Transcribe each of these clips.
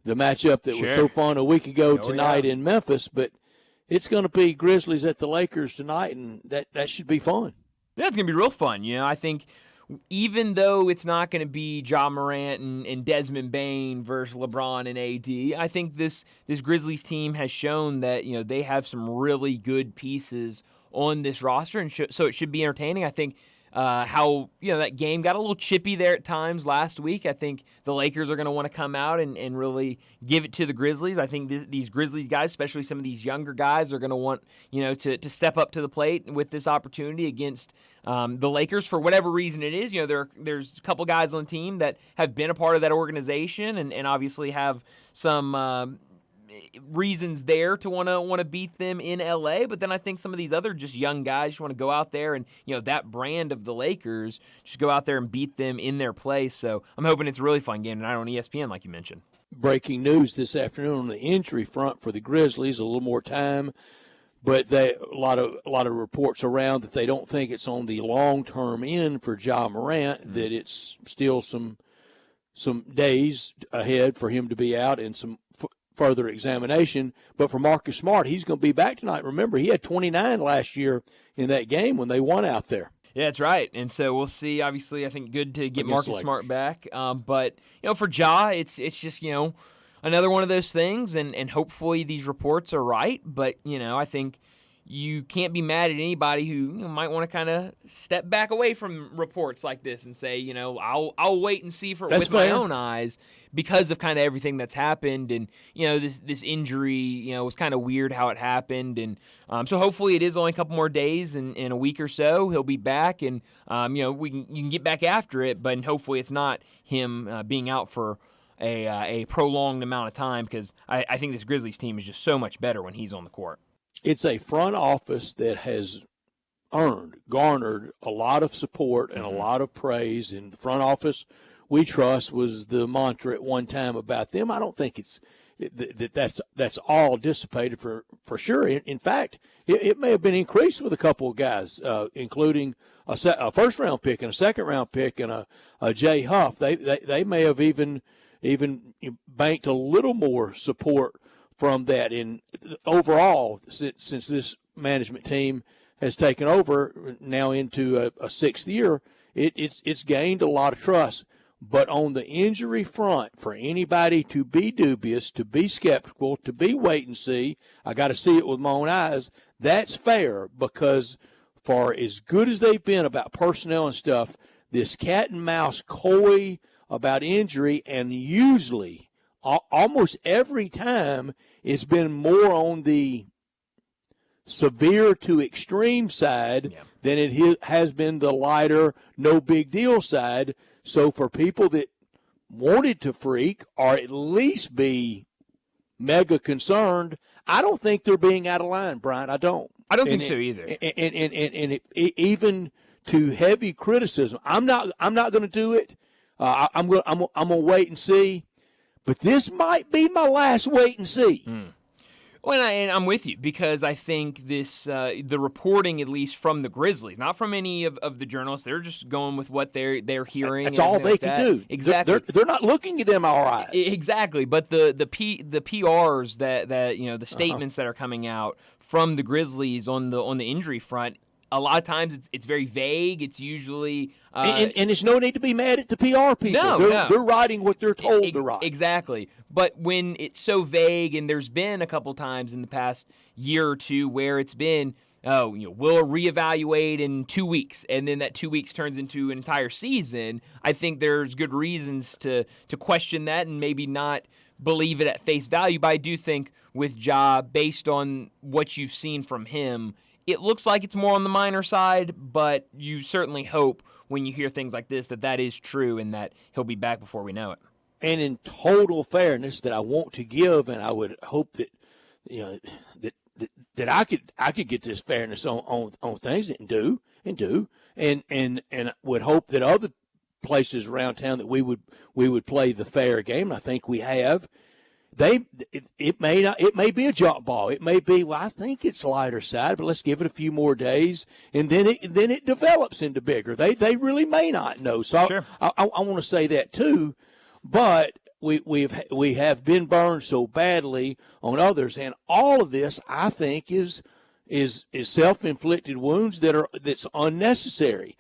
the matchup that was so fun a week ago tonight in Memphis. But it's going to be Grizzlies at the Lakers tonight, and that should be fun. Yeah, it's going to be real fun. I think even though it's not going to be Ja Morant and Desmond Bane versus LeBron and AD, I think this Grizzlies team has shown that they have some really good pieces on this roster, and so it should be entertaining. I think how that game got a little chippy there at times last week. I think the Lakers are going to want to come out and really give it to the Grizzlies. I think these Grizzlies guys, especially some of these younger guys, are going to want to step up to the plate with this opportunity against the Lakers for whatever reason it is. There's a couple guys on the team that have been a part of that organization and obviously have some reasons there to want to beat them in LA, but then I think some of these other just young guys just want to go out there and that brand of the Lakers, just go out there and beat them in their place. So I'm hoping it's a really fun game tonight on ESPN, like you mentioned. Breaking news this afternoon on the injury front for the Grizzlies. A little more time, but a lot of reports around that they don't think it's on the long-term end for Ja Morant. That it's still some days ahead for him to be out and some further examination. But for Marcus Smart, he's going to be back tonight. Remember, he had 29 last year in that game when they won out there. Yeah, that's right. And so we'll see. Obviously, I think good to get Marcus Smart back. But, for Ja, it's just, another one of those things. And hopefully these reports are right. But, I think you can't be mad at anybody who might want to kind of step back away from reports like this and say, I'll wait and see with my own eyes because of kind of everything that's happened. And, this injury, was kind of weird how it happened. And so hopefully it is only a couple more days. And in a week or so, he'll be back. And, you can get back after it. But hopefully it's not him being out for a prolonged amount of time, because I think this Grizzlies team is just so much better when he's on the court. It's a front office that has garnered a lot of support and a lot of praise. And the front office we trust was the mantra at one time about them. I don't think that's all dissipated for sure. In fact, it may have been increased with a couple of guys, including a first-round pick and a second-round pick and a Jay Huff. They may have even banked a little more support from that. And overall, since this management team has taken over now into a sixth year, it's gained a lot of trust. But on the injury front, for anybody to be dubious, to be skeptical, to be wait and see, I got to see it with my own eyes, that's fair, because for as good as they've been about personnel and stuff, this cat and mouse coy about injury, and usually almost every time it's been more on the severe to extreme side than it has been the lighter, no big deal side. So for people that wanted to freak or at least be mega concerned, I don't think they're being out of line, Brian. I don't think so either. And even to heavy criticism, I'm not going to do it. I'm going to wait and see. But this might be my last wait and see. Well, and I'm with you, because I think this the reporting, at least from the Grizzlies, not from any of the journalists, they're just going with what they're hearing. That's all they can do. Exactly. They're not looking at MRIs. Exactly. But the PRs that the statements that are coming out from the Grizzlies on the injury front, a lot of times it's very vague. It's usually and there's no need to be mad at the PR people. No, they're writing what they're told to write. Exactly. But when it's so vague, and there's been a couple times in the past year or two where it's been, we'll reevaluate in 2 weeks, and then that 2 weeks turns into an entire season, I think there's good reasons to question that and maybe not believe it at face value. But I do think with Ja, based on what you've seen from him, it looks like it's more on the minor side, but you certainly hope when you hear things like this that is true and that he'll be back before we know it. And in total fairness that I want to give, and I would hope that that I could get this fairness on things and do and would hope that other places around town that we would play the fair game. And I think we have. It may be a jump ball. It may be, I think it's lighter side, but let's give it a few more days, and then it develops into bigger. They really may not know. So sure. I want to say that too, but we have been burned so badly on others, and all of this I think is self-inflicted wounds that's unnecessary.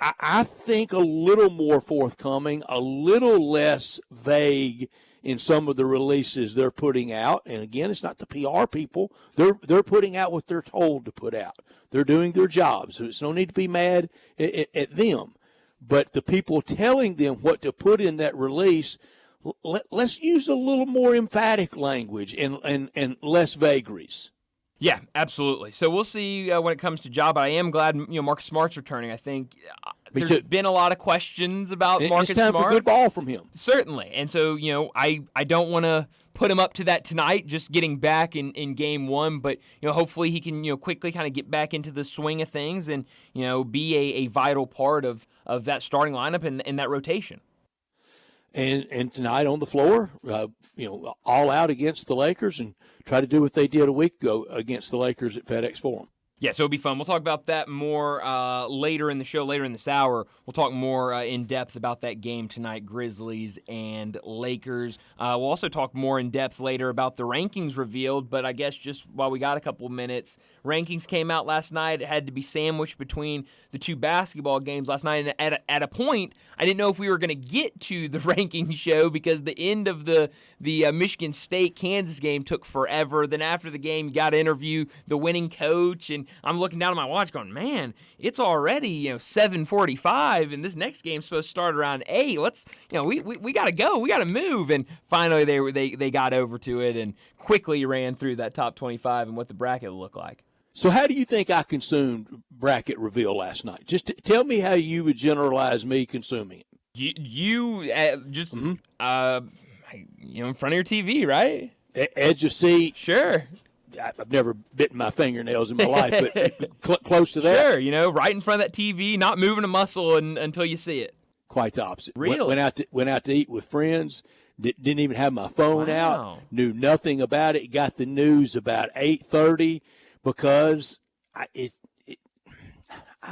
I think a little more forthcoming, a little less vague in some of the releases they're putting out. And again, it's not the PR people. They're putting out what they're told to put out. They're doing their jobs. So there's no need to be mad at them. But the people telling them what to put in that release, let's use a little more emphatic language and less vagaries. Yeah, absolutely. So we'll see when it comes to Ja, but I am glad Marcus Smart's returning. I think there's been a lot of questions about Marcus Smart. It's time for a good ball from him. Certainly. And so, I don't want to put him up to that tonight, just getting back in game one, but hopefully he can quickly kind of get back into the swing of things and be a vital part of that starting lineup and that rotation. And tonight on the floor, all out against the Lakers and try to do what they did a week ago against the Lakers at FedEx Forum. Yeah, so it'll be fun. We'll talk about that more later in the show, later in this hour. We'll talk more in depth about that game tonight, Grizzlies and Lakers. We'll also talk more in depth later about the rankings revealed, but I guess just while we got a couple of minutes, rankings came out last night. It had to be sandwiched between the two basketball games last night, and at a point, I didn't know if we were going to get to the ranking show because the end of the Michigan State-Kansas game took forever. Then after the game, you got to interview the winning coach, and I'm looking down at my watch going, man, it's already 7:45, and this next game's supposed to start around 8. Let's we got to go, we got to move, and finally they got over to it and quickly ran through that top 25 and what the bracket looked like. So how do you think I consumed bracket reveal last night? Just tell me how you would generalize me consuming it. You just in front of your TV, right? Edge of seat. Sure. I've never bitten my fingernails in my life, but close to that. Sure, right in front of that TV, not moving a muscle until you see it. Quite the opposite. Really? Went out to eat with friends. Didn't even have my phone out. Knew nothing about it. Got the news about 8:30 because I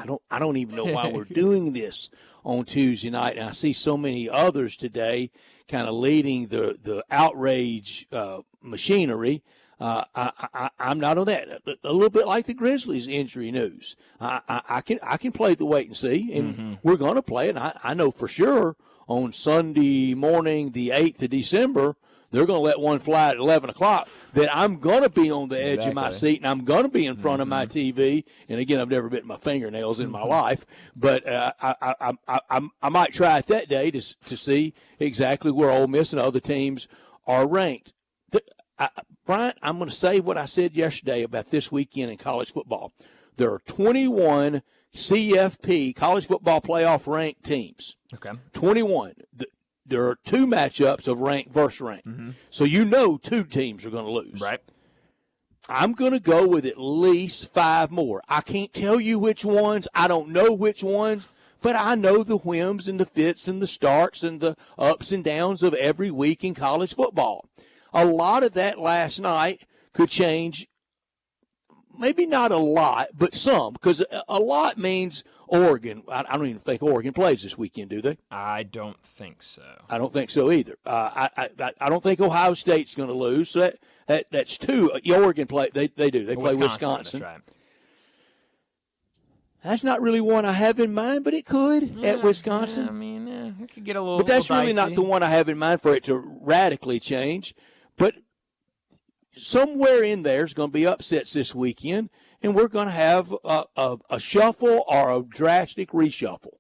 don't even know why we're doing this on Tuesday night. And I see so many others today, kind of leading the outrage machinery. I'm not on that. A little bit like the Grizzlies injury news. I can play the wait and see, and we're going to play it. And I know for sure on Sunday morning, the 8th of December, they're going to let one fly at 11 o'clock, that I'm going to be on the edge of my seat, and I'm going to be in front of my TV. And, again, I've never bitten my fingernails in my life. But I might try it that day to see exactly where Ole Miss and other teams are ranked. Brian, I'm going to say what I said yesterday about this weekend in college football. There are 21 CFP, college football playoff ranked teams. Okay. 21. There are two matchups of ranked versus ranked. So two teams are going to lose. Right. I'm going to go with at least 5 more. I can't tell you which ones. I don't know which ones. But I know the whims and the fits and the starts and the ups and downs of every week in college football. A lot of that last night could change, maybe not a lot, but some, because a lot means Oregon. I don't even think Oregon plays this weekend, do they? I don't think so. I don't think so either. I don't think Ohio State's going to lose. So that's 2. Oregon play. They do. They play Wisconsin. That's right. That's not really one I have in mind, but it could at Wisconsin. Yeah, I mean, it could get a little. But that's little really dicey. not the one I have in mind for it to radically change. But somewhere in there is going to be upsets this weekend, and we're going to have a shuffle or a drastic reshuffle.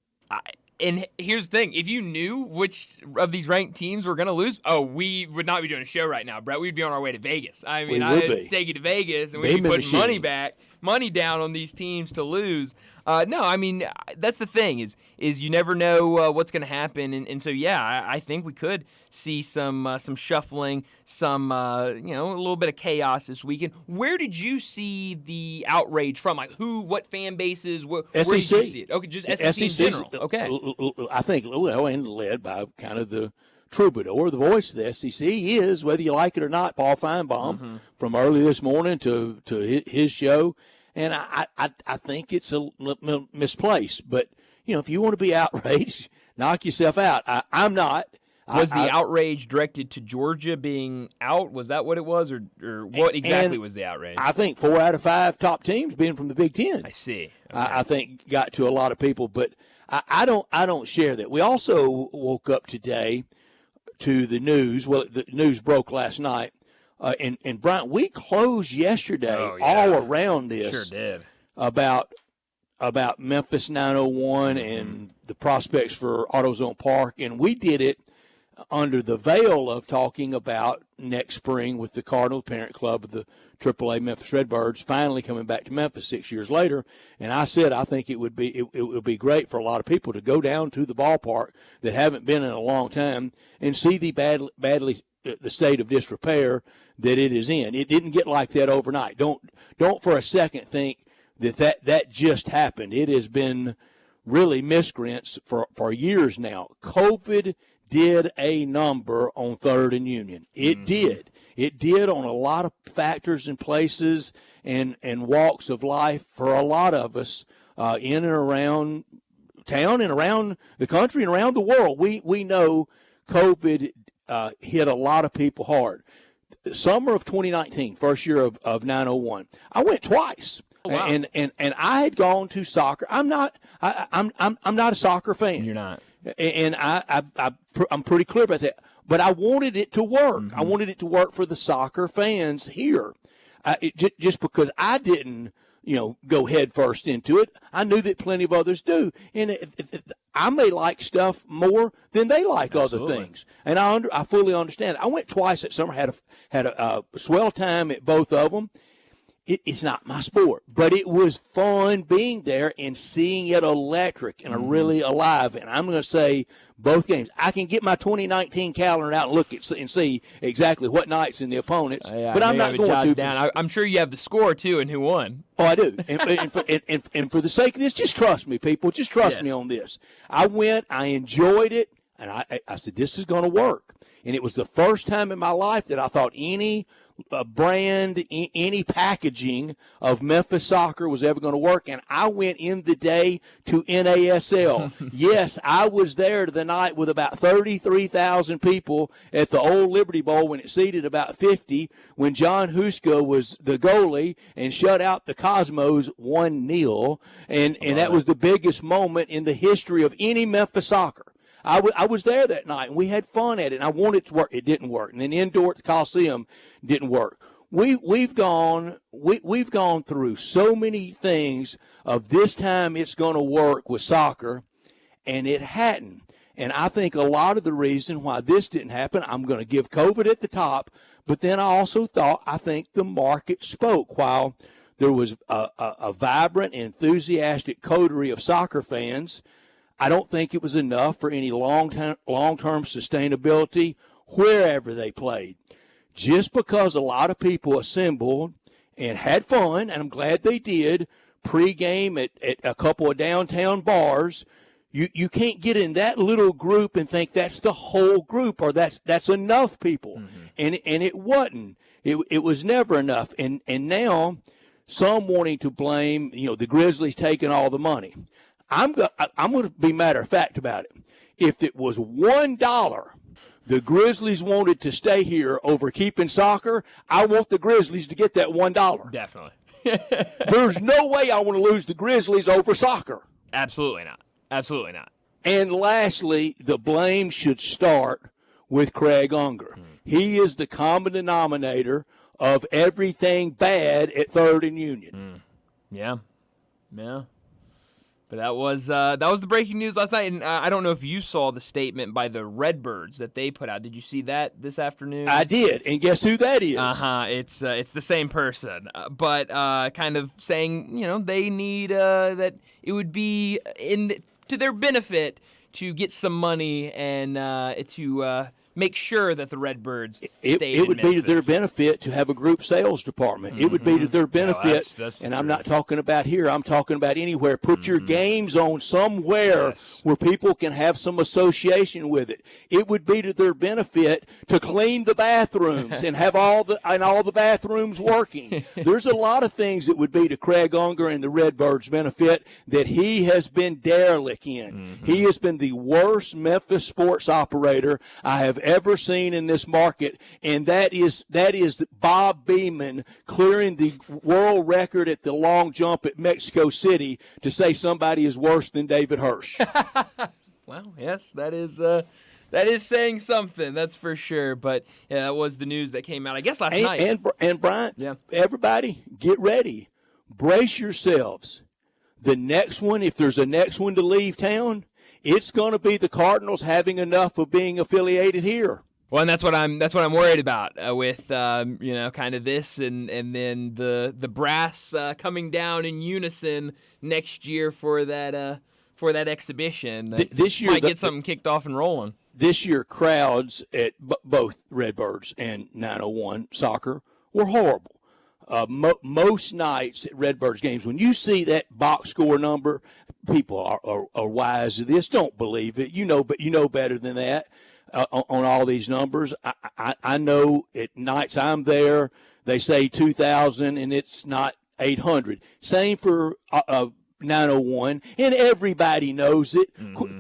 And here's the thing. If you knew which of these ranked teams were going to lose, we would not be doing a show right now, Brett. We'd be on our way to Vegas. I mean, I'd take you to Vegas, and we'd be putting money down on these teams to lose. No, I mean, that's the thing is you never know what's going to happen. And so, yeah, I think we could see some shuffling, some, a little bit of chaos this weekend. Where did you see the outrage from? Like what fan bases? Where did you see it? Okay, just SEC in general. Okay. I think, and led by kind of the troubadour, the voice of the SEC is, whether you like it or not, Paul Feinbaum, from early this morning to his show. And I think it's a misplaced. But, if you want to be outraged, knock yourself out. I'm not. Was the outrage directed to Georgia being out? Was that what it was, or what exactly was the outrage? I think 4 out of 5 top teams being from the Big Ten. I see. Okay. I think got to a lot of people, but I don't share that. We also woke up today to the news. Well, the news broke last night. And Brian, we closed yesterday all around this. Sure did. About Memphis 901 and the prospects for AutoZone Park, and we did it under the veil of talking about next spring with the Cardinal Parent Club of the AAA Memphis Redbirds finally coming back to Memphis 6 years later. And I said I think it would be great for a lot of people to go down to the ballpark that haven't been in a long time and see the badly the state of disrepair that it is in. It didn't get like that overnight. Don't for a second think that just happened. It has been really miscreants for years now. COVID did a number on 3rd and Union. It did. It did on a lot of factors and places and walks of life for a lot of us in and around town and around the country and around the world. We know COVID hit a lot of people hard. Summer of 2019, first year of 901, I went twice. Oh, wow. And I had gone to soccer. I'm not a soccer fan. You're not. And I'm pretty clear about that. But I wanted it to work. I wanted it to work for the soccer fans here. Just because I didn't, go head first into it. I knew that plenty of others do. And I may like stuff more than they like other things. And I fully understand. I went twice that summer, had a swell time at both of them. It's not my sport, but it was fun being there and seeing it electric and really alive. And I'm going to say both games. I can get my 2019 calendar out and look at and see exactly what nights and the opponents, but I'm not going to. Down. I'm sure you have the score, too, and who won. Oh, I do. And for the sake of this, just trust me, people. Just trust me on this. I went, I enjoyed it, and I said, this is going to work. And it was the first time in my life that I thought any brand, any packaging of Memphis soccer was ever going to work. And I went in the day to NASL. Yes, I was there the night with about 33,000 people at the old Liberty Bowl when it seated about 50, when John Huska was the goalie and shut out the Cosmos 1-0. And that was the biggest moment in the history of any Memphis soccer. I was there that night, and we had fun at it, and I wanted it to work. It didn't work. And then indoor at the Coliseum didn't work. We've gone through so many things of this time it's going to work with soccer, and it hadn't. And I think a lot of the reason why this didn't happen, I'm going to give COVID at the top, but then I think the market spoke. While there was a vibrant, enthusiastic coterie of soccer fans, I don't think it was enough for any long-term sustainability wherever they played. Just because a lot of people assembled and had fun, and I'm glad they did, pregame at a couple of downtown bars, you can't get in that little group and think that's the whole group or that's enough people. And it wasn't. It was never enough. And now some wanting to blame, the Grizzlies taking all the money. I'm going to be matter of fact about it. If it was $1 the Grizzlies wanted to stay here over keeping soccer, I want the Grizzlies to get that $1. Definitely. There's no way I want to lose the Grizzlies over soccer. Absolutely not. Absolutely not. And lastly, the blame should start with Craig Unger. He is the common denominator of everything bad at 3rd and Union. Yeah. But that was the breaking news last night, and I don't know if you saw the statement by the Redbirds that they put out. Did you see that this afternoon? I did, and guess who that is? It's the same person, but kind of saying they need that it would be to their benefit to get some money and to make sure that the Redbirds stayed it would in Memphis. be to their benefit to have a group sales department. It would be to their benefit, that's and I'm not talking about here. I'm talking about anywhere. Put your games on somewhere where people can have some association with it. It would be to their benefit to clean the bathrooms and have all the bathrooms working. There's a lot of things that would be to Craig Unger and the Redbirds' benefit that he has been derelict in. He has been the worst Memphis sports operator I have ever seen in this market, and that is Bob Beeman clearing the world record at the long jump at Mexico City to say somebody is worse than David Hirsch. Well, yes, that is saying something, that's for sure. But yeah, that was the news that came out, I guess, last night. And Brian, everybody, get ready. Brace yourselves. The next one, if there's a next one to leave town, it's going to be the Cardinals having enough of being affiliated here. Well, and that's what I'm worried about with kind of this and then the brass coming down in unison next year for that exhibition. This year might get something kicked off and rolling. This year, crowds at both Redbirds and 901 soccer were horrible. Most nights at Redbirds games, when you see that box score number, people are wise to this. Don't believe it. But you know better than that on all these numbers. I know at nights I'm there, they say 2,000 and it's not 800. Same for 901, and everybody knows it.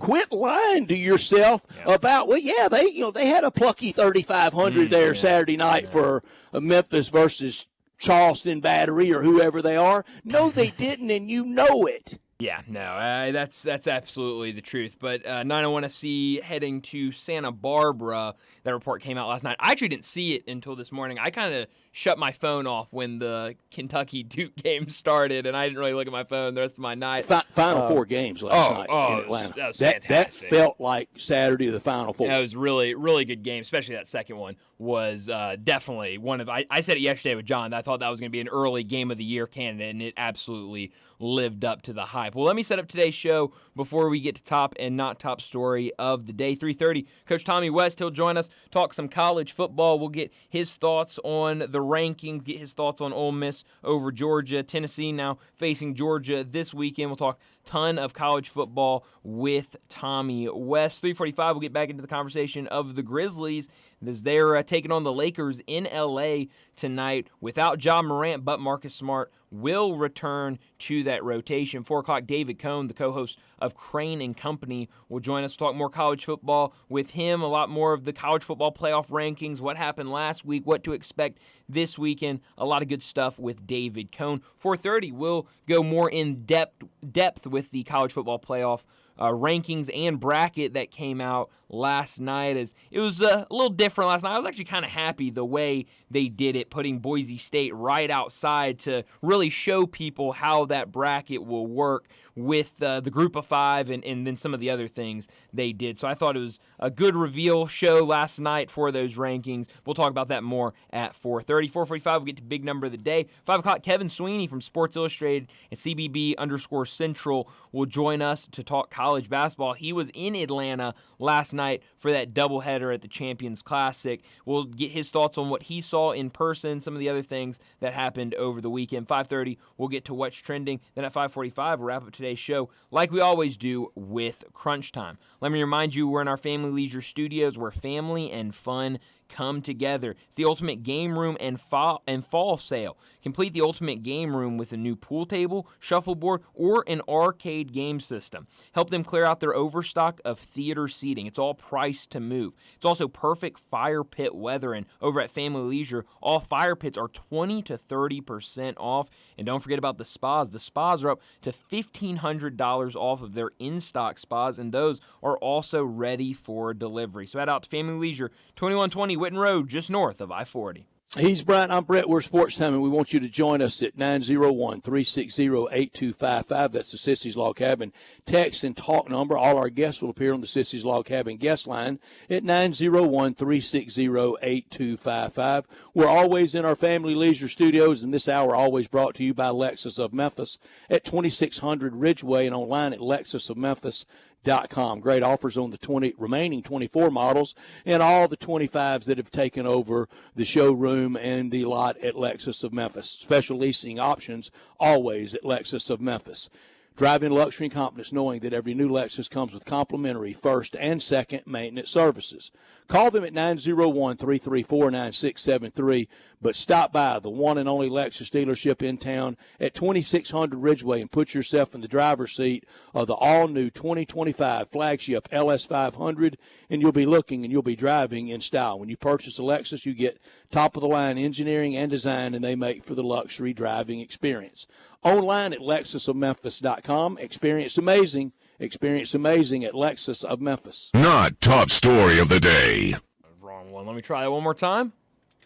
Quit lying to yourself about, they had a plucky 3,500 there Saturday night for Memphis versus Charleston Battery or whoever they are. No, they didn't, and you know it. Yeah, no, that's absolutely the truth. But 901 FC heading to Santa Barbara. That report came out last night. I actually didn't see it until this morning. I kind of shut my phone off when the Kentucky-Duke game started, and I didn't really look at my phone the rest of my night. Final four games last night in Atlanta. That was fantastic. That felt like Saturday, the Final Four. That was really, really good game, especially that second one was definitely one of – I said it yesterday with John. I thought that was going to be an early Game of the Year candidate, and it absolutely lived up to the hype. Well, let me set up today's show before we get to top and not top story of the day. 3:30, Coach Tommy West, he'll join us, talk some college football. We'll get his thoughts on the rankings, get his thoughts on Ole Miss over Georgia. Tennessee now facing Georgia this weekend. We'll talk ton of college football with Tommy West. 3:45, we'll get back into the conversation of the Grizzlies as they're taking on the Lakers in L.A. tonight without Ja Morant, but Marcus Smart will return to that rotation. 4 o'clock, David Cohn, the co-host of Crane and Company, will join us. We'll talk more college football with him, a lot more of the college football playoff rankings, what happened last week, what to expect this weekend, a lot of good stuff with David Cohn. 4:30, we'll go more in depth with the college football playoff rankings and bracket that came out last night. As it was a little different last night. I was actually kind of happy the way they did it, putting Boise State right outside to really show people how that bracket will work with the group of 5 and then some of the other things they did. So I thought it was a good reveal show last night for those rankings. We'll talk about that more at 4:30. 4:45, we'll get to big number of the day. 5 o'clock, Kevin Sweeney from Sports Illustrated and CBB_Central will join us to talk college basketball. He was in Atlanta last night for that doubleheader at the Champions Classic. We'll get his thoughts on what he saw in person, some of the other things that happened over the weekend. 5:30, we'll get to what's trending. Then at 5:45, we'll wrap up today's show like we always do with Crunch Time. Let me remind you, we're in our Family Leisure Studios where family and fun come together. It's the ultimate game room and fall sale. Complete the ultimate game room with a new pool table, shuffleboard, or an arcade game system. Help them clear out their overstock of theater seating. It's all priced to move. It's also perfect fire pit weather, and over at Family Leisure, all fire pits are 20 to 30% off. And don't forget about the spas. The spas are up to $1,500 off of their in-stock spas, and those are also ready for delivery. So head out to Family Leisure, 2120 Witten Road, just north of I-40. He's Brian. I'm Brett. We're Sportstime, and we want you to join us at 901-360-8255. That's the Sissy's Log Cabin text and talk number. All our guests will appear on the Sissy's Log Cabin guest line at 901-360-8255. We're always in our Family Leisure Studios, and this hour always brought to you by Lexus of Memphis at 2600 Ridgeway and online at lexusofmemphis.com. Great offers on the remaining 24 models and all the 25s that have taken over the showroom and the lot at Lexus of Memphis. Special leasing options always at Lexus of Memphis. Driving luxury and confidence knowing that every new Lexus comes with complimentary first and second maintenance services. Call them at 901-334-9673, but stop by the one and only Lexus dealership in town at 2600 Ridgeway and put yourself in the driver's seat of the all-new 2025 flagship LS500, and you'll be looking and you'll be driving in style. When you purchase a Lexus, you get top-of-the-line engineering and design, and they make for the luxury driving experience. Online at LexusOfMemphis.com. Experience amazing at Lexus of Memphis. Not top story of the day. Wrong one. Let me try that one more time.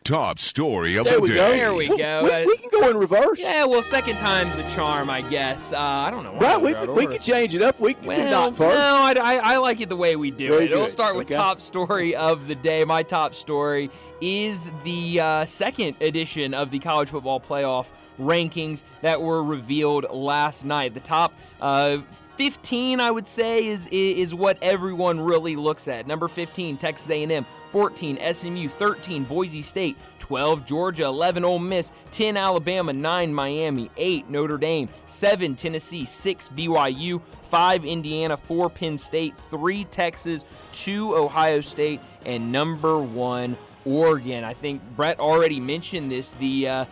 Top story of There the we day. go. There we go. We can go in reverse. Yeah, well, second time's a charm, I guess. I don't know. Right, we can change it up. We can do not first. No, I like it the way we do Very it. We'll good. start with Okay. top story of the day. My top story is the second edition of the college football playoff rankings that were revealed last night. The top 15, I would say, is what everyone really looks at. Number 15, Texas A&M. 14, SMU. 13, Boise State. 12, Georgia. 11, Ole Miss. 10, Alabama. 9, Miami. 8, Notre Dame. 7, Tennessee. 6, BYU. 5, Indiana. 4, Penn State. 3, Texas. 2, Ohio State. And number 1, Oregon. I think Brett already mentioned this. The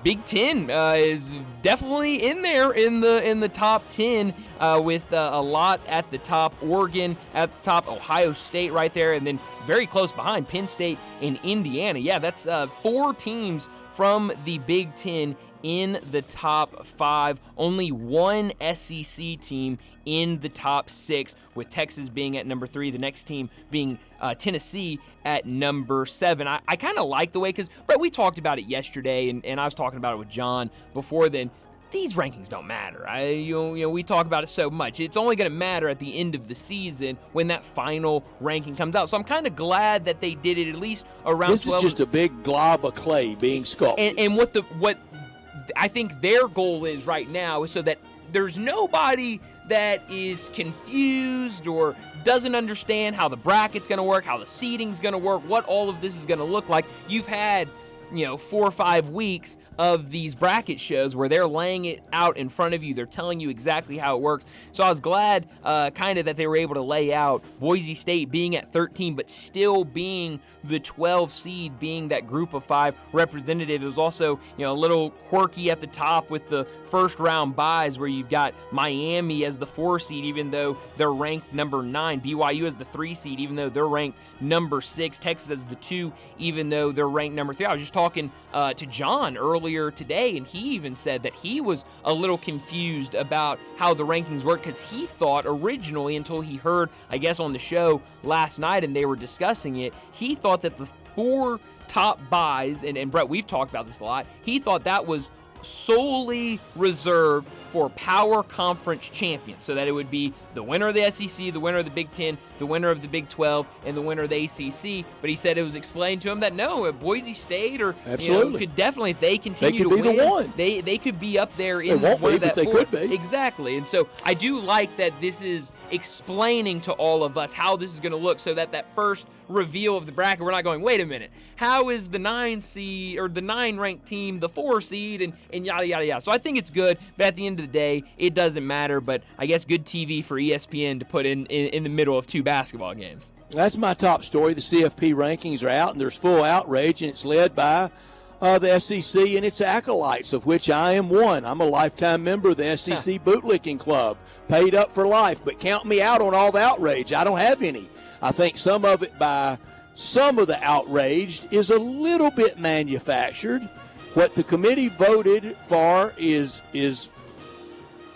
Big Ten is definitely in there in the top 10 with a lot at the top. Oregon at the top, Ohio State right there, and then very close behind Penn State and Indiana. Yeah, that's 4 teams from the Big Ten in the top 5. Only one SEC team in the top 6, with Texas being at number 3, the next team being Tennessee at number 7. I kind of like the way, because, Brett, we talked about it yesterday, and I was talking about it with John before then. These rankings don't matter. We talk about it so much. It's only going to matter at the end of the season when that final ranking comes out. So I'm kind of glad that they did it at least around 12. This is just a big glob of clay being sculpted. And what I think their goal is right now is so that there's nobody that is confused or doesn't understand how the bracket's going to work, how the seeding's going to work, what all of this is going to look like. You've had 4 or 5 weeks of these bracket shows where they're laying it out in front of you. They're telling you exactly how it works. So I was glad kind of that they were able to lay out Boise State being at 13, but still being the 12 seed, being that group of 5 representative. It was also, a little quirky at the top with the first round buys where you've got Miami as the 4 seed, even though they're ranked number 9. BYU as the 3 seed, even though they're ranked number 6. Texas as the 2, even though they're ranked number 3. I was just talking to John earlier today, and he even said that he was a little confused about how the rankings work, because he thought originally, until he heard, I guess, on the show last night and they were discussing it, he thought that the 4 top buys, and Brett, we've talked about this a lot, he thought that was solely reserved for power conference champions, so that it would be the winner of the SEC, the winner of the Big Ten, the winner of the Big 12, and the winner of the ACC. But he said it was explained to him that no, Boise State or could definitely, if they continue to win, they could be up there in one of that 4. Could be. Exactly. And so I do like that this is explaining to all of us how this is going to look, so that first reveal of the bracket, we're not going, wait a minute, how is the 9 seed or the 9 ranked team the 4 seed and yada yada yada. So I think it's good, but at the end of the day, it doesn't matter. But I guess good TV for ESPN to put in the middle of 2 basketball games. That's my top story. The CFP rankings are out, and there's full outrage, and it's led by the SEC and its acolytes, of which I am one. I'm a lifetime member of the SEC Bootlicking Club, paid up for life, but count me out on all the outrage. I don't have any. I think some of it by some of the outraged is a little bit manufactured. What the committee voted for is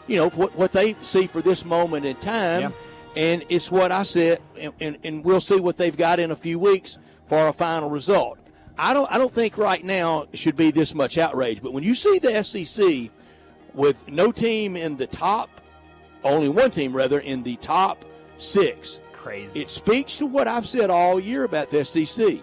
what they see for this moment in time. Yeah. And it's what I said, and we'll see what they've got in a few weeks for a final result. I don't think right now it should be this much outrage, but when you see the SEC with no team in the top, only one team rather, in the top 6, crazy. It speaks to what I've said all year about the SEC.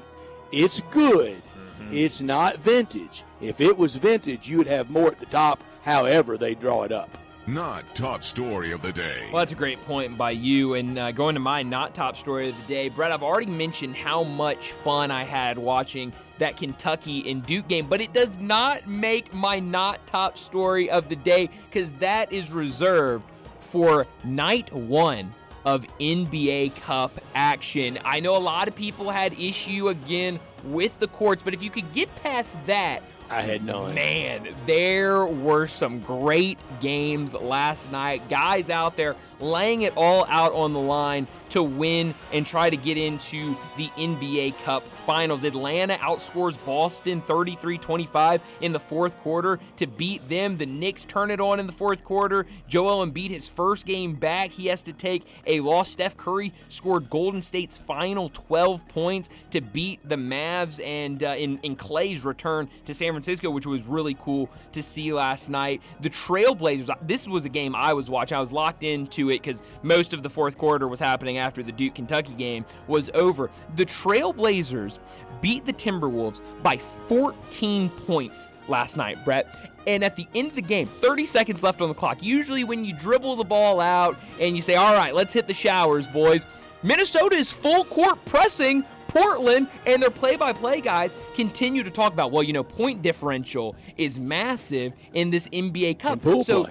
It's good. Mm-hmm. It's not vintage. If it was vintage, you would have more at the top, however they draw it up. Not top story of the day. Well, that's a great point by you. And going to my not top story of the day, Brett, I've already mentioned how much fun I had watching that Kentucky and Duke game, but it does not make my not top story of the day because that is reserved for night one of NBA Cup action. I know a lot of people had issue again with the courts, but if you could get past that, I had none. Man, there were some great games last night. Guys out there laying it all out on the line to win and try to get into the NBA Cup Finals. Atlanta outscores Boston 33-25 in the fourth quarter to beat them. The Knicks turn it on in the fourth quarter. Joel Embiid, his first game back, he has to take a loss. Steph Curry scored Golden State's final 12 points to beat the Mavs, and in Clay's return to San Francisco, which was really cool to see last night. The Trailblazers, this was a game I was watching. I was locked into it because most of the fourth quarter was happening after the Duke-Kentucky game was over. The Trailblazers beat the Timberwolves by 14 points last night, Brett. And at the end of the game, 30 seconds left on the clock. Usually when you dribble the ball out and you say, all right, let's hit the showers, boys, Minnesota is full court pressing Portland, and their play-by-play guys continue to talk about, well, point differential is massive in this NBA Cup.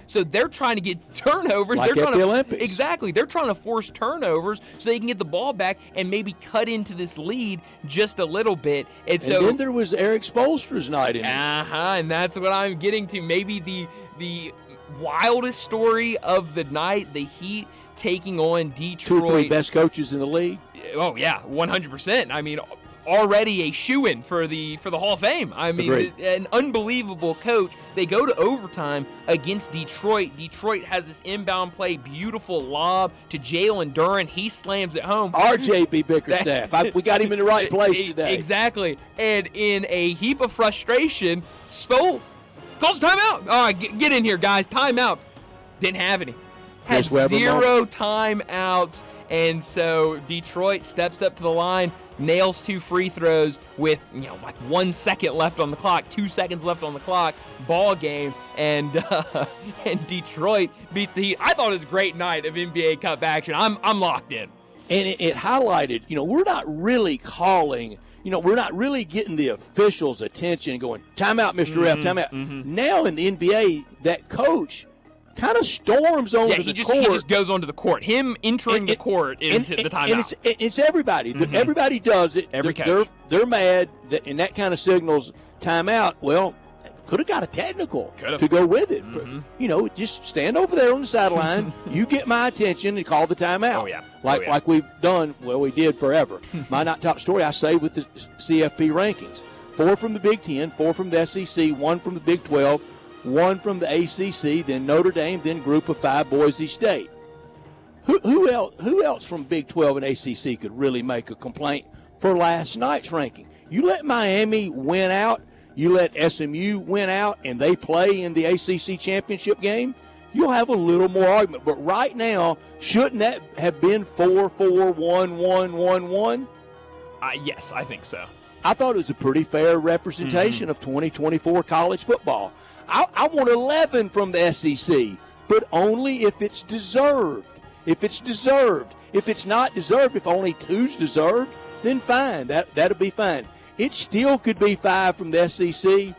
So they're trying to get turnovers. Like they're at the Olympics. Exactly. They're trying to force turnovers so they can get the ball back and maybe cut into this lead just a little bit. And then there was Eric Spoelstra's night in it. And that's what I'm getting to. Maybe the wildest story of the night, the Heat taking on Detroit. 2 or 3 best coaches in the league. Oh yeah, 100%. I mean, already a shoo-in for the Hall of Fame. I mean, an unbelievable coach. They go to overtime against Detroit. Detroit has this inbound play, beautiful lob to Jalen Duren. He slams it home. RJB Bickerstaff. We got him in the right place today. Exactly. And in a heap of frustration, Spo calls timeout. All right, get in here, guys. Timeout. Didn't have any. Had 0 timeouts. And so Detroit steps up to the line, nails 2 free throws with, like 1 second left on the clock, 2 seconds left on the clock, ball game, and Detroit beats the Heat. I thought it was a great night of NBA Cup action. I'm locked in. And it highlighted, we're not really calling, we're not really getting the officials' attention and going, timeout, Mr. Ref, timeout. Now in the NBA, that coach kind of storms onto the court. He just goes onto the court. Him entering the court is the timeout. And it's everybody. Everybody does it. Every coach. They're mad, and that kind of signals timeout. Well, could have got a technical to go with it. Just stand over there on the sideline. You get my attention and call the timeout. Oh, yeah. Like we've done, we did forever. My not top story, I say with the CFP rankings. 4 from the Big Ten, 4 from the SEC, 1 from the Big 12, 1 from the ACC, then Notre Dame, then Group of 5 Boise State. Who else from Big 12 and ACC could really make a complaint for last night's ranking? You let Miami win out, you let SMU win out, and they play in the ACC championship game, you'll have a little more argument. But right now, shouldn't that have been 4-4, 1-1, 1-1? Yes, I think so. I thought it was a pretty fair representation of 2024 college football. I want 11 from the SEC, but only if it's deserved. If it's deserved. If it's not deserved, if only 2's deserved, then fine. That'll be fine. It still could be 5 from the SEC,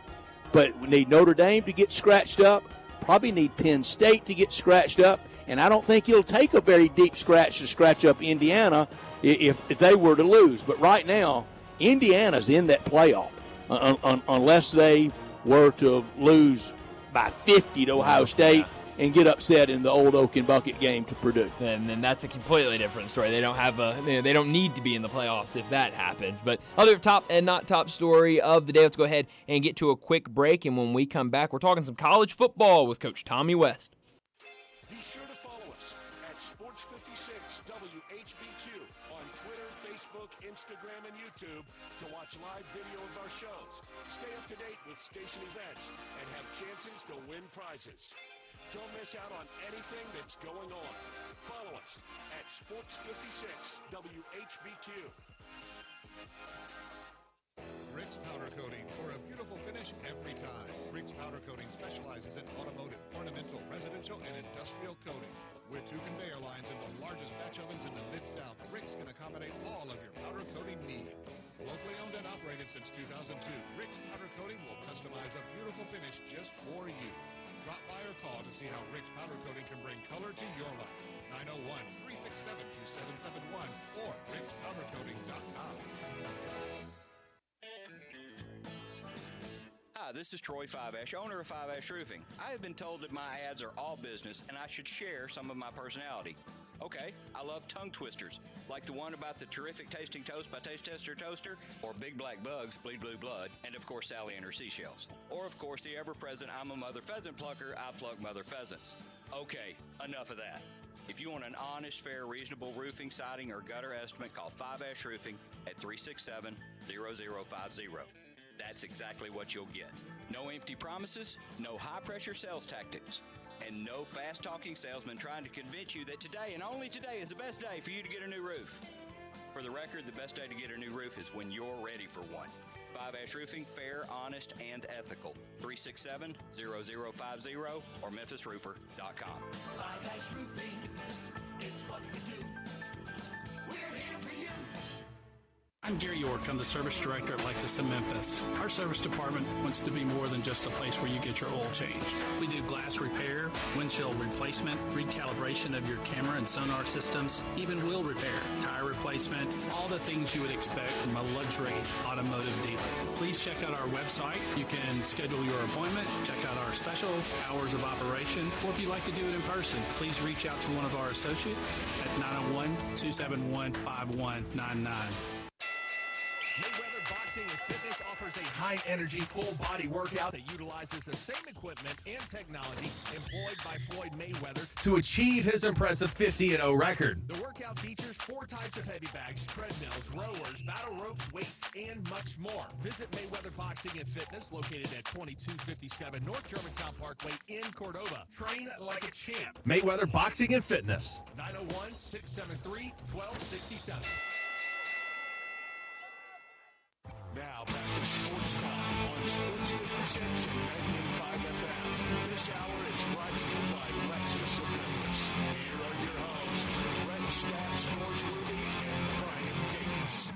but we need Notre Dame to get scratched up. Probably need Penn State to get scratched up, and I don't think it'll take a very deep scratch to scratch up Indiana if they were to lose. But right now, Indiana's in that playoff unless they were to lose by 50 to Ohio State and get upset in the old Oak and Bucket game to Purdue. And then that's a completely different story. They don't have they don't need to be in the playoffs if that happens. But other top and not top story of the day. Let's go ahead and get to a quick break. And when we come back, we're talking some college football with Coach Tommy West. Be sure to follow us at Sports56 WHBQ on Twitter, Facebook, Instagram, and YouTube to watch live video of our shows. Stay up to date with station events and have chances to win prizes. Don't miss out on anything that's going on. Follow us at Sports56 WHBQ. Briggs Powder Coating for a beautiful finish every time. Briggs Powder Coating specializes in automotive, ornamental, residential, commercial and industrial coating. With 2 conveyor lines and the largest batch ovens in the Mid-South, Rick's can accommodate all of your powder coating needs. Locally owned and operated since 2002, Rick's Powder Coating will customize a beautiful finish just for you. Drop by or call to see how Rick's Powder Coating can bring color to your life. 901-367-2771 or rickspowdercoating.com. Hi, this is Troy Fiveash, owner of Fiveash Roofing. I have been told that my ads are all business and I should share some of my personality. Okay, I love tongue twisters, like the one about the terrific tasting toast by Taste Tester Toaster, or Big Black Bugs, Bleed Blue Blood, and of course Sally and her seashells. Or of course the ever-present I'm a mother pheasant plucker, I plug mother pheasants. Okay, enough of that. If you want an honest, fair, reasonable roofing, siding, or gutter estimate, call Fiveash Roofing at 367-0050. That's exactly what you'll get. No empty promises, no high-pressure sales tactics, and no fast-talking salesman trying to convince you that today and only today is the best day for you to get a new roof. For the record, the best day to get a new roof is when you're ready for one. Fiveash Roofing, fair, honest, and ethical. 367-0050 or memphisroofer.com. Fiveash Roofing, it's what we do. We're here for you. I'm Gary York. I'm the service director at Lexus in Memphis. Our service department wants to be more than just a place where you get your oil changed. We do glass repair, windshield replacement, recalibration of your camera and sonar systems, even wheel repair, tire replacement, all the things you would expect from a luxury automotive dealer. Please check out our website. You can schedule your appointment, check out our specials, hours of operation, or if you'd like to do it in person, please reach out to one of our associates at 901-271-5199. Mayweather Boxing and Fitness offers a high-energy, full-body workout that utilizes the same equipment and technology employed by Floyd Mayweather to achieve his impressive 50-0 record. The workout features 4 types of heavy bags, treadmills, rowers, battle ropes, weights, and much more. Visit Mayweather Boxing and Fitness, located at 2257 North Germantown Parkway in Cordova. Train like a champ. Mayweather Boxing and Fitness, 901-673-1267. Now back to Sports Time on Sports 56 and 95 FM. This hour is brought to you by Lexus of Memphis. Here are your hosts, Brett Stack, Sportsworthy, and Brian Davis.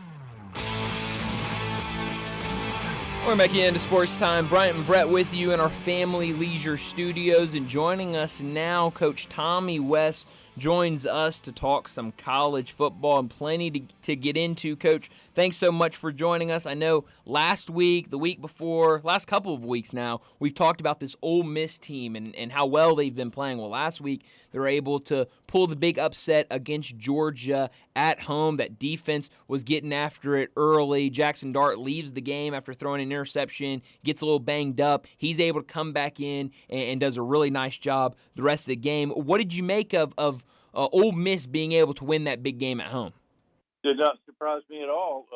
We're back into Sports Time. Bryant and Brett with you in our Family Leisure Studios, and joining us now, Coach Tommy West joins us to talk some college football and plenty to get into. Coach, thanks so much for joining us. I know last week, the week before, last couple of weeks now, we've talked about this Ole Miss team and how well they've been playing. Well, last week they were able to pull the big upset against Georgia at home. That defense was getting after it early. Jackson Dart leaves the game after throwing an interception, gets a little banged up. He's able to come back in and does a really nice job the rest of the game. What did you make of Ole Miss being able to win that big game at home? Did not surprise me at all.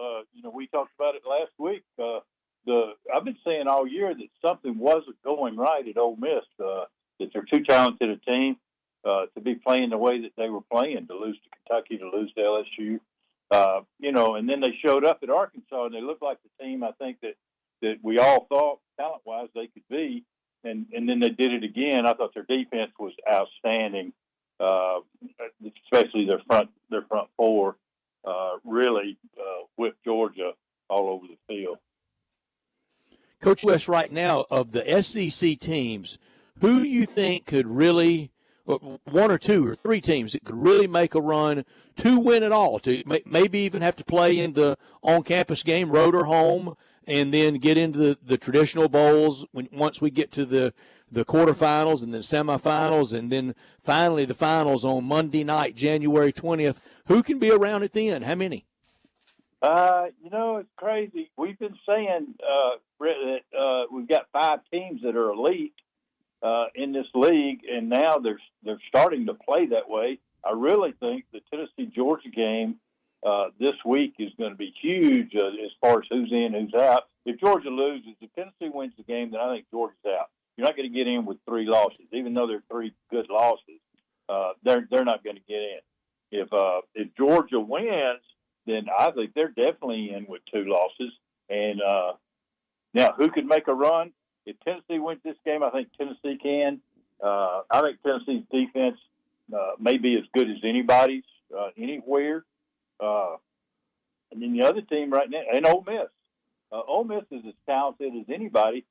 We talked about it last week. I've been saying all year that something wasn't going right at Ole Miss, that they're too talented a team to be playing the way that they were playing, to lose to Kentucky, to lose to LSU. And then they showed up at Arkansas, and they looked like the team I think that we all thought talent-wise they could be, and then they did it again. I thought their defense was outstanding. Especially their front four, really whipped Georgia all over the field. Coach West, right now, of the SEC teams, who do you think could really, one or two or three teams that could really make a run to win it all, to maybe even have to play in the on-campus game, road or home, and then get into the traditional bowls once we get to the quarterfinals and then semifinals and then finally the finals on Monday night, January 20th. Who can be around it then? How many? It's crazy. We've been saying, Brett, that we've got 5 teams that are elite in this league, and now they're starting to play that way. I really think the Tennessee-Georgia game this week is going to be huge as far as who's in, who's out. If Georgia loses, if Tennessee wins the game, then I think Georgia's out. You're not going to get in with 3 losses, even though they're 3 good losses. They're not going to get in. If Georgia wins, then I think they're definitely in with 2 losses. And now, who could make a run? If Tennessee wins this game, I think Tennessee can. I think Tennessee's defense may be as good as anybody's anywhere. And then the other team right now, and Ole Miss. Ole Miss is as talented as anybody.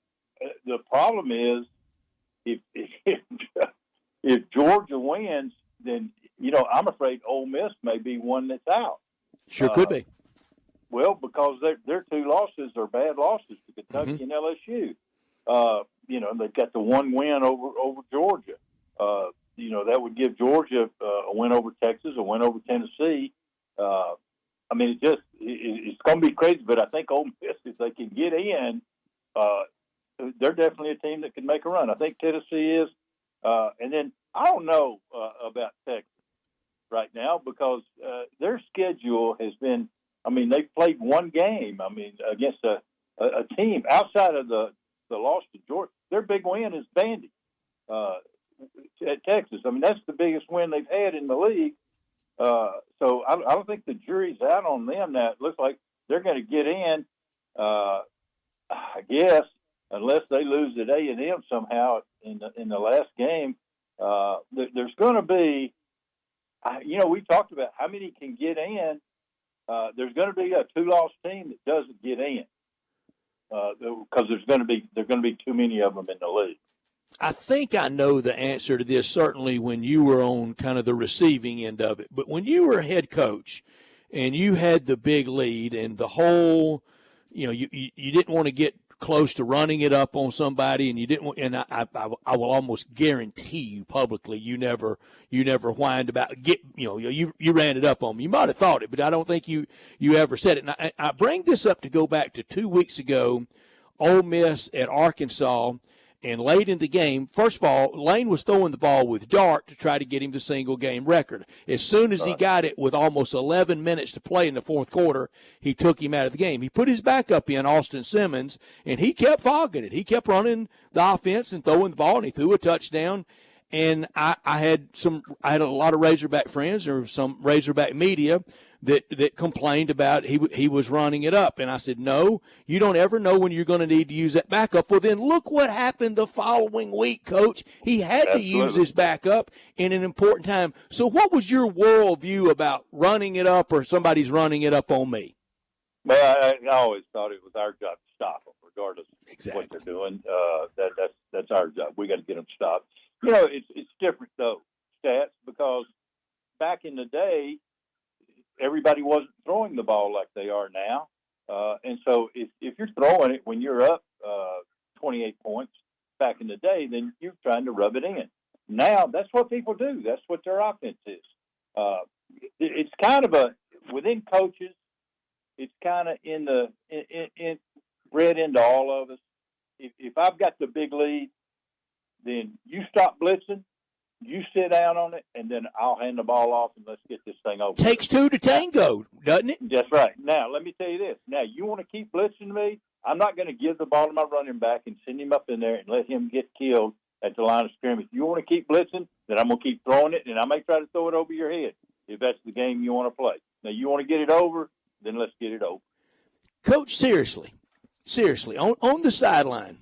The problem is if Georgia wins, then I'm afraid Ole Miss may be one that's out. Sure could be. Well, because their two losses are bad losses to Kentucky and LSU. They've got the one win over Georgia. That would give Georgia a win over Texas, a win over Tennessee. It's going to be crazy, but I think Ole Miss, if they can get in, they're definitely a team that can make a run. I think Tennessee is. And then I don't know about Texas right now because their schedule has been, they've played one game, against a team outside of the loss to Georgia. Their big win is Vandy at Texas. That's the biggest win they've had in the league. So I don't think the jury's out on them now. It looks like they're going to get in, I guess, unless they lose at A&M somehow in the last game. There's going to be, we talked about how many can get in. There's going to be a two-loss team that doesn't get in because there's going to be too many of them in the league. I think I know the answer to this, certainly when you were on kind of the receiving end of it. But when you were a head coach and you had the big lead and the whole, you didn't want to get close to running it up on somebody, and you didn't want, and I will almost guarantee you publicly you never whined about you ran it up on me. You might have thought it, but I don't think you ever said it. And I bring this up to go back to 2 weeks ago, Ole Miss at Arkansas. And late in the game, first of all, Lane was throwing the ball with dart to try to get him the single-game record. As soon as he got it with almost 11 minutes to play in the fourth quarter, he took him out of the game. He put his backup in, Austin Simmons, and he kept fogging it. He kept running the offense and throwing the ball, and he threw a touchdown. And I had a lot of Razorback friends or some Razorback media that complained about he was running it up. And I said, no, you don't ever know when you're going to need to use that backup. Well, then look what happened the following week, Coach. He had to use his backup in an important time. So what was your worldview about running it up or somebody's running it up on me? Well, I always thought it was our job to stop them, regardless exactly. of what they're doing. That's our job. We got to get them stopped. It's different, though, Stats, because back in the day, everybody wasn't throwing the ball like they are now. And so if you're throwing it when you're up 28 points back in the day, then you're trying to rub it in. Now, that's what people do. That's what their offense is. It's kind of within coaches, it's kind of in bred into all of us. If I've got the big lead, then you stop blitzing, you sit down on it, and then I'll hand the ball off and let's get this thing over. Takes two to tango, doesn't it? That's right. Now, let me tell you this. Now, you want to keep blitzing me? I'm not going to give the ball to my running back and send him up in there and let him get killed at the line of scrimmage. If you want to keep blitzing, then I'm going to keep throwing it, and I may try to throw it over your head if that's the game you want to play. Now, you want to get it over, then let's get it over. Coach, seriously, on the sideline,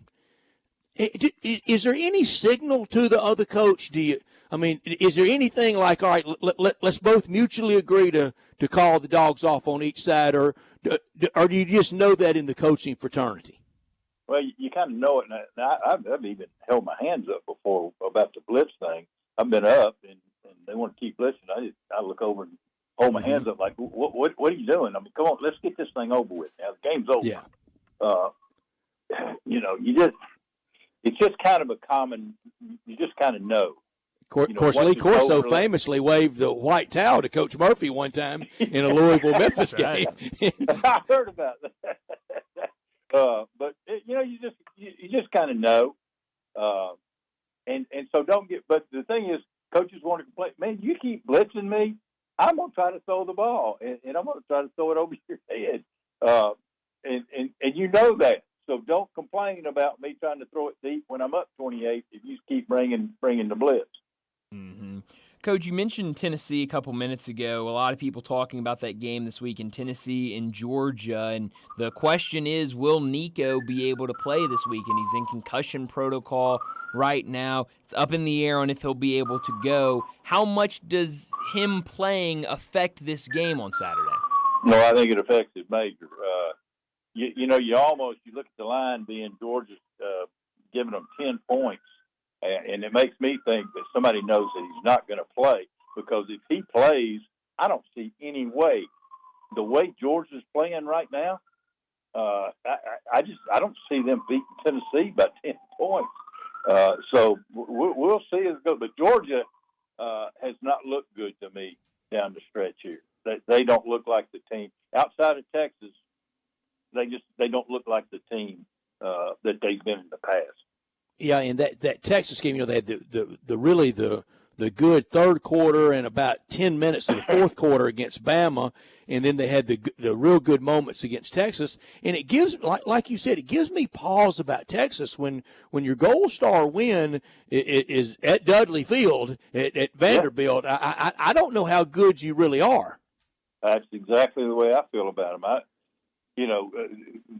is there any signal to the other coach? Is there anything like, all right, let's both mutually agree to call the dogs off on each side, or do you just know that in the coaching fraternity? Well, you kind of know it. Now, I've even held my hands up before about the blitz thing. I've been up, and they want to keep blitzing. I look over and hold my hands up like, what are you doing? Come on, let's get this thing over with. Now, the game's over. Yeah. It's just kind of a common, you just kind of know. Of course, Lee Corso famously waved the white towel to Coach Murphy one time in a Louisville-Memphis game. I heard about that. But you just kind of know, and so don't get. But the thing is, coaches want to complain. Man, you keep blitzing me, I'm going to try to throw the ball, and I'm going to try to throw it over your head, and you know that. So don't complain about me trying to throw it deep when I'm up 28 if you keep bringing the blitz. Mm-hmm. Coach, you mentioned Tennessee a couple minutes ago. A lot of people talking about that game this week in Tennessee and Georgia. And the question is, will Nico be able to play this week? And he's in concussion protocol right now. It's up in the air on if he'll be able to go. How much does him playing affect this game on Saturday? No, I think it affects it major. You look at the line being Georgia giving them 10 points. And it makes me think that somebody knows that he's not going to play, because if he plays, I don't see any way. The way Georgia's playing right now, I don't see them beating Tennessee by 10 points. So we'll see as it goes. But Georgia has not looked good to me down the stretch here. They don't look like the team outside of Texas. They don't look like the team that they've been in the past. Yeah, and that Texas game, they had the good third quarter and about 10 minutes of the fourth quarter against Bama, and then they had the real good moments against Texas. And it gives, like you said, it gives me pause about Texas when your Gold Star win is at Dudley Field at Vanderbilt. Yeah. I don't know how good you really are. That's exactly the way I feel about them.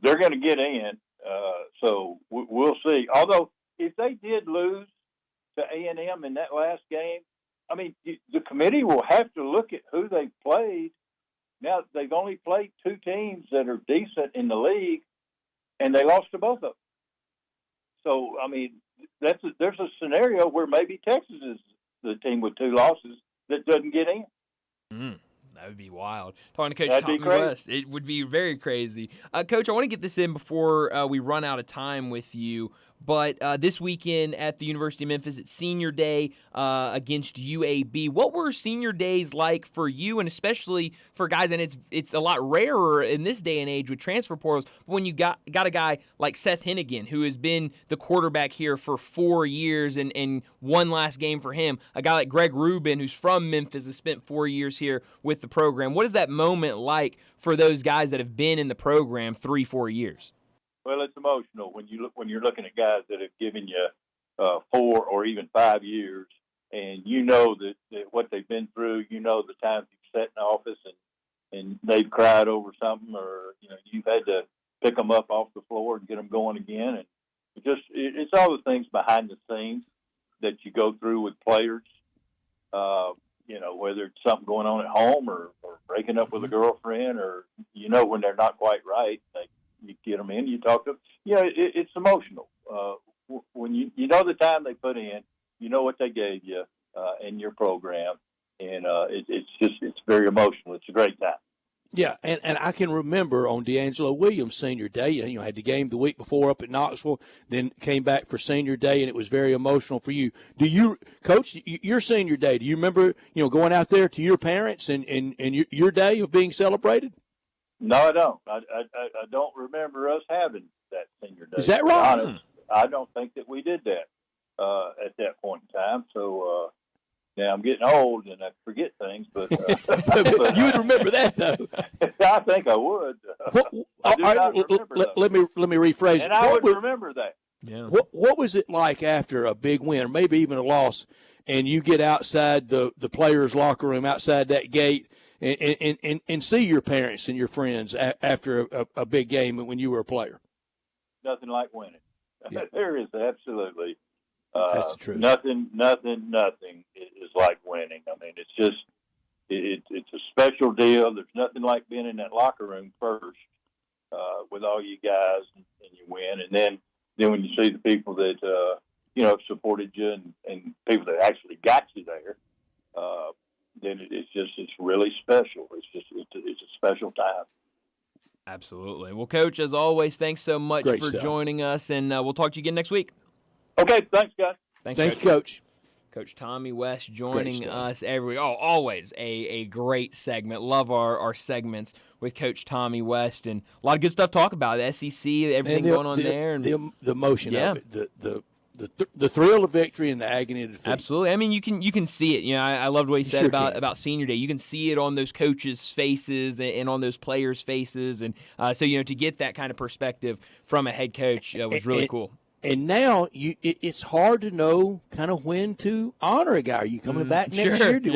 They're going to get in, so we'll see. Although, if they did lose to A&M in that last game, I mean, the committee will have to look at who they played. Now, they've only played two teams that are decent in the league, and they lost to both of them. So, I mean, there's a scenario where maybe Texas is the team with two losses that doesn't get in. That would be wild. Talking to Coach Tommy West, it would be very crazy. Coach, I want to get this in before we run out of time with you. But this weekend at the University of Memphis, it's Senior Day against UAB. What were Senior Days like for you, and especially for guys? And it's a lot rarer in this day and age with transfer portals. But when you got a guy like Seth Hennigan, who has been the quarterback here for 4 years and one last game for him, a guy like Greg Rubin, who's from Memphis, has spent 4 years here with the program. What is that moment like for those guys that have been in the program 3-4 years? Well, it's emotional when you're looking at guys that have given you 4 or even 5 years, and you know that what they've been through. You know the times you've sat in the office and they've cried over something, or you've had to pick them up off the floor and get them going again. And it's all the things behind the scenes that you go through with players. Whether it's something going on at home or breaking up with a girlfriend, or when they're not quite right. You get them in, you talk to them. It's emotional. When you know the time they put in, you know what they gave you in your program, and it's very emotional. It's a great time. Yeah, and I can remember on D'Angelo Williams' Senior Day, had the game the week before up at Knoxville, then came back for Senior Day, and it was very emotional for you. Do you, Coach, your Senior Day, do you remember, going out there to your parents and your day of being celebrated? No, I don't. I don't remember us having that Senior Day. Is that right? I don't think that we did that at that point in time. So now I'm getting old and I forget things, but you would remember that though. I think I would. Let me rephrase. And I would remember that. Yeah. What was it like after a big win, or maybe even a loss, and you get outside the players' locker room, outside that gate? And see your parents and your friends after a big game when you were a player? Nothing like winning. Yeah. There is absolutely that's the truth. Nothing is like winning. I mean, it's just it's a special deal. There's nothing like being in that locker room first with all you guys, and you win, and then when you see the people that supported you and people that actually got you there. Then it's really special. It's a special time. Absolutely. Well, Coach, as always, thanks so much for joining us, and we'll talk to you again next week. Okay, thanks, guys. Thanks, Coach. Coach Tommy West joining us every always a great segment. Love our segments with Coach Tommy West, and a lot of good stuff to talk about. The SEC, everything going on there, and the emotion of it, the thrill of victory and the agony of defeat. Absolutely. I mean, you can see it. I loved what he said about Senior Day. You can see it on those coaches' faces and on those players' faces, and so to get that kind of perspective from a head coach was really cool. And now it's hard to know kind of when to honor a guy. Are you coming back next year? Do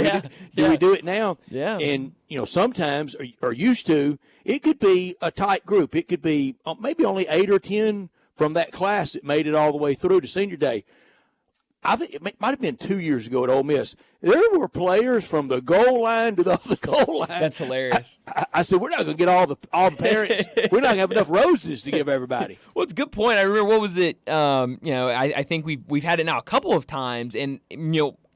we do it now? Yeah. And, sometimes, or used to, it could be a tight group. It could be maybe only 8 or 10 from that class that made it all the way through to senior day. I think it might have been 2 years ago at Ole Miss. There were players from the goal line to the other goal line. That's hilarious. I said, we're not going to get all the parents. We're not going to have enough roses to give everybody. Well, it's a good point. I remember, what was it? I think we've had it now a couple of times, and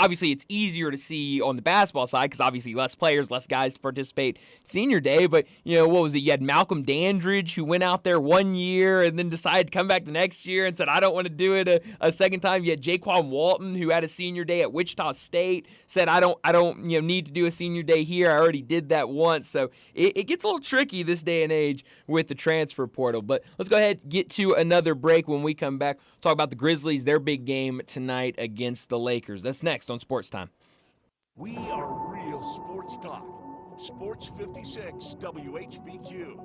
obviously it's easier to see on the basketball side because obviously less players, less guys to participate senior day. But what was it? You had Malcolm Dandridge, who went out there 1 year and then decided to come back the next year and said, I don't want to do it a second time. You had Jaquan Walton, who had a senior day at Wichita State, said, I don't need to do a senior day here. I already did that once. So it gets a little tricky this day and age with the transfer portal. But let's go ahead and get to another break. When we come back, we'll talk about the Grizzlies, their big game tonight against the Lakers. That's next on Sports Time. We are real sports talk. Sports 56 WHBQ.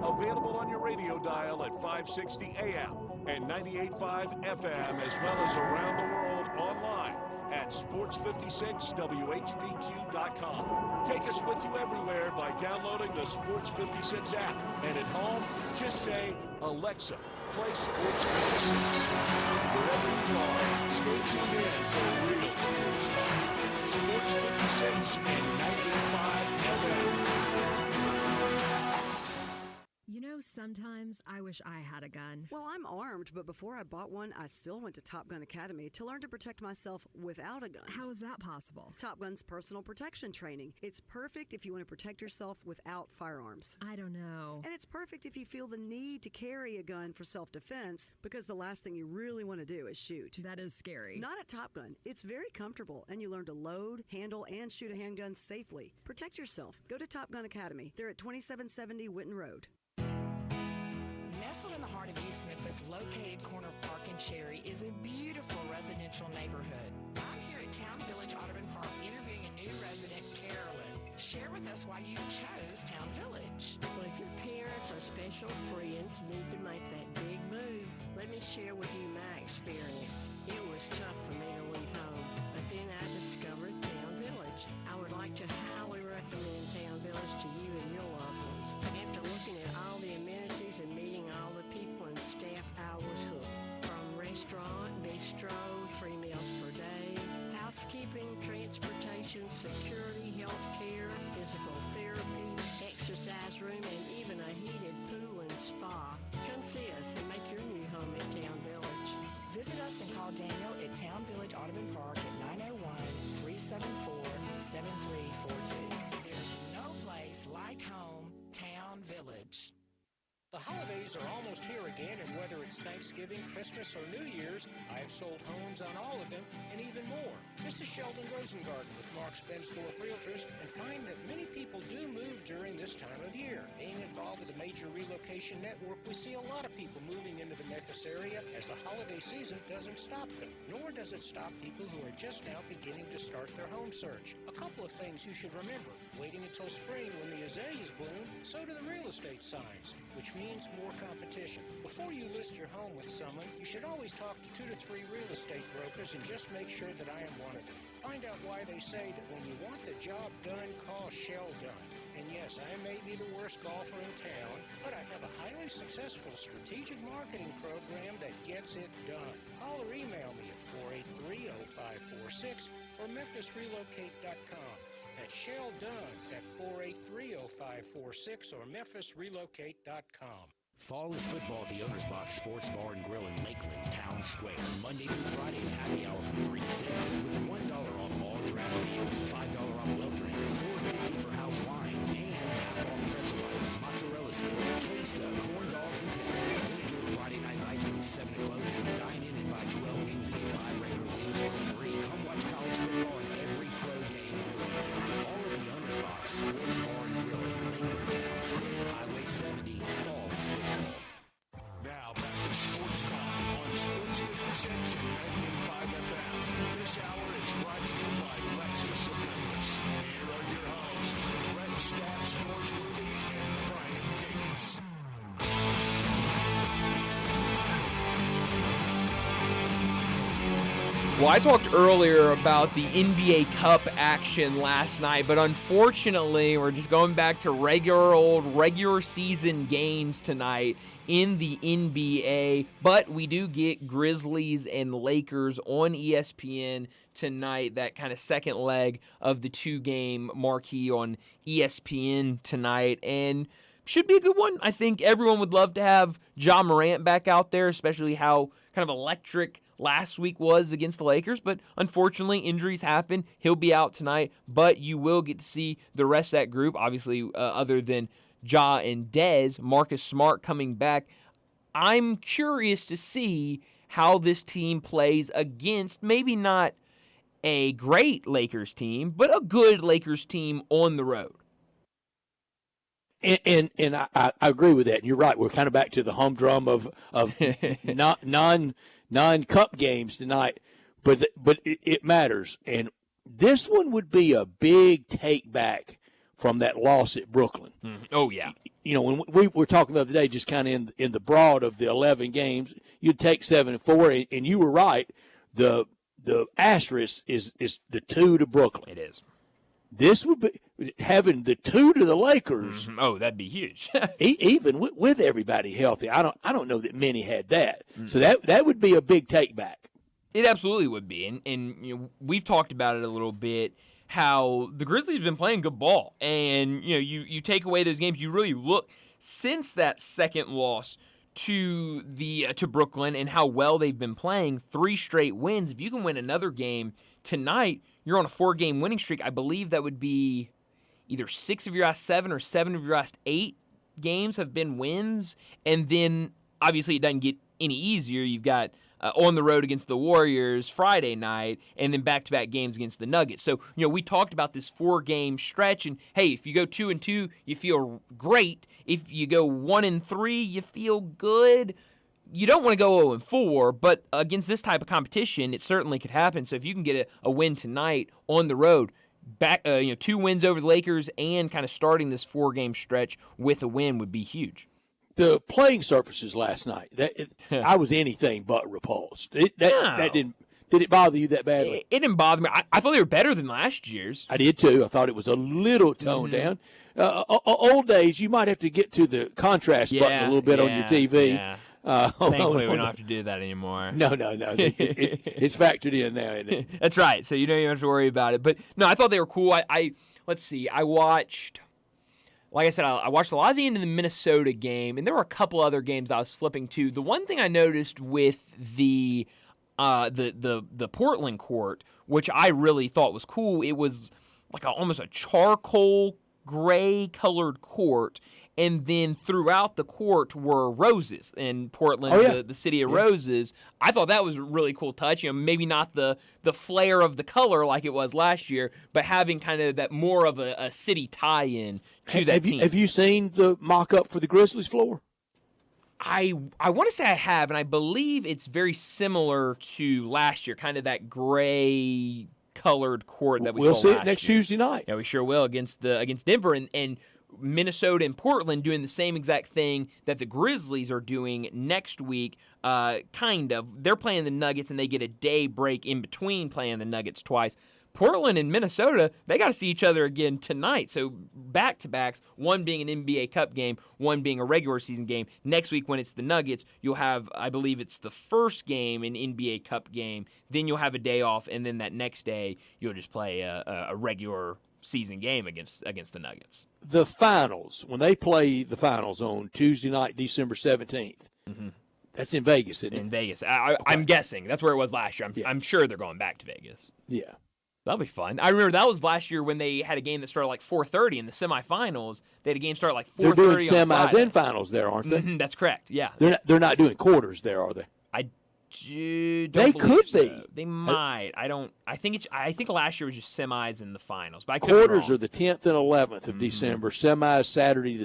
Available on your radio dial at 560 AM and 98.5 FM, as well as around the world online at sports56whbq.com. Take us with you everywhere by downloading the Sports 56 app. And at home, just say, Alexa, play Sports 56. Wherever you are, stay tuned in to real sports talk. Sports 56 and 98.5 FM. Sometimes I wish I had a gun. Well, I'm armed, but before I bought one, I still went to Top Gun Academy to learn to protect myself without a gun. How is that possible? Top Gun's personal protection training. It's perfect if you want to protect yourself without firearms. I don't know. And it's perfect if you feel the need to carry a gun for self-defense, because the last thing you really want to do is shoot. That is scary. Not at Top Gun. It's very comfortable, and you learn to load, handle, and shoot a handgun safely. Protect yourself. Go to Top Gun Academy. They're at 2770 Winton Road. Nestled in the heart of East Memphis, located corner of Park and Cherry, is a beautiful residential neighborhood. I'm here at Town Village Audubon Park interviewing a new resident, Carolyn. Share with us why you chose Town Village. Well, if your parents or special friends need to make that big move, let me share with you my experience. It was tough for me to leave home, but then I discovered Town Village. I would like to highly recommend Town Village to you and your loved ones. After looking at all the amenities and meeting all the people and staff, I was hooked. From restaurant, bistro, 3 meals per day, housekeeping, transportation, security, health care, physical therapy, exercise room, and even a heated pool and spa. Come see us and make your new home in Town Village. Visit us and call Daniel at Town Village Audubon Park at 901-374-7342. There's no place like home, Town Village. The holidays are almost here again, and whether it's Thanksgiving, Christmas, or New Year's, I have sold homes on all of them and even more. This is Sheldon Rosengarten with Mark's Ben School of Realtors, and find that many people do move during this time of year. Being involved with a major relocation network, we see a lot of people moving into the Memphis area, as the holiday season doesn't stop them, nor does it stop people who are just now beginning to start their home search. A couple of things you should remember. Waiting until spring when the azaleas bloom, so do the real estate signs, which means more competition. Before you list your home with someone, you should always talk to 2 to 3 real estate brokers and just make sure that I am one of them. Find out why they say that when you want the job done, call Sheldon. And yes, I may be the worst golfer in town, but I have a highly successful strategic marketing program that gets it done. Call or email me at 483-0546 or memphisrelocate.com. That's Shell Dunn at 483-0546 or memphisrelocate.com. Fall is football at the Owner's Box Sports Bar and Grill in Lakeland, Town Square. Monday through Friday is happy hour from 3 to 6 with $1 off all draft meals, $5 off well drinks, $4.50 for house wine, and half off pretzel bites, mozzarella sticks, queso, corn dogs, and pickles. Enjoy Friday night lights from 7 to closing. Dine in and buy 12 wings and get 5 regular wings for free. Come watch college football and every pro game on the weekends. All at the Owner's Box Sports Bar and Grill in Lakeland, Town Square. Highway 70, Fall is football. Now back to Sports Time on Sports 56 and 98.5 FM. This hour is brought to you by Lexus Supreme. Well, I talked earlier about the NBA Cup action last night, but unfortunately, we're just going back to regular season games tonight in the NBA. But we do get Grizzlies and Lakers on ESPN tonight, that kind of second leg of the two-game marquee on ESPN tonight. And should be a good one. I think everyone would love to have Ja Morant back out there, especially how kind of electric last week was against the Lakers, but unfortunately injuries happen. He'll be out tonight, but you will get to see the rest of that group, obviously other than Ja and Dez, Marcus Smart coming back. I'm curious to see how this team plays against maybe not a great Lakers team, but a good Lakers team on the road. And I agree with that. And you're right. We're kind of back to the humdrum of non-cup games tonight, but it matters. And this one would be a big take back from that loss at Brooklyn. Mm-hmm. Oh, yeah. You know, when we were talking the other day, just kind of in the broad of the 11 games, you'd take 7-4, and you were right. The asterisk is the 2 to Brooklyn. It is. This would be having the 2 to the Lakers. Mm-hmm. Oh, that'd be huge. Even with everybody healthy, I don't know that many had that. Mm-hmm. So that would be a big take back. It absolutely would be, and you know, we've talked about it a little bit. How the Grizzlies have been playing good ball, and you know, you take away those games, you really look since that second loss to Brooklyn and how well they've been playing. 3 straight wins. If you can win another game tonight, you're on a 4-game winning streak. I believe that would be either 6 of your last 7 or 7 of your last 8 games have been wins. And then, obviously, it doesn't get any easier. You've got on the road against the Warriors Friday night, and then back-to-back games against the Nuggets. So, you know, we talked about this 4-game stretch, and, hey, if you go 2-2, you feel great. If you go 1-3, you feel good. You don't want to go 0-4, but against this type of competition, it certainly could happen. So if you can get a win tonight on the road, 2 wins over the Lakers and kind of starting this 4-game stretch with a win would be huge. The playing surfaces last night, I was anything but repulsed. That didn't. Did it bother you that badly? It didn't bother me. I thought they were better than last year's. I did too. I thought it was a little toned down. Old days, you might have to get to the contrast button a little bit on your TV. Yeah. Thankfully, we don't have to do that anymore. No. It's factored in now, isn't it? That's right. So you don't even have to worry about it. But no, I thought they were cool. Let's see. I watched. Like I said, I watched a lot of the end of the Minnesota game, and there were a couple other games I was flipping to. The one thing I noticed with the Portland court, which I really thought was cool, it was like almost a charcoal gray colored court, and then throughout the court were roses in Portland, the city of roses. I thought that was a really cool touch. You know, maybe not the flair of the color like it was last year, but having kind of that more of a city tie-in to that team. Have you seen the mock-up for the Grizzlies floor? I want to say I have, and I believe it's very similar to last year, kind of that gray colored court that we saw last year. We'll see it next Tuesday night. Yeah, we sure will against Denver and Minnesota and Portland doing the same exact thing that the Grizzlies are doing next week. Kind of. They're playing the Nuggets, and they get a day break in between playing the Nuggets twice. Portland and Minnesota, they got to see each other again tonight. So back-to-backs, one being an NBA Cup game, one being a regular season game. Next week when it's the Nuggets, you'll have, I believe it's the first game, an NBA Cup game. Then you'll have a day off, and then that next day you'll just play a regular season game against the Nuggets. The finals, when they play the finals on Tuesday night, December 17th, that's in Vegas, isn't it? In Vegas. I'm guessing. That's where it was last year. I'm sure they're going back to Vegas. Yeah. That'll be fun. I remember that was last year when they had a game that started like 4:30 in the semifinals. They had a game start like 4:30. They're doing semis and finals there, aren't they? Mm-hmm, that's correct. Yeah. They're not doing quarters there, are they? They could be. They might. I think last year was just semis and the finals. But quarters are the 10th and 11th of December. Semis Saturday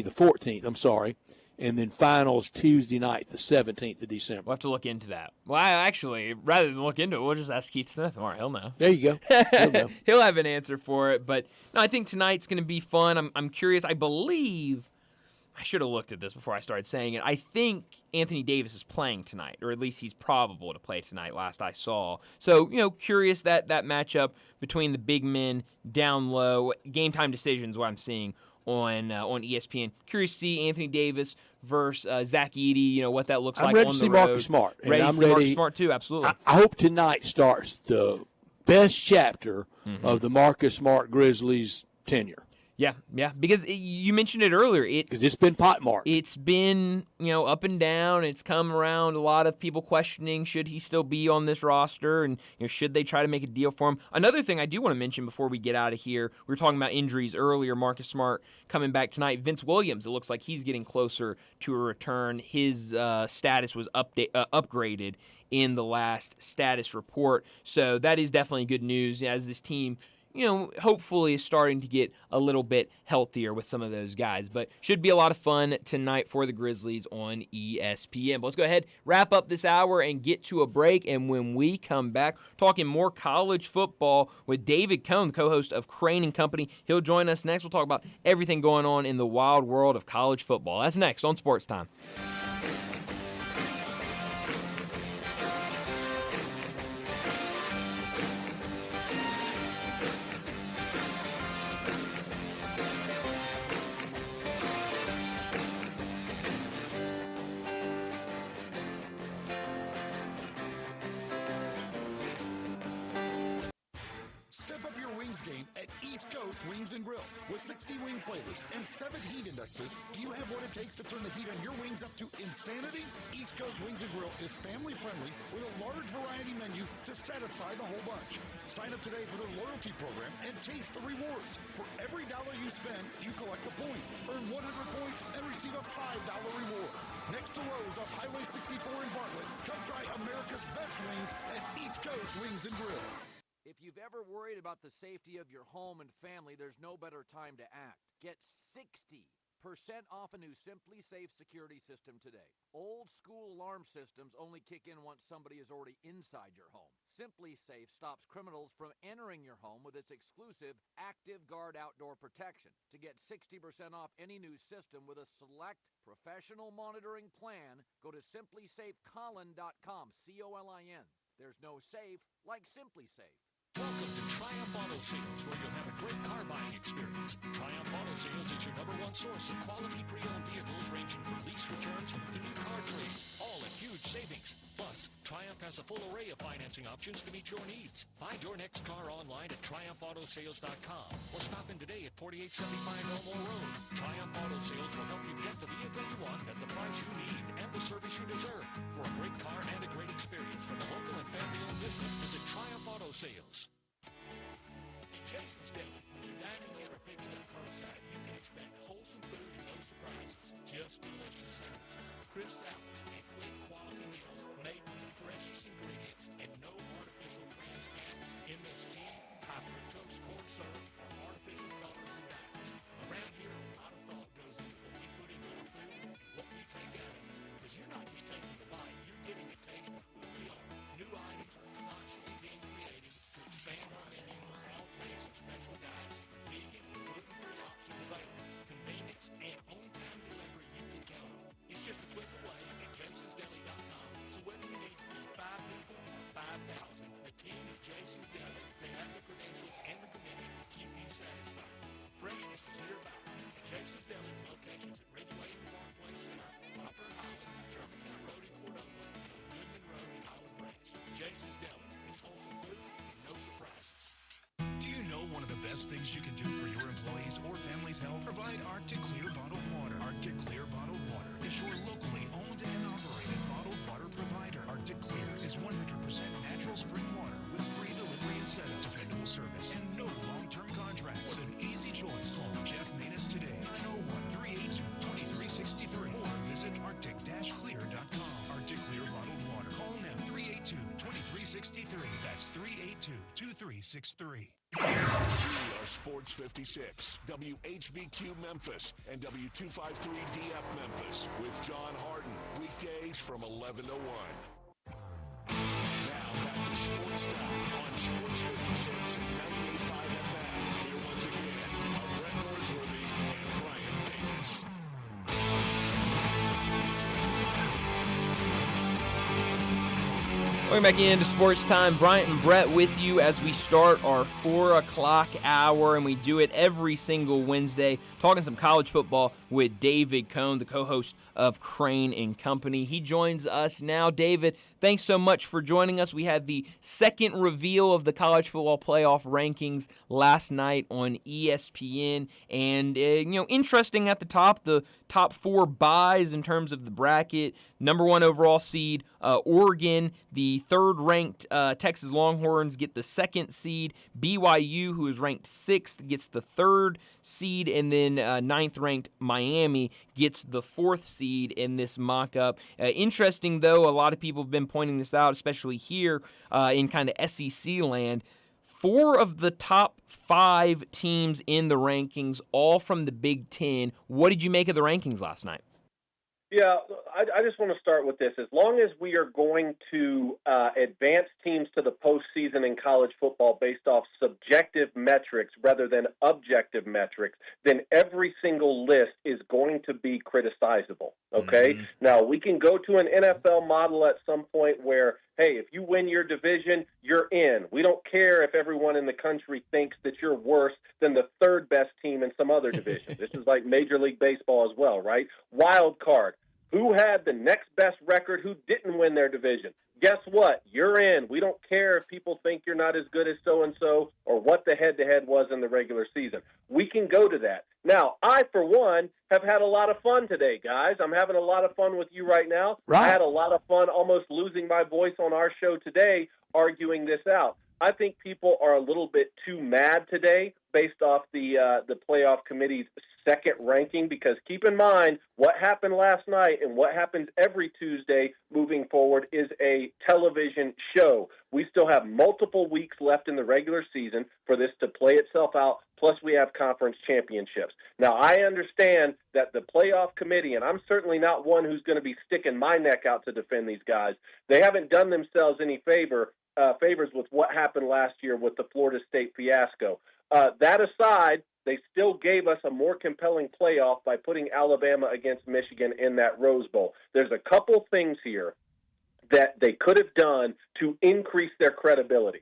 the 14th. I'm sorry. And then finals Tuesday night, the 17th of December. We'll have to look into that. Well, actually, rather than look into it, we'll just ask Keith Smith. All right, he'll know. There you go. He'll know. He'll have an answer for it. But no, I think tonight's going to be fun. I'm curious. I believe I should have looked at this before I started saying it. I think Anthony Davis is playing tonight, or at least he's probable to play tonight, last I saw. So, curious that matchup between the big men down low. Game time decisions, what I'm seeing on ESPN. Curious to see Anthony Davis versus Zach Edey, what that looks I'm like ready on to the see road. Marcus Smart. And Ready to I'm see Marcus ready- Smart, too, absolutely. I hope tonight starts the best chapter of the Marcus Smart Grizzlies tenure. Yeah, because you mentioned it earlier. Because it's been pot-marked. It's been, up and down. It's come around. A lot of people questioning, should he still be on this roster? And, should they try to make a deal for him? Another thing I do want to mention before we get out of here, we were talking about injuries earlier. Marcus Smart coming back tonight. Vince Williams, it looks like he's getting closer to a return. His status was upgraded in the last status report. So that is definitely good news as this team hopefully is starting to get a little bit healthier with some of those guys. But should be a lot of fun tonight for the Grizzlies on ESPN. But let's go ahead, wrap up this hour, and get to a break. And when we come back, talking more college football with David Cohn, the co-host of Crane & Company. He'll join us next. We'll talk about everything going on in the wild world of college football. That's next on Sports Time. Step up your wings game at East Coast Wings and Grill. With 60 wing flavors and 7 heat indexes, do you have what it takes to turn the heat on your wings up to insanity? East Coast Wings and Grill is family friendly with a large variety menu to satisfy the whole bunch. Sign up today for their loyalty program and taste the rewards. For every dollar you spend, you collect a point. Earn 100 points and receive a $5 reward. Next to Lowe's off Highway 64 in Bartlett, come try America's best wings at East Coast Wings and Grill. If you've ever worried about the safety of your home and family, there's no better time to act. Get 60% off a new Simply Safe security system today. Old school alarm systems only kick in once somebody is already inside your home. Simply Safe stops criminals from entering your home with its exclusive Active Guard outdoor protection. To get 60% off any new system with a select professional monitoring plan, go to simplysafecolin.com, COLIN. There's no safe like Simply Safe. Welcome to Triumph Auto Sales, where you'll have a great car buying experience. Triumph Auto Sales is your #1 source of quality pre-owned vehicles ranging from lease returns to new car trades, all at huge savings. Plus, Triumph has a full array of financing options to meet your needs. Find your next car online at TriumphAutoSales.com or stop in today at 4875 Elmore Road. Triumph Auto Sales will help you get the vehicle you want at the price you need and the service you deserve. For a great car and a great experience from a local and family-owned business, visit Triumph Auto Sales. Jason's Deli. When you're dining in or picking up curbside, you can expect wholesome food and no surprises. Just delicious sandwiches, crisp salads, and quick quality meals made with the freshest ingredients and no artificial trans fats, MSG, high fructose corn syrup, or artificial colors and dyes. Around here, a lot of thought goes into what we put into our food and what we take out of it. Because you're not just taking the bite, you're getting a taste of who we are. New items are constantly being created to expand our menu for all tastes and special diets, vegan and gluten-free options available, convenience, and on-time delivery you can count on. It's just a click away at jasonsdeli.com. So whether you need to feed 5 people or 5,000, the team at Jason's Deli, they have the credentials and the commitment to keep you satisfied. Freshness is nearby at Jason's Deli, locations at Ridgeway and Park Place Center, Poplar and Highland, Germantown Road in Cordova, and Goodman Road in Highland Branch. Jason's Deli. It's wholesome food and no surprises. Do you know one of the best things you can do for your employees or family's health? Provide Arctic Clear bottled water. Arctic Clear bottled water is your locally owned and operated bottled water provider. Arctic Clear is 100% natural spring water with free delivery and setup, dependable service, and no long-term contracts. What an easy choice. Call Jeff Manus today, 901-382-2363, or visit arctic-clear.com. Arctic Clear bottled water. Call now, 382-2363. That's 382-2363. We are Sports 56, WHBQ Memphis, and W253DF Memphis with John Harden. Weekdays from 11 to 1. Now back to Sports Time on Sports 56 and 98.5 FM. Here once again are Brett Norsworthy and Brian Davis. Welcome back into Sports Time. Bryant and Brett with you as we start our 4 o'clock hour, and we do it every single Wednesday, talking some college football with David Cohn, the co-host of Crane and Company. He joins us now. David, thanks so much for joining us. We had the second reveal of the college football playoff rankings last night on ESPN, and interesting at the top, the top 4 buys in terms of the bracket. Number 1 overall seed, Oregon. The third-ranked Texas Longhorns get the 2nd seed. BYU, who is ranked 6th, gets the 3rd seed. And then 9th-ranked Miami gets the 4th seed in this mock-up. Interesting, though, a lot of people have been pointing this out, especially here in kind of SEC land. 4 of the top 5 teams in the rankings, all from the Big Ten. What did you make of the rankings last night? Yeah, I just want to start with this. As long as we are going to advance teams to the postseason in college football based off subjective metrics rather than objective metrics, then every single list is going to be criticizable, okay? Mm-hmm. Now, we can go to an NFL model at some point where, hey, if you win your division, you're in. We don't care if everyone in the country thinks that you're worse than the 3rd best team in some other division. This is like Major League Baseball as well, right? Wild card. Who had the next best record? Who didn't win their division? Guess what? You're in. We don't care if people think you're not as good as so-and-so or what the head-to-head was in the regular season. We can go to that. Now, I, for one, have had a lot of fun today, guys. I'm having a lot of fun with you right now. Right. I had a lot of fun almost losing my voice on our show today arguing this out. I think people are a little bit too mad today based off the playoff committee's 2nd ranking, because keep in mind what happened last night and what happens every Tuesday moving forward is a television show. We still have multiple weeks left in the regular season for this to play itself out, plus we have conference championships. Now, I understand that the playoff committee, and I'm certainly not one who's going to be sticking my neck out to defend these guys, they haven't done themselves any favors with what happened last year with the Florida State fiasco. That aside, they still gave us a more compelling playoff by putting Alabama against Michigan in that Rose Bowl. There's a couple things here that they could have done to increase their credibility.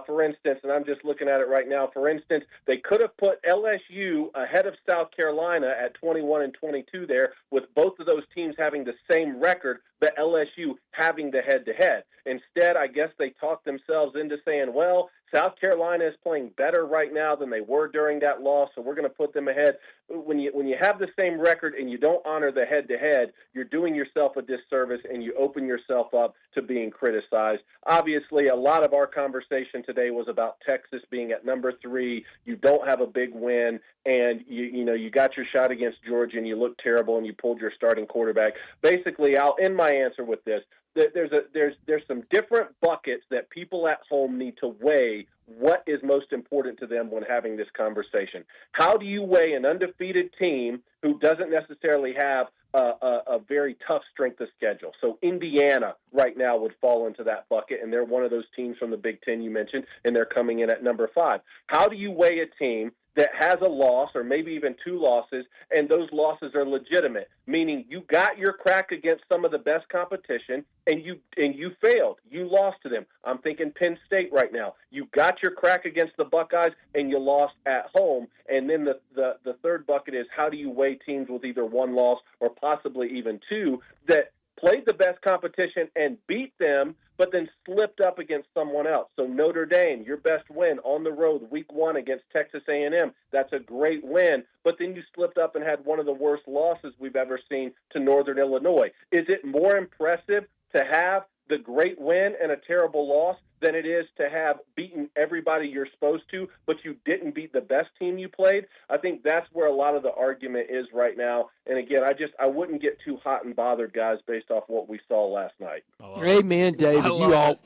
For instance, and I'm just looking at it right now, for instance, they could have put LSU ahead of South Carolina at 21 and 22 there, with both of those teams having the same record, but LSU having the head-to-head. Instead, I guess they talked themselves into saying, well, South Carolina is playing better right now than they were during that loss, so we're going to put them ahead. When you have the same record and you don't honor the head-to-head, you're doing yourself a disservice and you open yourself up to being criticized. Obviously, a lot of our conversation today was about Texas being at number 3. You don't have a big win, and you got your shot against Georgia and you looked terrible and you pulled your starting quarterback. Basically, I'll end my answer with this. There's some different buckets that people at home need to weigh what is most important to them when having this conversation. How do you weigh an undefeated team who doesn't necessarily have a very tough strength of schedule? So Indiana right now would fall into that bucket, and they're one of those teams from the Big Ten you mentioned, and they're coming in at number 5. How do you weigh a team that has a loss or maybe even 2 losses, and those losses are legitimate, meaning you got your crack against some of the best competition, and you failed. You lost to them. I'm thinking Penn State right now. You got your crack against the Buckeyes, and you lost at home. And then the third bucket is, how do you weigh teams with either 1 loss or possibly even 2 that played the best competition and beat them, but then slipped up against someone else? So Notre Dame, your best win on the road, week 1 against Texas A&M. That's a great win, but then you slipped up and had one of the worst losses we've ever seen to Northern Illinois. Is it more impressive to have the great win and a terrible loss than it is to have beaten everybody you're supposed to, but you didn't beat the best team you played? I think that's where a lot of the argument is right now. And again, I wouldn't get too hot and bothered, guys, based off what we saw last night. Amen, David.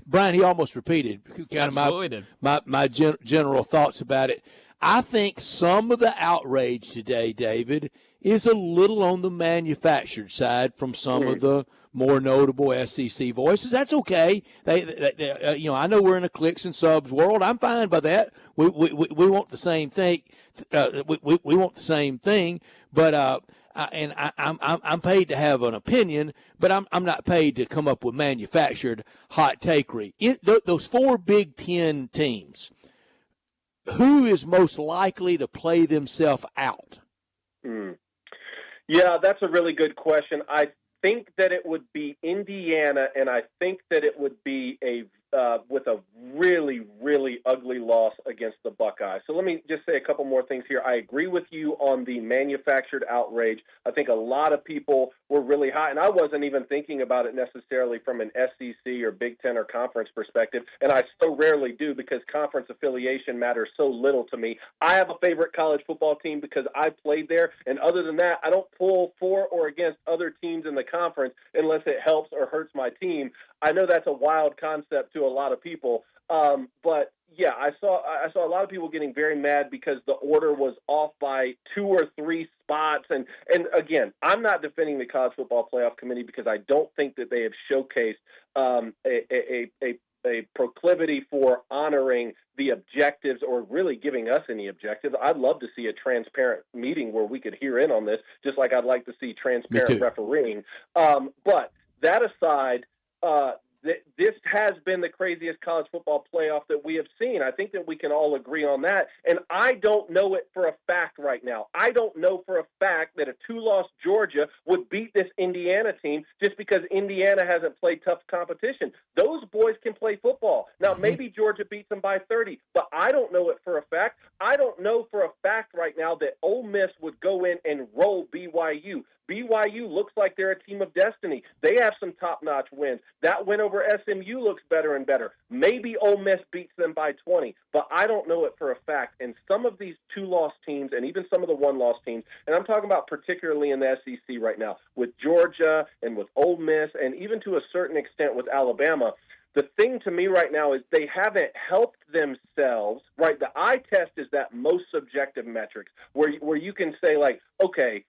Brian, he almost repeated kind of my general thoughts about it. I think some of the outrage today, David, is a little on the manufactured side from some of the more notable SEC voices. That's okay. They I know we're in a clicks and subs world. I'm fine by that. We want the same thing. We want the same thing. But I'm paid to have an opinion, but I'm not paid to come up with manufactured hot takery. Those 4 Big Ten teams, who is most likely to play themselves out? Yeah, that's a really good question. I think that it would be Indiana, and I think that it would be with a really, really ugly loss against the Buckeyes. So let me just say a couple more things here. I agree with you on the manufactured outrage. I think a lot of people were really high, and I wasn't even thinking about it necessarily from an SEC or Big Ten or conference perspective, and I so rarely do because conference affiliation matters so little to me. I have a favorite college football team because I played there, and other than that, I don't pull for or against other teams in the conference unless it helps or hurts my team. I know that's a wild concept to a lot of people, but yeah, I saw a lot of people getting very mad because the order was off by 2 or 3 spots. And again, I'm not defending the College Football Playoff Committee because I don't think that they have showcased a proclivity for honoring the objectives or really giving us any objectives. I'd love to see a transparent meeting where we could hear in on this, just like I'd like to see transparent refereeing. But that aside, this has been the craziest college football playoff that we have seen. I think that we can all agree on that. And I don't know it for a fact right now. I don't know for a fact that a 2-loss Georgia would beat this Indiana team just because Indiana hasn't played tough competition. Those boys can play football. Now, maybe Georgia beats them by 30, but I don't know it for a fact. I don't know for a fact right now that Ole Miss would go in and roll BYU. BYU looks like they're a team of destiny. They have some top-notch wins. That win over SMU looks better and better. Maybe Ole Miss beats them by 20, but I don't know it for a fact. And some of these 2-loss teams and even some of the 1-loss teams, and I'm talking about particularly in the SEC right now, with Georgia and with Ole Miss and even to a certain extent with Alabama, the thing to me right now is they haven't helped themselves, right? The eye test is that most subjective metrics where you can say, like, okay,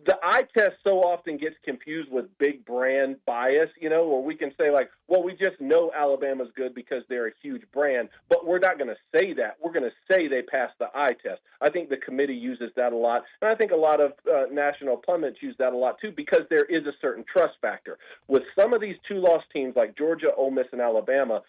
the eye test so often gets confused with big brand bias, where we can say, like, well, we just know Alabama's good because they're a huge brand, but we're not going to say that. We're going to say they passed the eye test. I think the committee uses that a lot, and I think a lot of national pundits use that a lot too because there is a certain trust factor. With some of these 2-loss teams like Georgia, Ole Miss, and Alabama,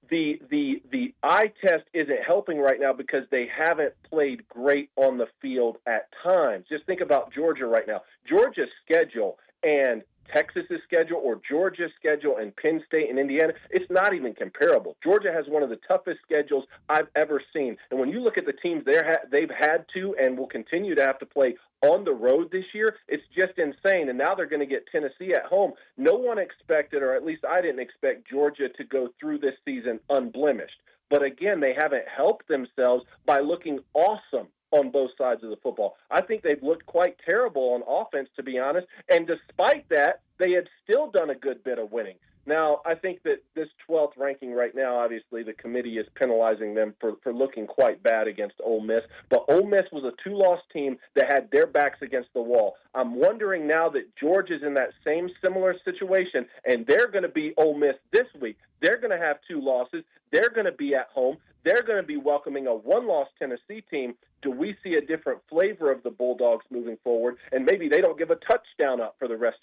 the eye test isn't helping right now because they haven't played great on the field at times. Just think about Georgia right now. Georgia's schedule and Texas's schedule or Georgia's schedule and Penn State and Indiana, it's not even comparable. Georgia has one of the toughest schedules I've ever seen. And when you look at the teams they've had to and will continue to have to play on the road this year, it's just insane. And now they're going to get Tennessee at home. No one expected, or at least I didn't expect, Georgia to go through this season unblemished. But again, they haven't helped themselves by looking awesome on both sides of the football. I think they've looked quite terrible on offense, to be honest. And despite that, they had still done a good bit of winning. Now, I think that this 12th ranking right now, obviously, the committee is penalizing them for looking quite bad against Ole Miss. But Ole Miss was a 2-loss team that had their backs against the wall. I'm wondering now that Georgia's in that same similar situation, and they're going to be Ole Miss this week. They're going to have 2 losses. They're going to be at home. They're going to be welcoming a 1-loss Tennessee team. Do we see a different flavor of the Bulldogs moving forward? And maybe they don't give a touchdown up for the rest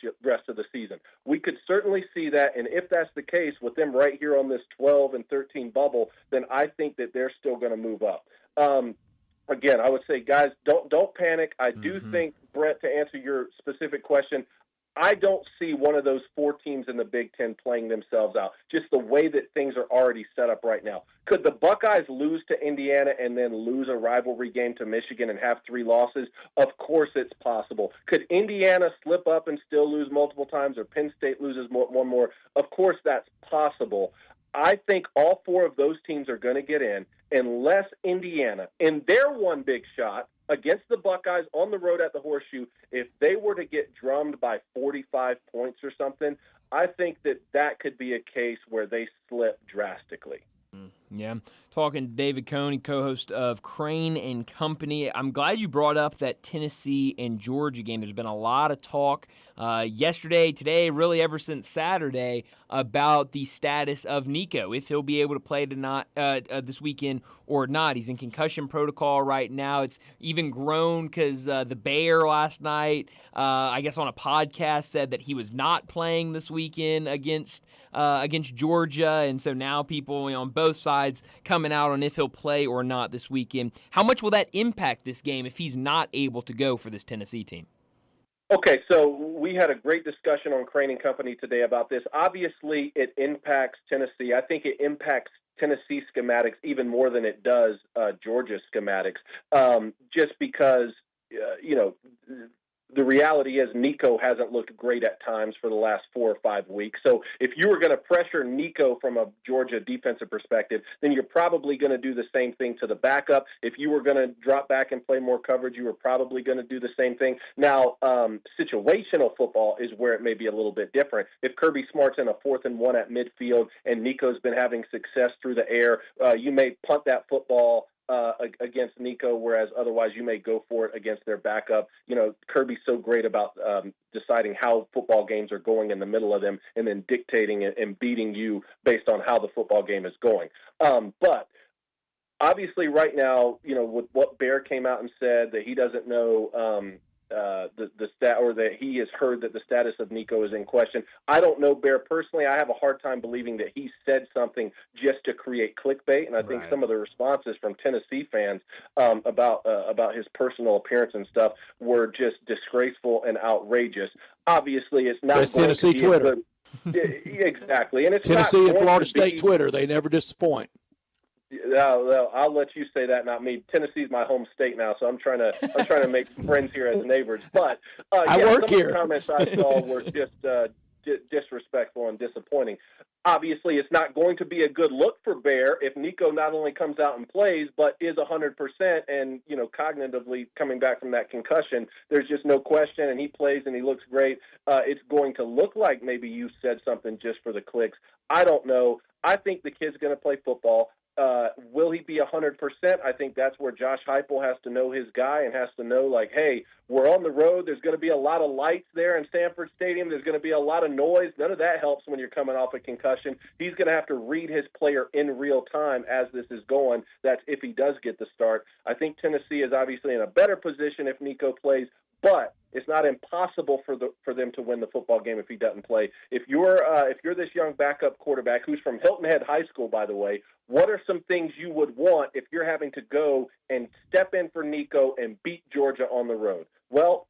of the season. We could certainly see that, and if that's the case with them right here on this 12 and 13 bubble, then I think that they're still going to move up. Again, I would say, guys, don't panic. I do think, Brett, to answer your specific question, I don't see one of those 4 teams in the Big Ten playing themselves out, just the way that things are already set up right now. Could the Buckeyes lose to Indiana and then lose a rivalry game to Michigan and have 3 losses? Of course it's possible. Could Indiana slip up and still lose multiple times, or Penn State loses one more? Of course that's possible. I think all 4 of those teams are going to get in unless Indiana, in their one big shot, against the Buckeyes on the road at the Horseshoe, if they were to get drummed by 45 points or something, I think that could be a case where they slip drastically. Yeah, talking to David Coney, co-host of Crane and Company. I'm glad you brought up that Tennessee and Georgia game. There's been a lot of talk yesterday, today, really ever since Saturday about the status of Nico, if he'll be able to play this weekend or not. He's in concussion protocol right now. It's even grown because the Bear last night, I guess on a podcast, said that he was not playing this weekend against Georgia, and so now people on both sides coming out on if he'll play or not this weekend. How much will that impact this game if he's not able to go for this Tennessee team? Okay, so we had a great discussion on Crane and Company today about this. Obviously, it impacts Tennessee. I think it impacts Tennessee schematics even more than it does Georgia schematics, just because, the reality is Nico hasn't looked great at times for the last 4 or 5 weeks. So if you were going to pressure Nico from a Georgia defensive perspective, then you're probably going to do the same thing to the backup. If you were going to drop back and play more coverage, you were probably going to do the same thing. Now, situational football is where it may be a little bit different. If Kirby Smart's in a 4th and 1 at midfield and Nico's been having success through the air, you may punt that football against Nico, whereas otherwise you may go for it against their backup. Kirby's so great about deciding how football games are going in the middle of them and then dictating and beating you based on how the football game is going. But obviously right now, with what Bear came out and said that he doesn't know the stat, or that he has heard that the status of Nico is in question. I don't know Bear personally. I have a hard time believing that he said something just to create clickbait, and I think some of the responses from Tennessee fans about his personal appearance and stuff were just disgraceful and outrageous. Obviously, it's not That's going Tennessee to be Twitter. Exactly, and it's Tennessee not and Florida to State be, Twitter, they never disappoint. I'll let you say that, not me. Tennessee's my home state now, so I'm trying to make friends here as neighbors. But I work some here. of the comments I saw were just disrespectful and disappointing. Obviously, it's not going to be a good look for Bear if Nico not only comes out and plays, but is 100% and cognitively coming back from that concussion. There's just no question, and he plays and he looks great. It's going to look like maybe you said something just for the clicks. I don't know. I think the kid's going to play football. Will he be 100%? I think that's where Josh Heupel has to know his guy and has to know, like, hey, we're on the road. There's going to be a lot of lights there in Sanford Stadium. There's going to be a lot of noise. None of that helps when you're coming off a concussion. He's going to have to read his player in real time as this is going. That's if he does get the start. I think Tennessee is obviously in a better position if Nico plays, but it's not impossible for them to win the football game if he doesn't play. If you're this young backup quarterback who's from Hilton Head High School, by the way, what are some things you would want if you're having to go and step in for Nico and beat Georgia on the road? Well,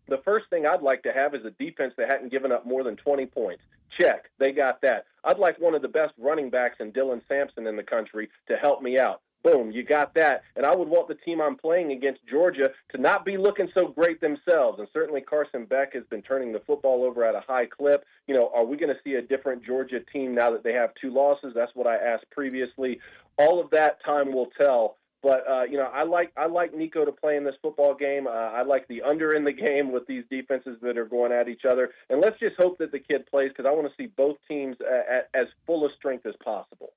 the first thing I'd like to have is a defense that hadn't given up more than 20 points. Check, they got that. I'd like one of the best running backs in Dylan Sampson in the country to help me out. Boom, you got that. And I would want the team I'm playing against, Georgia, to not be looking so great themselves. And certainly Carson Beck has been turning the football over at a high clip. Are we going to see a different Georgia team now that they have 2 losses? That's what I asked previously. All of that time will tell. But, I like Nico to play in this football game. I like the under in the game with these defenses that are going at each other. And let's just hope that the kid plays, because I want to see both teams at as full of strength as possible.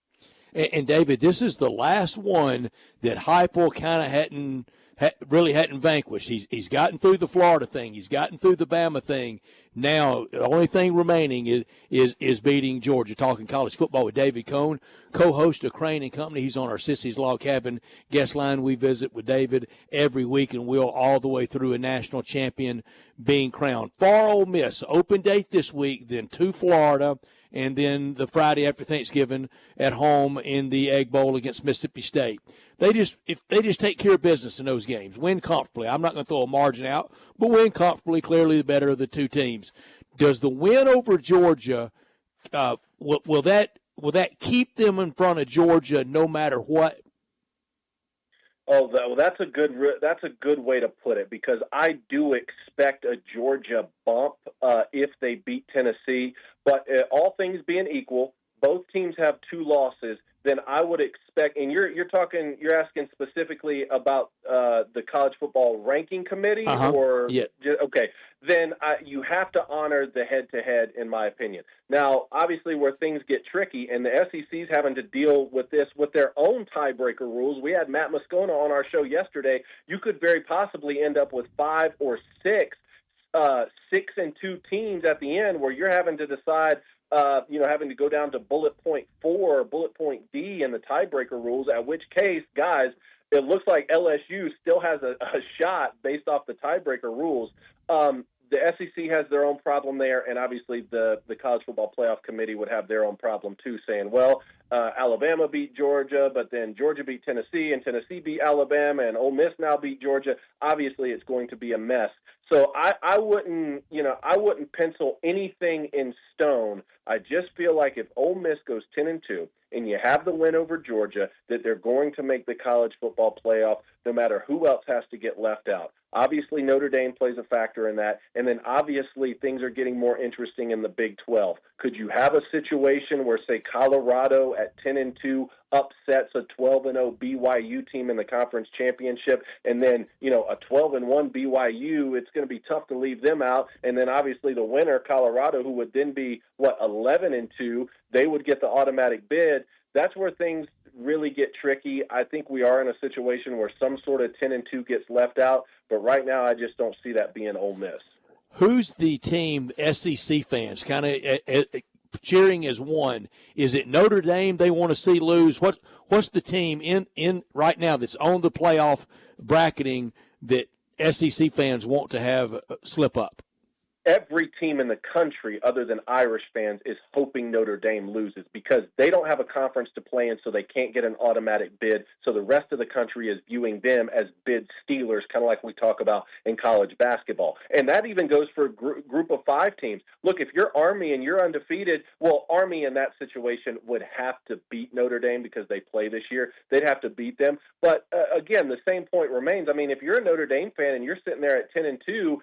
And David, this is the last one that Heupel kind of really hadn't vanquished. He's gotten through the Florida thing. He's gotten through the Bama thing. Now, the only thing remaining is beating Georgia. Talking college football with David Cohn, co-host of Crane and Company. He's on our Sissy's Log Cabin guest line. We visit with David every week, and we'll all the way through a national champion being crowned. For Ole Miss, open date this week, then to Florida, and then the Friday after Thanksgiving at home in the Egg Bowl against Mississippi State. If they just take care of business in those games, win comfortably. I'm not going to throw a margin out, but win comfortably, clearly the better of the two teams. Does the win over Georgia, will that keep them in front of Georgia no matter what? Oh, well, that's a good way to put it, because I do expect a Georgia bump if they beat Tennessee. But all things being equal, both teams have 2 losses. then I would expect, and you're asking specifically about the college football ranking committee, or Yeah. okay, then you have to honor the head-to-head, in my opinion. Now, obviously, where things get tricky, and the SEC's having to deal with this with their own tiebreaker rules. We had Matt Moscona on our show yesterday. You could very possibly end up with 5 or 6 6-2 teams at the end, where you're having to decide. Having to go down to bullet point 4 or bullet point D in the tiebreaker rules, at which case, guys, it looks like LSU still has a shot based off the tiebreaker rules. The SEC has their own problem there, and obviously the College Football Playoff Committee would have their own problem too, saying, well, Alabama beat Georgia, but then Georgia beat Tennessee, and Tennessee beat Alabama, and Ole Miss now beat Georgia. Obviously, it's going to be a mess. So I wouldn't pencil anything in stone. I just feel like if Ole Miss goes 10-2 and you have the win over Georgia, that they're going to make the college football playoff, no matter who else has to get left out. Obviously, Notre Dame plays a factor in that, and then obviously things are getting more interesting in the Big 12. Could you have a situation where, say, Colorado at 10-2 upsets a 12-0 BYU team in the conference championship, and then, a 12-1 BYU, it's going to be tough to leave them out, and then obviously the winner, Colorado, who would then be, 11-2, they would get the automatic bid. That's where things really get tricky. I think we are in a situation where some sort of 10-2 gets left out, but right now I just don't see that being Ole Miss. Who's the team SEC fans kind of cheering as one? Is it Notre Dame they want to see lose? What's the team in right now that's on the playoff bracketing that SEC fans want to have slip up? Every team in the country other than Irish fans is hoping Notre Dame loses, because they don't have a conference to play in, so they can't get an automatic bid. So the rest of the country is viewing them as bid stealers, kind of like we talk about in college basketball. And that even goes for a group of 5 teams. Look, if you're Army and you're undefeated, well, Army in that situation would have to beat Notre Dame because they play this year. They'd have to beat them. But again, the same point remains. I mean, if you're a Notre Dame fan and you're sitting there at 10-2,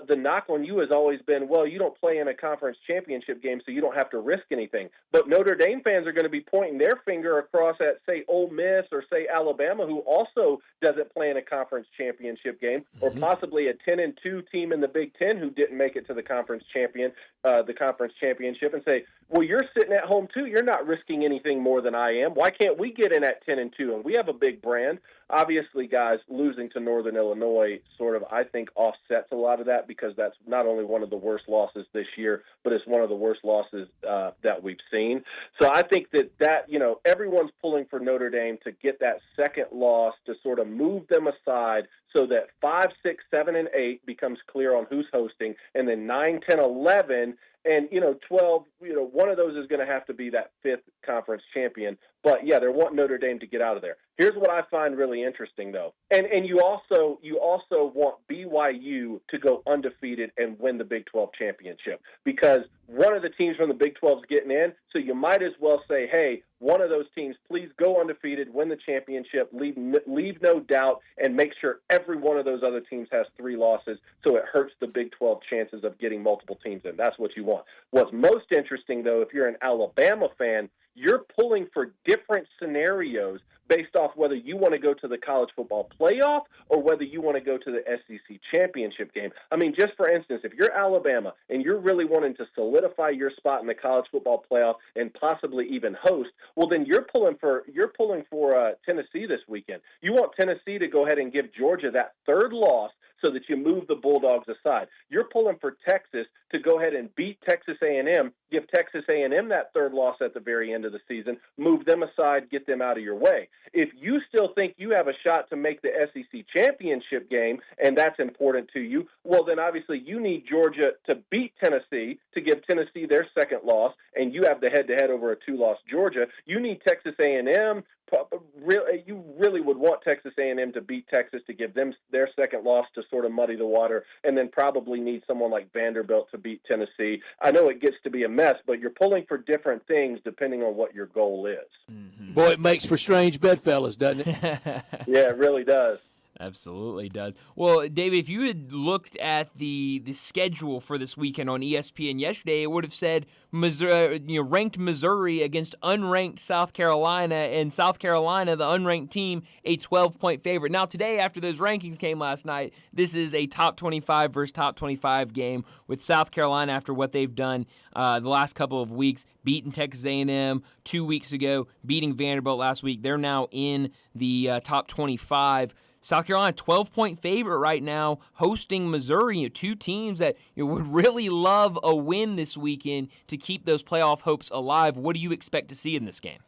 the knock on you has always been, well, you don't play in a conference championship game, so you don't have to risk anything. But Notre Dame fans are going to be pointing their finger across at, say, Ole Miss or, say, Alabama, who also doesn't play in a conference championship game, or possibly a 10-2 team in the Big Ten who didn't make it to the conference championship, and say, well, you're sitting at home too. You're not risking anything more than I am. Why can't we get in at 10-2? And we have a big brand. Obviously, guys, losing to Northern Illinois sort of, I think, offsets a lot of that, because that's not only one of the worst losses this year, but it's one of the worst losses that we've seen. So I think that everyone's pulling for Notre Dame to get that second loss to sort of move them aside, so that 5, 6, 7, and 8 becomes clear on who's hosting, and then 9, 10, 11, and 12. One of those is going to have to be that 5th conference champion. But yeah, they're wanting Notre Dame to get out of there. Here's what I find really interesting, though, and you also want BYU to go undefeated and win the Big 12 championship, because one of the teams from the Big 12 is getting in. So you might as well say, hey, one of those teams, please go undefeated, win the championship, leave no doubt, and make sure every one of those other teams has 3 losses, so it hurts the Big 12 chances of getting multiple teams in. That's what you want. What's most interesting, though, if you're an Alabama fan, you're pulling for different scenarios based off whether you want to go to the college football playoff or whether you want to go to the SEC championship game. I mean, just for instance, if you're Alabama and you're really wanting to solidify your spot in the college football playoff and possibly even host, well, then you're pulling for Tennessee this weekend. You want Tennessee to go ahead and give Georgia that 3rd loss so that you move the Bulldogs aside. You're pulling for Texas to go ahead and beat Texas A&M, give Texas A&M that 3rd loss at the very end of the season, move them aside, get them out of your way. If you still think you have a shot to make the SEC championship game, and that's important to you, well, then obviously you need Georgia to beat Tennessee to give Tennessee their 2nd loss, and you have the head-to-head over a 2-loss Georgia. You need Texas A&M. You really would want Texas A&M to beat Texas to give them their 2nd loss to sort of muddy the water, and then probably need someone like Vanderbilt to beat Tennessee. I know it gets to be a mess, but you're pulling for different things depending on what your goal is. Boy, it makes for strange bedfellows, doesn't it? Yeah, it really does. Absolutely does. Well, David, if you had looked at the schedule for this weekend on ESPN yesterday, it would have said Missouri, ranked Missouri against unranked South Carolina, and South Carolina, the unranked team, a 12-point favorite. Now, today, after those rankings came last night, this is a top 25 versus top 25 game with South Carolina after what they've done the last couple of weeks, beating Texas A&M 2 weeks ago, beating Vanderbilt last week. They're now in the top 25. South Carolina, 12-point favorite right now, hosting Missouri, two teams that would really love a win this weekend to keep those playoff hopes alive. What do you expect to see in this game?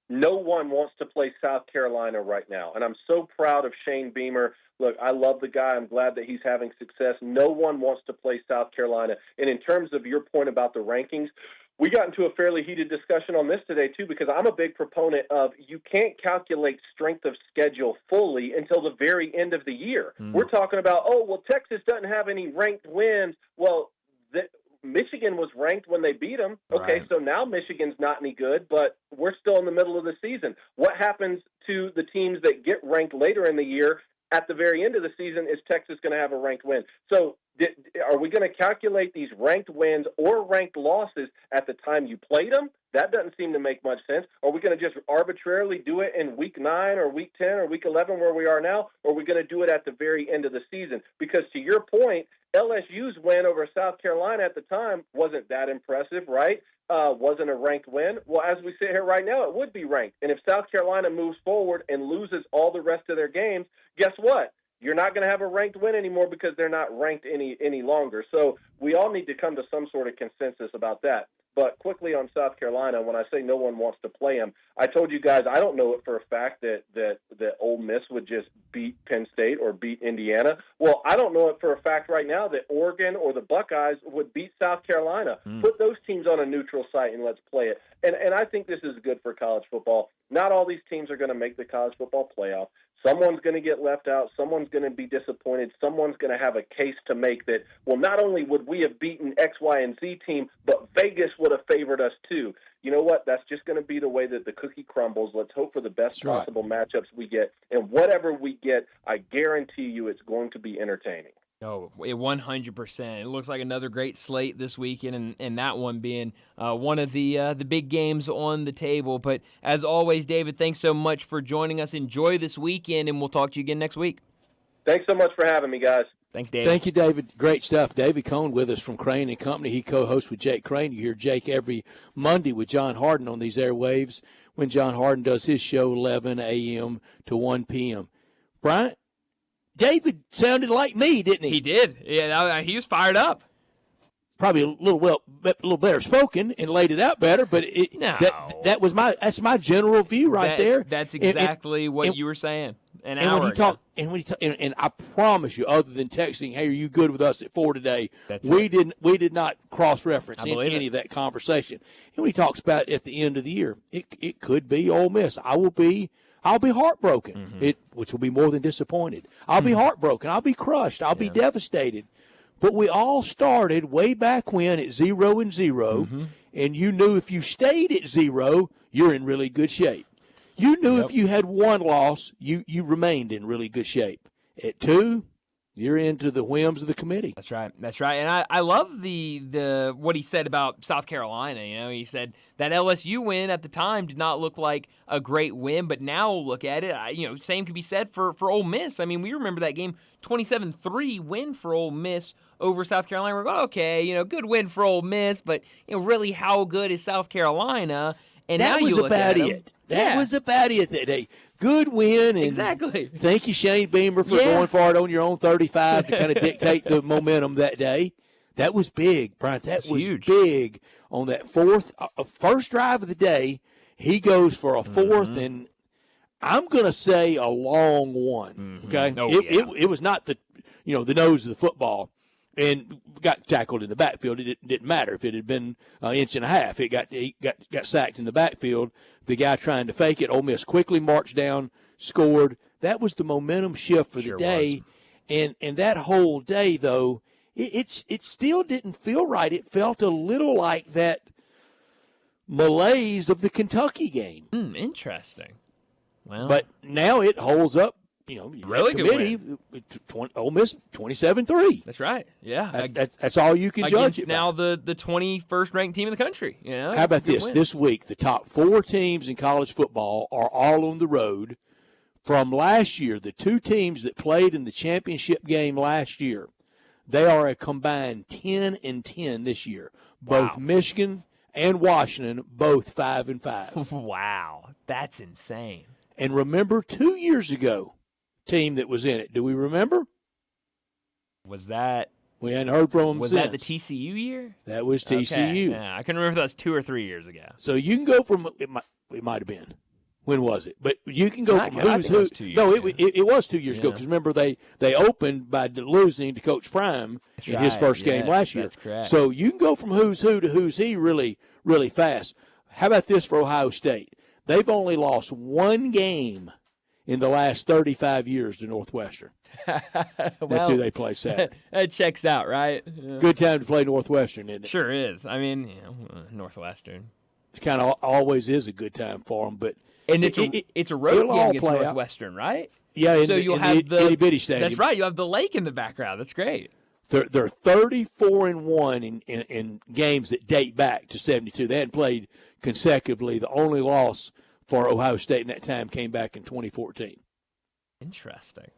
No one wants to play South Carolina right now, and I'm so proud of Shane Beamer. Look, I love the guy. I'm glad that he's having success. No one wants to play South Carolina. And in terms of your point about the rankings, we got into a fairly heated discussion on this today, too, because I'm a big proponent of you can't calculate strength of schedule fully until the very end of the year. We're talking about, Texas doesn't have any ranked wins. Well, Michigan was ranked when they beat them. Okay, Right. so now Michigan's not any good, but we're still in the middle of the season. What happens to the teams that get ranked later in the year? At the very end of the season, is Texas going to have a ranked win? So are we going to calculate these ranked wins or ranked losses at the time you played them? That doesn't seem to make much sense. Are we going to just arbitrarily do it in week 9 or week 10 or week 11 where we are now? Or are we going to do it at the very end of the season? Because to your point, LSU's win over South Carolina at the time wasn't that impressive, right? Wasn't a ranked win. Well, as we sit here right now, it would be ranked. And if South Carolina moves forward and loses all the rest of their games, guess what? You're not going to have a ranked win anymore because they're not ranked any longer. So we all need to come to some sort of consensus about that. But quickly on South Carolina, when I say no one wants to play them, I told you guys I don't know it for a fact that Ole Miss would just beat Penn State or beat Indiana. Well, I don't know it for a fact right now that Oregon or the Buckeyes would beat South Carolina. Put those teams on a neutral site and let's play it. And I think this is good for college football. Not all these teams are going to make the college football playoff. Someone's going to get left out. Someone's going to be disappointed. Someone's going to have a case to make that, well, not only would we have beaten X, Y, and Z team, but Vegas would have favored us too. You know what? That's just going to be the way that the cookie crumbles. Let's hope for the best possible matchups we get. And whatever we get, I guarantee you it's going to be entertaining. Oh, 100%. It looks like another great slate this weekend, and that one being one of the big games on the table. But as always, David, thanks so much for joining us. Enjoy this weekend, and we'll talk to you again next week. Thanks so much for having me, guys. Thanks, David. Thank you, David. Great stuff. David Cohn with us from Crane & Company. He co-hosts with Jake Crane. You hear Jake every Monday with John Harden on these airwaves when John Harden does his show 11 a.m. to 1 p.m. Bryant? David sounded like me, didn't he? He did. Yeah, he was fired up. Probably a little better spoken and laid it out better, but that's my general view there. That's exactly what you were saying an hour ago. And I promise you, other than texting, "Hey, are you good with us at 4 today?" We did not cross-reference any of that conversation. And when he talks about at the end of the year, it could be Ole Miss. I'll be heartbroken, which will be more than disappointed. I'll be heartbroken. I'll be crushed. I'll be devastated. But we all started way back when at 0-0, and you knew if you stayed at 0, you're in really good shape. You knew if you had one loss, you remained in really good shape. At 2, you're into the whims of the committee. That's right. And I love the what he said about South Carolina. He said that LSU win at the time did not look like a great win, but now look at it. Same could be said for Ole Miss. I mean, we remember that game, 27-3 win for Ole Miss over South Carolina. We're going, okay, good win for Ole Miss, but really, how good is South Carolina? And that now was you look about at them, it. That was about it that day. Good win. And exactly. Thank you, Shane Beamer, for going for it on your own 35 to kind of dictate the momentum that day. That was big, Brian. That was huge. Big on that first drive of the day. He goes for a fourth, and I'm going to say a long one. Okay, it was not the nose of the football, and got tackled in the backfield. It didn't matter if it had been an inch and a half. He got sacked in the backfield. The guy trying to fake it. Ole Miss quickly marched down, scored. That was the momentum shift for the day, and that whole day though, it still didn't feel right. It felt a little like that malaise of the Kentucky game. Interesting. Well, but now it holds up Really good committee. Ole Miss 27-3. That's right. Yeah, that's all you can judge it now by. the 21st ranked team in the country. How about this? This week, the top 4 teams in college football are all on the road. From last year, the 2 teams that played in the championship game last year, they are a combined 10-10 this year. Both Michigan and Washington, both 5-5. Wow, that's insane. And remember 2 years ago, team that was in it. Do we remember? Was that? We hadn't heard from them Was since. that the TCU year? That was TCU. Okay. Yeah, I can remember if that was 2 or 3 years ago. So you can go from it might have been. When was it? But you can go from who's who. No, it was 2 years ago because remember they opened by losing to Coach Prime in his first game last year. That's correct. So you can go from who's who to who's he really, really fast. How about this for Ohio State? They've only lost 1 game in the last 35 years to Northwestern. That's who they play Saturday. That checks out, right? Yeah. Good time to play Northwestern, isn't it? Sure is. I mean, Northwestern. It kind of always is a good time for them, but it's a road game against Northwestern, right? Yeah, so you'll have the itty bitty stadium. That's right. You have the lake in the background. That's great. They're 34-1 in games that date back to 72. They hadn't played consecutively. The only loss for Ohio State in that time came back in 2014. Interesting.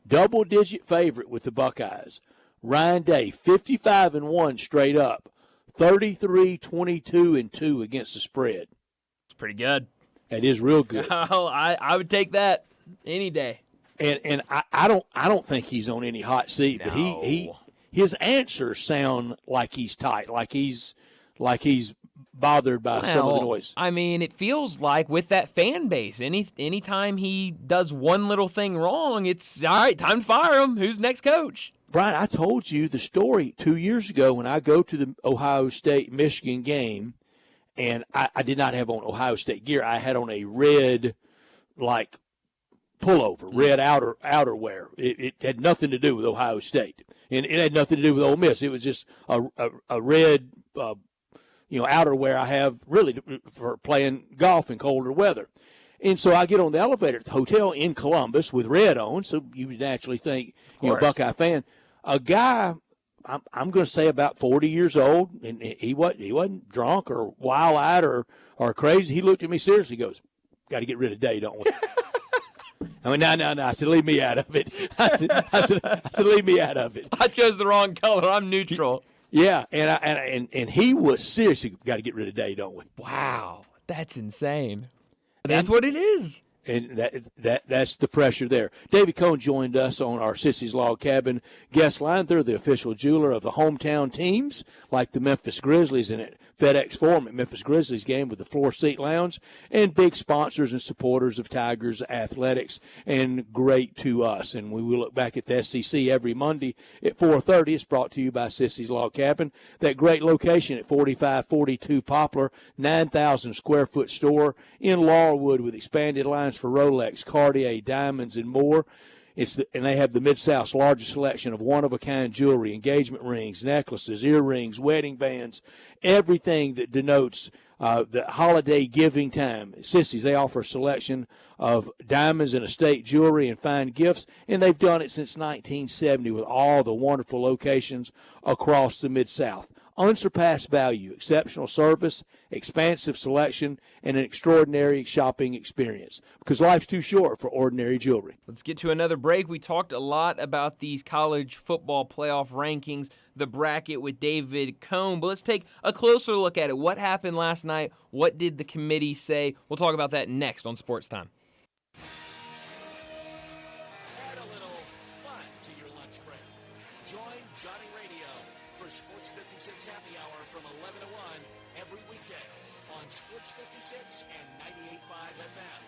Double-digit favorite with the Buckeyes. Ryan Day, 55-1 straight up, 33-22-2 against the spread. It's pretty good. That is real good. Oh, I would take that any day. And I don't think he's on any hot seat, but his answers sound like he's tight, like he's bothered by some of the noise. I mean, it feels like with that fan base, anytime he does one little thing wrong, it's all right, time to fire him. Who's next coach? Brian, I told you the story 2 years ago when I go to the Ohio State-Michigan game, and I did not have on Ohio State gear. I had on a red, pullover, red outerwear. It had nothing to do with Ohio State, and it had nothing to do with Ole Miss. It was just a red, outerwear I have really for playing golf in colder weather. And so I get on the elevator at the hotel in Columbus with red on, so you would naturally think, Buckeye fan. A guy, I'm going to say about 40 years old, and he wasn't drunk or wild-eyed or crazy. He looked at me seriously. He goes, "Got to get rid of Day, don't we?" I mean, no. I said, leave me out of it. I said, leave me out of it. I chose the wrong color. I'm neutral. Yeah, and he was serious. Got to get rid of Day, don't we? Wow, that's insane. That's what it is. And that's the pressure there. David Cohn joined us on our Sissy's Log Cabin guest line. They're the official jeweler of the hometown teams, like the Memphis Grizzlies and at FedEx Forum at Memphis Grizzlies game with the Floor Seat Lounge, and big sponsors and supporters of Tigers athletics, and great to us. And we will look back at the SEC every Monday at 4:30. It's brought to you by Sissy's Log Cabin. That great location at 4542 Poplar, 9,000 square foot store in Laurelwood with expanded lines for Rolex, Cartier, diamonds, and more. And they have the Mid-South's largest selection of one-of-a-kind jewelry, engagement rings, necklaces, earrings, wedding bands, everything that denotes the holiday giving time. Sissy's, they offer a selection of diamonds and estate jewelry and fine gifts, and they've done it since 1970 with all the wonderful locations across the Mid-South. Unsurpassed value, exceptional service, expansive selection, and an extraordinary shopping experience. Because life's too short for ordinary jewelry. Let's get to another break. We talked a lot about these college football playoff rankings, the bracket with David Cohn, but let's take a closer look at it. What happened last night? What did the committee say? We'll talk about that next on Sports Time. Add a little fun to your lunch break. Join Johnny Radio for Sports 56 Happy Hour from 11 to 1 every weekday on Sports 56 and 98.5 FM.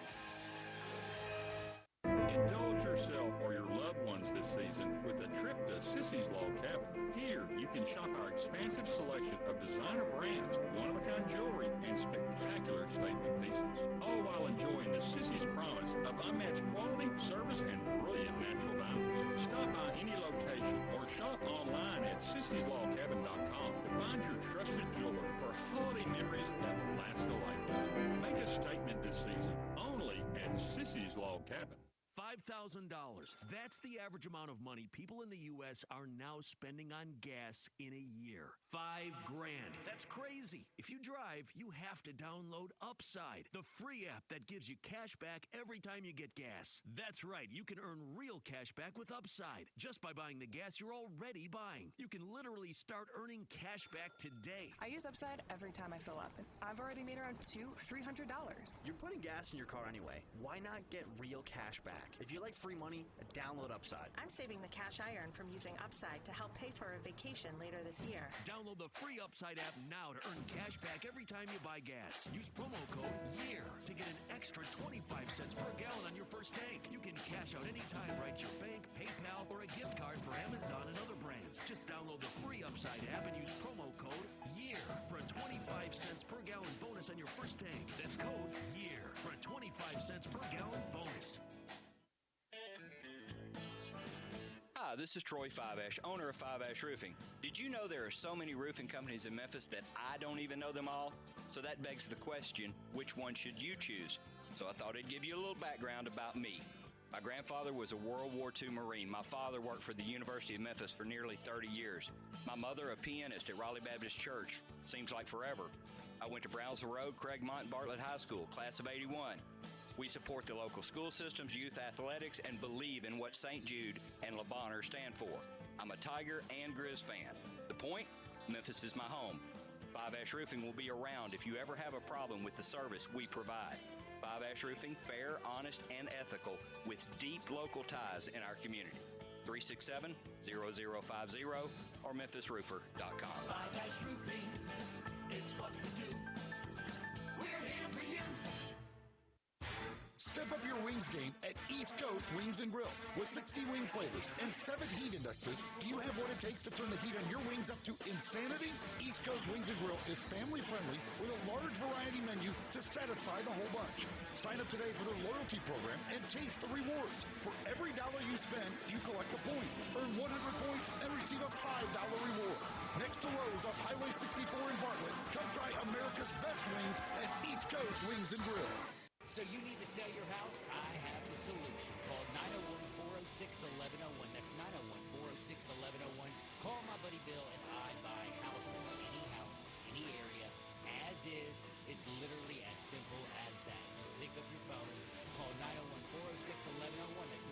Indulge yourself or your loved ones this season with a trip to Sissy's Log Cabin. Here, you can shop our expansive selection of designer brands, one-of-a-kind jewelry, and spectacular statement pieces. All while enjoying the Sissy's promise of unmatched quality, service, and brilliant natural diamonds. Stop by any location or shop online at sissyslogcabin.com to find your trusted jeweler for holiday memories that will last a lifetime. Make a statement this season only at Sissy's Log Cabin. $5,000. That's the average amount of money people in the U.S. are now spending on gas in a year. $5,000. That's crazy. If you drive, you have to download Upside, the free app that gives you cash back every time you get gas. That's right. You can earn real cash back with Upside just by buying the gas you're already buying. You can literally start earning cash back today. I use Upside every time I fill up, and I've already made around $300. You're putting gas in your car anyway. Why not get real cash back? If you like free money, download Upside. I'm saving the cash I earn from using Upside to help pay for a vacation later this year. Download the free Upside app now to earn cash back every time you buy gas. Use promo code YEAR to get an extra 25 cents per gallon on your first tank. You can cash out anytime right to your bank, PayPal, or a gift card for Amazon and other brands. Just download the free Upside app and use promo code YEAR for a 25 cents per gallon bonus on your first tank. That's code YEAR for a 25 cents per gallon bonus. Hi, this is Troy Five Ash, owner of Five Ash Roofing. Did you know there are so many roofing companies in Memphis that I don't even know them all? So that begs the question, which one should you choose? So I thought I'd give you a little background about me. My grandfather was a World War II Marine. My father worked for the University of Memphis for nearly 30 years. My mother, a pianist at Raleigh Baptist Church. Seems like forever. I went to Brownsville Road, Craigmont, and Bartlett High School, class of 81. We support the local school systems, youth athletics, and believe in what St. Jude and Le Bonheur stand for. I'm a Tiger and Grizz fan. The point? Memphis is my home. Five Ash Roofing will be around if you ever have a problem with the service we provide. Five Ash Roofing, fair, honest, and ethical, with deep local ties in our community. 367-0050 or memphisroofer.com. Five Ash Roofing, it's what we do. We're here for you. Step up your wings game at East Coast Wings and Grill. With 60 wing flavors and 7 heat indexes, do you have what it takes to turn the heat on your wings up to insanity? East Coast Wings and Grill is family friendly with a large variety menu to satisfy the whole bunch. Sign up today for their loyalty program and taste the rewards. For every dollar you spend, you collect a point. Earn 100 points and receive a $5 reward. Next to Lowe's on Highway 64 in Bartlett, come try America's best wings at East Coast Wings and Grill. So you need to sell your house? I have the solution. Call 901-406-1101. That's 901-406-1101. Call my buddy Bill and I buy houses. Any area, as is. It's literally as simple as that. Just pick up your phone, call 901-406-1101. That's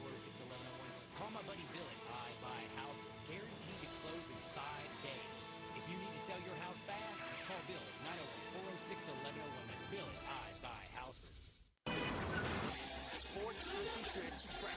901-406-1101. Call my buddy Bill and I buy houses. Guaranteed to close in 5 days. If you need to sell your house fast, call Bill at 901-406-1101. That's Bill and I buy houses. Sports 56 traffic.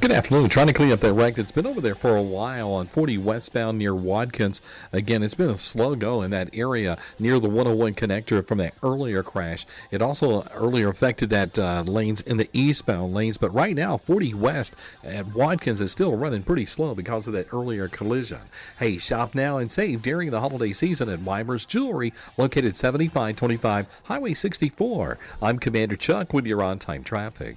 Good afternoon. Trying to clean up that wreck that's been over there for a while on 40 westbound near Watkins. Again, it's been a slow go in that area near the 101 connector from that earlier crash. It also earlier affected that lanes in the eastbound lanes, but right now 40 west at Watkins is still running pretty slow because of that earlier collision. Hey, shop now and save during the holiday season at Weimer's Jewelry, located 7525 Highway 64. I'm Commander Chuck with your on-time traffic.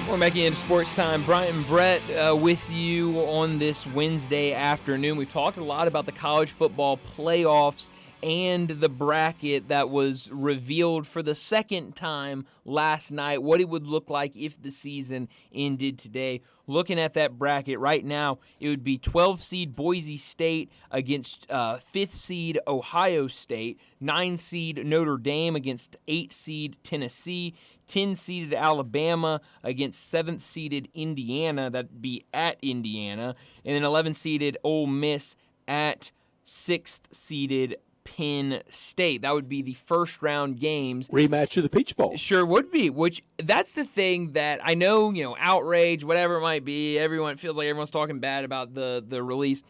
We're making it Sports Time. Brian Brett with you on this Wednesday afternoon. We've talked a lot about the college football playoffs and the bracket that was revealed for the second time last night, what it would look like if the season ended today. Looking at that bracket right now, it would be 12 seed Boise State against 5th seed Ohio State, 9 seed Notre Dame against 8 seed Tennessee, 10 seeded Alabama against 7th seeded Indiana, that'd be at Indiana, and then 11 seeded Ole Miss at 6th seeded Penn State. That would be the first round games. Rematch of the Peach Bowl. Sure would be, which that's the thing that I know, outrage, whatever it might be, everyone feels like everyone's talking bad about the release.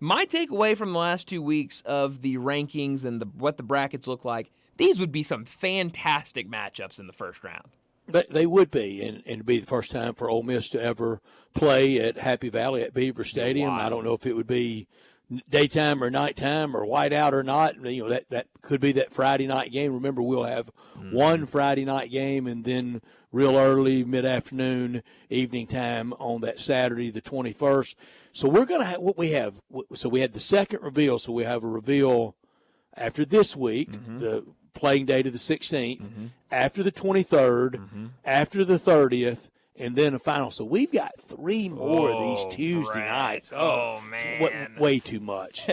My takeaway from the last 2 weeks of the rankings and what the brackets look like, these would be some fantastic matchups in the first round. They would be, and it'd be the first time for Ole Miss to ever play at Happy Valley at Beaver Stadium. I don't know if it would be daytime or nighttime or whiteout or not. You know, that could be that Friday night game. Remember, we'll have one Friday night game and then real early mid-afternoon evening time on that Saturday the 21st. So we're going to have what we have. So we had the second reveal. So we have a reveal after this week, the playing date of the 16th, after the 23rd, after the 30th, and then a final. So we've got 3 more of these Tuesday nights. Oh, man. Way too much.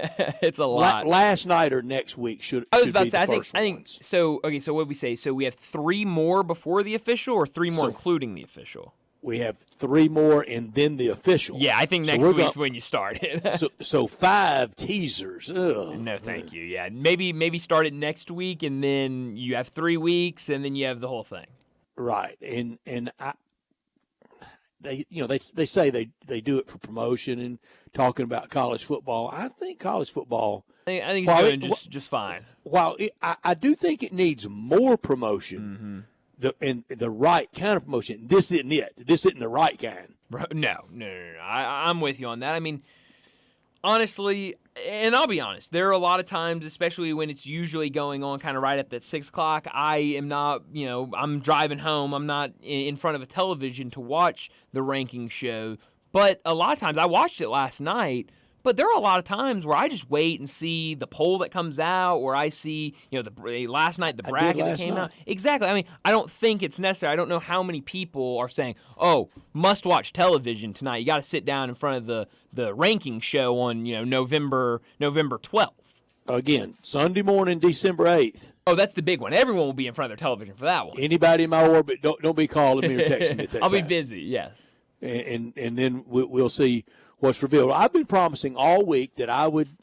It's a lot. Last night or next week should I was about be to say, the first I think so. Okay, so what did we say? So we have 3 more before the official, or 3 more including the official? We have 3 more and then the official. Yeah, I think next week's when you start it. so 5 teasers. Ugh. No, thank you. Yeah, maybe start it next week, and then you have 3 weeks, and then you have the whole thing. Right, and they say they do it for promotion and talking about college football. I think college football. I think it's doing just fine. While I do think it needs more promotion. The right kind of promotion. This isn't it. This isn't the right kind. No. I'm with you on that. I mean, honestly, and I'll be honest, there are a lot of times, especially when it's usually going on kind of right at that 6 o'clock, I am not, I'm driving home. I'm not in front of a television to watch the ranking show. But a lot of times, I watched it last night, but there are a lot of times where I just wait and see the poll that comes out, or I see, last night the bracket that came out. Exactly. I mean, I don't think it's necessary. I don't know how many people are saying, "Oh, must watch television tonight. You got to sit down in front of the ranking show on, November 12th." Again, Sunday morning, December 8th. Oh, that's the big one. Everyone will be in front of their television for that one. Anybody in my orbit, don't be calling me or texting me at that I'll time. be busy. Yes. And then we'll see what's revealed. I've been promising all week that I would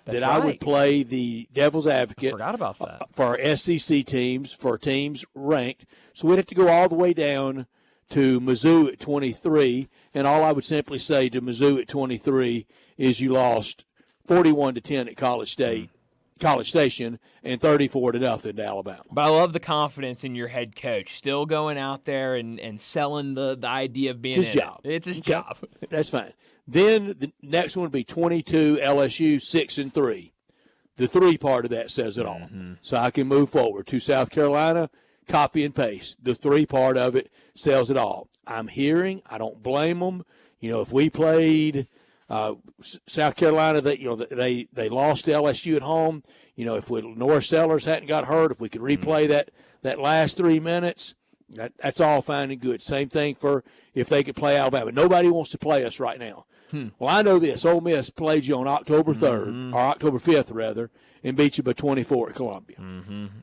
play the devil's advocate. I forgot about that. For our SEC teams, for teams ranked. So we'd have to go all the way down to Mizzou at 23, and all I would simply say to Mizzou at 23 is you lost 41-10 at College Station, and 34-0 to Alabama. But I love the confidence in your head coach, still going out there and selling the idea of being it's his job. It's his job. That's fine. Then the next one would be 22 LSU 6-3. The 3 part of that says it all. So I can move forward to South Carolina, copy and paste. The 3 part of it says it all. I'm hearing, I don't blame them. If we played South Carolina, they lost to LSU at home. If Norris Sellers hadn't got hurt, if we could replay that last 3 minutes, that's all fine and good. Same thing for if they could play Alabama. Nobody wants to play us right now. Well, I know this. Ole Miss played you on October 3rd, or October 5th, rather, and beat you by 24 at Columbia.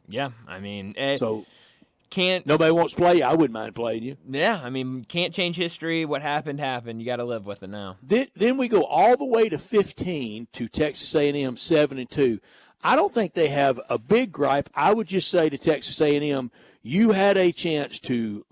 Yeah, I mean, nobody wants to play you. I wouldn't mind playing you. Yeah, I mean, can't change history. What happened. You got to live with it now. Then we go all the way to 15 to Texas A&M 7-2. I don't think they have a big gripe. I would just say to Texas A&M, you had a chance to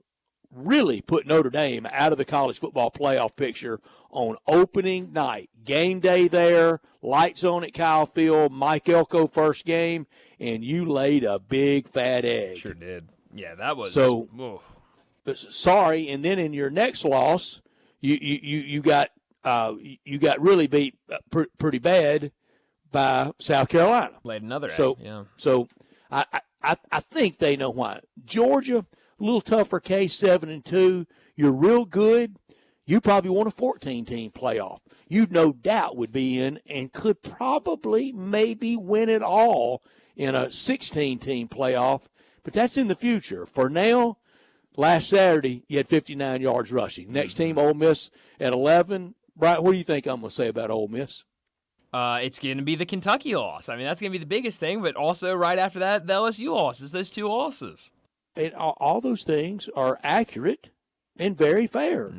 really put Notre Dame out of the college football playoff picture on opening night. Game day there, lights on at Kyle Field, Mike Elko first game, and you laid a big fat egg. Sure did. Yeah, that was so. Oof. Sorry, and then in your next loss, you got really beat pretty bad by South Carolina. Laid another egg. Yeah. So I think they know why. Georgia, a little tougher case, 7-2. You're real good. You probably want a 14-team playoff. You no doubt would be in and could probably maybe win it all in a 16-team playoff. But that's in the future. For now, last Saturday, you had 59 yards rushing. Next team, Ole Miss at 11. Brian, what do you think I'm going to say about Ole Miss? It's going to be the Kentucky loss. I mean, that's going to be the biggest thing. But also right after that, the LSU losses, those 2 losses. And all those things are accurate and very fair.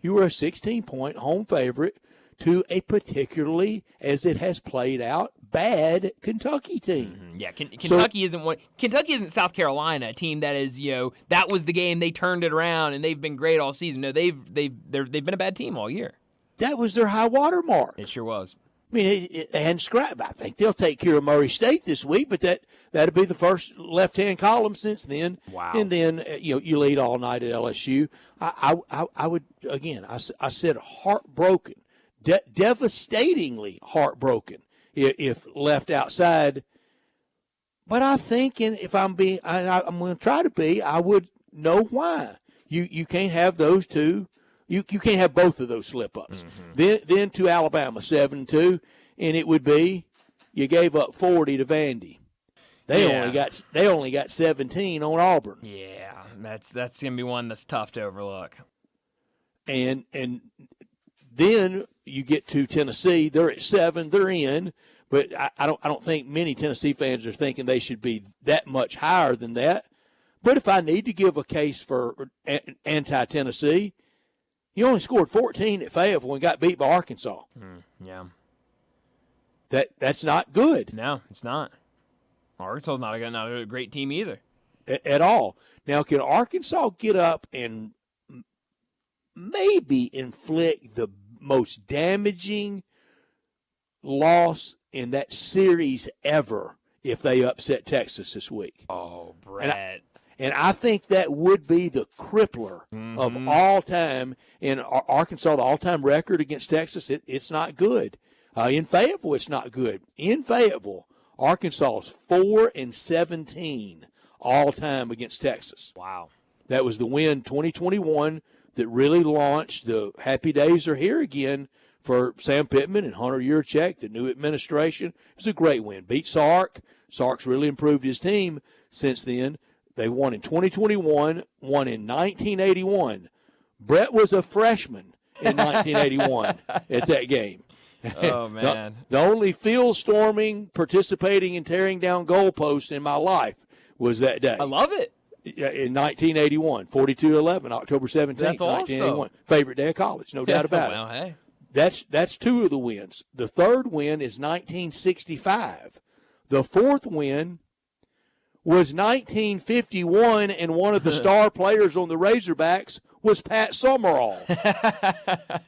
You were a 16-point home favorite to a particularly, as it has played out, bad Kentucky team. Yeah, Kentucky isn't South Carolina, a team that is, that was the game they turned it around and they've been great all season. No, they've been a bad team all year. That was their high water mark. It sure was. I mean, they hadn't scrapped. I think they'll take care of Murray State this week, but that'll be the first left-hand column since then. Wow. And then you lead all night at LSU. I would again. I said heartbroken, devastatingly heartbroken if left outside. But I think, and if I'm going to try to be, I would know why. You can't have those two. You can't have both of those slip-ups. Then to Alabama, 7-2, and it would be you gave up 40 to Vandy. They only got 17 on Auburn. Yeah, that's gonna be one that's tough to overlook. And then you get to Tennessee. They're at 7. They're in, but I don't think many Tennessee fans are thinking they should be that much higher than that. But if I need to give a case for anti-Tennessee, you only scored 14 at Fayetteville and got beat by Arkansas. Yeah. That's not good. No, it's not. Arkansas is not a great team either. At all. Now, can Arkansas get up and maybe inflict the most damaging loss in that series ever if they upset Texas this week? Oh, Brett. And I think that would be the crippler of all time. In Arkansas, the all-time record against Texas, it's not good. In Fayetteville, it's not good. In Fayetteville, Arkansas is 4-17 all-time against Texas. Wow. That was the win 2021 that really launched the happy days are here again for Sam Pittman and Hunter Yurchek, the new administration. It was a great win. Beat Sark. Sark's really improved his team since then. They won in 2021, won in 1981. Brett was a freshman in 1981 at that game. Oh, man. The only field storming, participating, and tearing down goalposts in my life was that day. I love it. In 1981, 42-11, October 17th, That's 1981. awesome. Favorite day of college, no doubt about Well, it. hey. That's two of the wins. The third win is 1965. The fourth win was 1951, and one of the star players on the Razorbacks was Pat Summerall.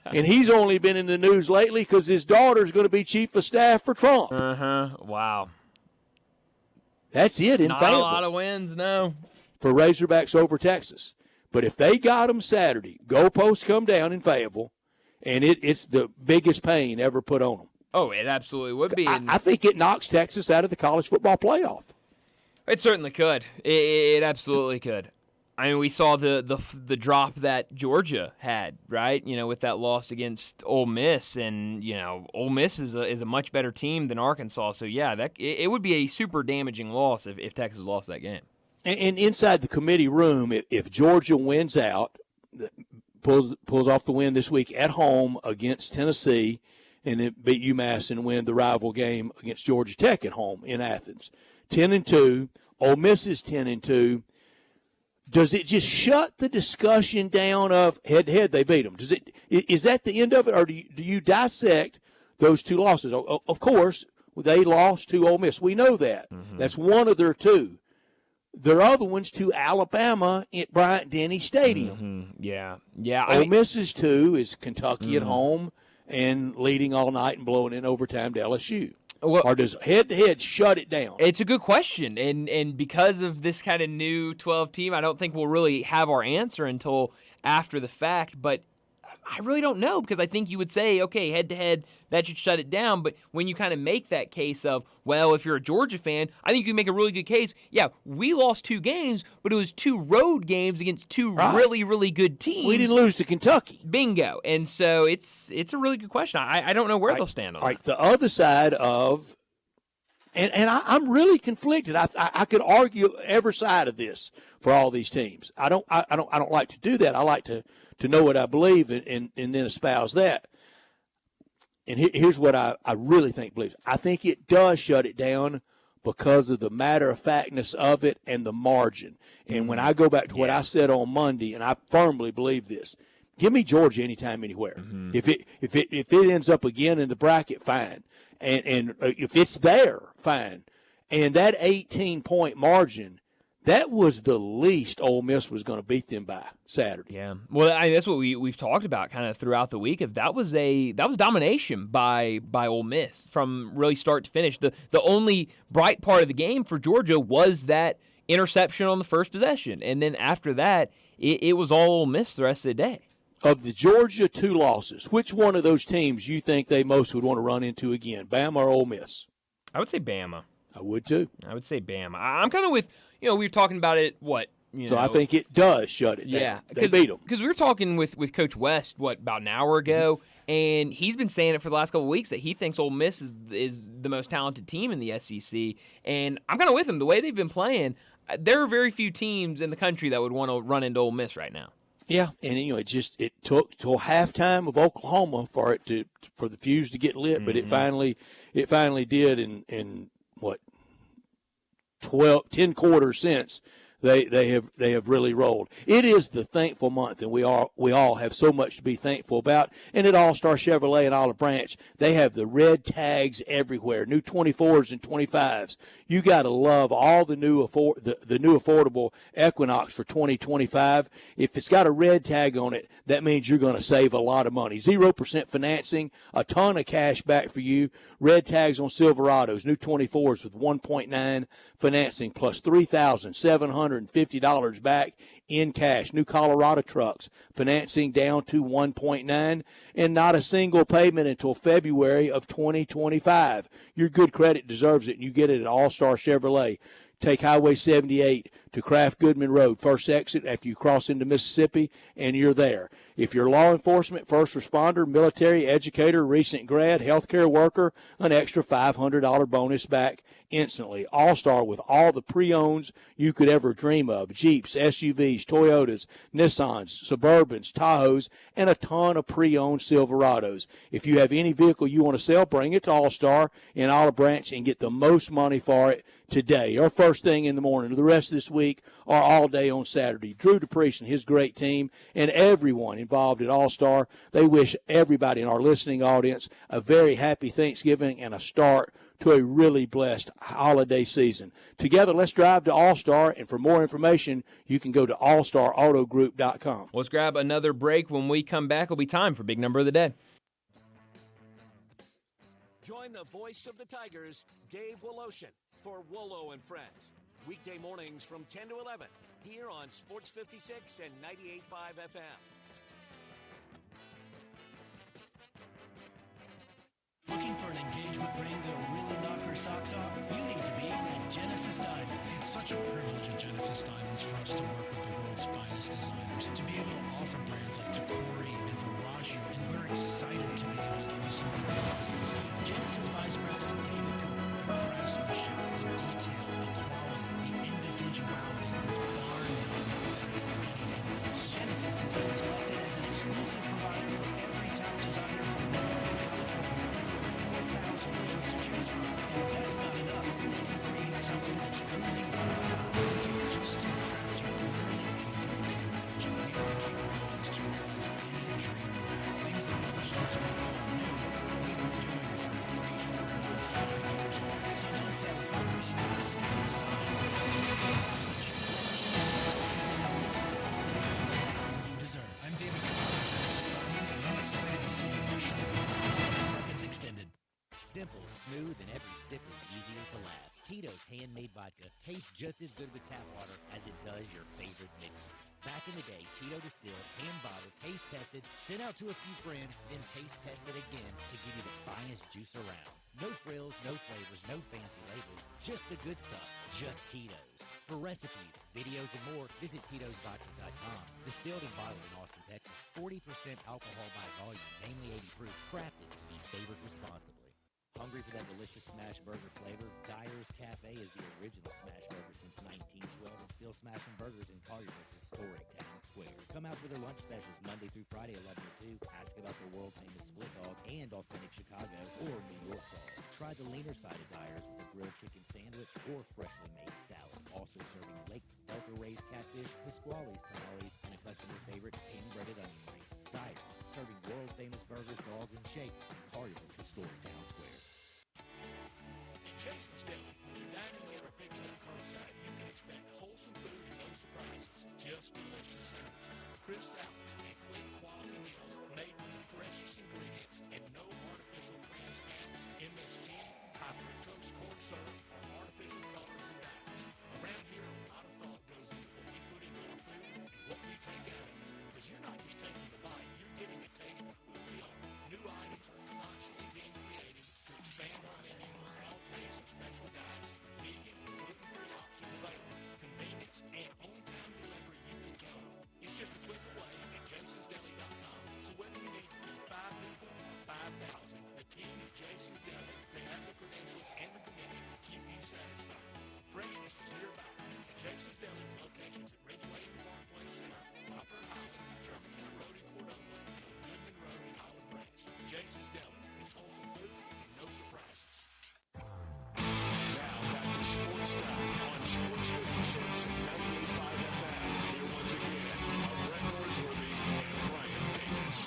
And he's only been in the news lately because his daughter's going to be chief of staff for Trump. Wow. That's it in Not Fayetteville. a lot of wins, no. For Razorbacks over Texas. But if they got them Saturday, goalposts come down in Fayetteville, and it's the biggest pain ever put on them. Oh, it absolutely would be. I think it knocks Texas out of the college football playoff. It certainly could. It absolutely could. I mean, we saw the drop that Georgia had, right? You know, with that loss against Ole Miss, and you know, Ole Miss is a much better team than Arkansas. So yeah, it would be a super damaging loss if Texas lost that game. And inside the committee room, if Georgia wins out, pulls off the win this week at home against Tennessee, and then beat UMass and win the rival game against Georgia Tech at home in Athens, 10-2. Ole Miss is 10-2. Does it just shut the discussion down of head-to-head they beat them? Is that the end of it, or do you dissect those two losses? Of course, they lost to Ole Miss. We know that. That's one of their two. Their other one's to Alabama at Bryant-Denny Stadium. Yeah. Ole Miss's two is Kentucky at home and leading all night and blowing in overtime to LSU. Well, or does head-to-head shut it down? It's a good question, and because of this kind of new 12 team, I don't think we'll really have our answer until after the fact, but I really don't know, because I think you would say, okay, head-to-head, that should shut it down, but when you kind of make that case of, well, if you're a Georgia fan, I think you can make a really good case. Yeah, we lost 2 games, but it was 2 road games against 2 really, really good teams. We didn't lose to Kentucky. Bingo. And so it's a really good question. I don't know where they'll stand on it. The other side of, and I'm really conflicted. I could argue every side of this for all these teams. I don't like to do that. I like to know what I believe and then espouse that. And here's what I really believe. I think it does shut it down because of the matter-of-factness of it and the margin. And when I go back to what I said on Monday, and I firmly believe this, give me Georgia anytime, anywhere. If it ends up again in the bracket, fine. And if it's there, fine. And that 18-point margin, that was the least Ole Miss was going to beat them by Saturday. Yeah, well, that's what we've talked about kind of throughout the week. If that was domination by Ole Miss from really start to finish. The only bright part of the game for Georgia was that interception on the first possession, and then after that, it was all Ole Miss the rest of the day. Of the Georgia 2 losses, which one of those teams you think they most would want to run into again, Bama or Ole Miss? I would say Bama. I would too. I would say Bama. I'm kind of with, we were talking about it, So I think it does shut it down. Yeah. They beat them. Because we were talking with Coach West, about an hour ago, and he's been saying it for the last couple of weeks that he thinks Ole Miss is the most talented team in the SEC. And I'm kind of with him. The way they've been playing, there are very few teams in the country that would want to run into Ole Miss right now. Yeah, and it took till halftime of Oklahoma for the fuse to get lit, but it finally did in 10 quarters since they have really rolled. It is the thankful month, and we all have so much to be thankful about. And at All Star Chevrolet in Olive Branch, they have the red tags everywhere, new 24s and 25s. You got to love all the new affordable Equinox for 2025. If it's got a red tag on it, that means you're going to save a lot of money. 0% financing, a ton of cash back for you. Red tags on Silverados, new 24s with 1.9 financing plus $3,750 back in cash. New Colorado trucks, financing down to 1.9 and not a single payment until February of 2025. Your good credit deserves it, and you get it at All-Star Chevrolet. Take Highway 78 to Kraft Goodman Road, first exit after you cross into Mississippi, and you're there. If you're law enforcement, first responder, military, educator, recent grad, healthcare worker, an extra $500 bonus back instantly. All-Star with all the pre-owns you could ever dream of. Jeeps, SUVs, Toyotas, Nissans, Suburbans, Tahoes, and a ton of pre-owned Silverados. If you have any vehicle you want to sell, bring it to All-Star in Olive Branch and get the most money for it today or first thing in the morning or the rest of this week or all day on Saturday. Drew DePriest and his great team and everyone involved at All-Star, they wish everybody in our listening audience a very happy Thanksgiving and a start to a really blessed holiday season. Together, let's drive to All-Star, and for more information, you can go to allstarautogroup.com. Let's grab another break. When we come back, it'll be time for Big Number of the Day. Join the voice of the Tigers, Dave Woloshin, for Wolo and Friends. Weekday mornings from 10 to 11 here on Sports 56 and 98.5 FM. Looking for an engagement ring that'll really knock her socks off? You need to be at Genesis Diamonds. It's such a privilege at Genesis Diamonds for us to work with the world's finest designers, to be able to offer brands like Tacori and Verragio, and we're excited to be able to give you something that nobody else can. Genesis Vice President David Cooper. The craftsmanship, the detail, the quality, the individuality is bar none better than anything else. Genesis has been selected as an exclusive provider for every top designer from New York and California, with over 4,000 names to choose from. And if that's not enough, they can create something that's truly one of a kind. We can custom craft you literally anything you can imagine. We have the capabilities to realize any dream you have. Things that other stores may call new, we've been doing for 3, 4, and 5 years already. So don't settle for a medium style design. You deserve. I'm David Cooper from Genesis Diamonds, and I'm excited to see you in our show. It's extended. Simple, smooth, and every sip is easy as the last. Tito's handmade vodka tastes just as good with tap water as it does your favorite mixers. Back in the day, Tito distilled, hand-bottled, taste-tested, sent out to a few friends, then taste-tested again to give you the finest juice around. No frills, no flavors, no fancy labels, just the good stuff, just Tito's. For recipes, videos, and more, visit Tito'sVodka.com. Distilled and bottled in Austin, Texas, 40% alcohol by volume, namely 80 proof, crafted to be savored responsibly. Hungry for that delicious smash burger flavor? Dyer's Cafe is the original smash burger since 1912 and still smashing burgers in Collier's historic town square. Come out for their lunch specials Monday through Friday, 11 to 2. Ask about their world-famous split dog and authentic Chicago or New York dog. Try the leaner side of Dyer's with a grilled chicken sandwich or freshly made salad. Also serving lakes, Delta-raised catfish, Pasquale's tamales, and a customer favorite, hand-breaded onion rings. Dyer's, serving world-famous burgers, dogs, and shakes in Collier's historic town square. Jason's Deli. When you're dining in or picking up curbside, you can expect wholesome surprises, just delicious sandwiches, crisp salads, and quick quality meals made with the freshest ingredients and no artificial trans fats, MSG, high fructose corn syrup, or artificial colors and dyes. Around here, a lot of thought goes into what we put into our food and what we take out of it. Because you're not just taking the bite, you're getting a taste of who we are. New items are constantly being created to expand our menu for all tastes and special diets with vegan and gluten-free options available. Convenience and on-time delivery you can count on. It's just a click away at jasonsdeli.com. So whether you need to feed 5 people or 5,000, the team at Jason's Deli, they have the credentials and the commitment to keep you satisfied. Freshness is nearby at Jason's Deli, locations at Ridgeway and Park Place Center, Poplar Highland, Germantown Road in Cordova, and on Goodman Road in Olive Branch. Jason's Deli is wholesome food and no surprises. Now back to Sports Time on Sports 56 and 98.5 FM. Here once again are Brett Norsworthy and Brian Davis.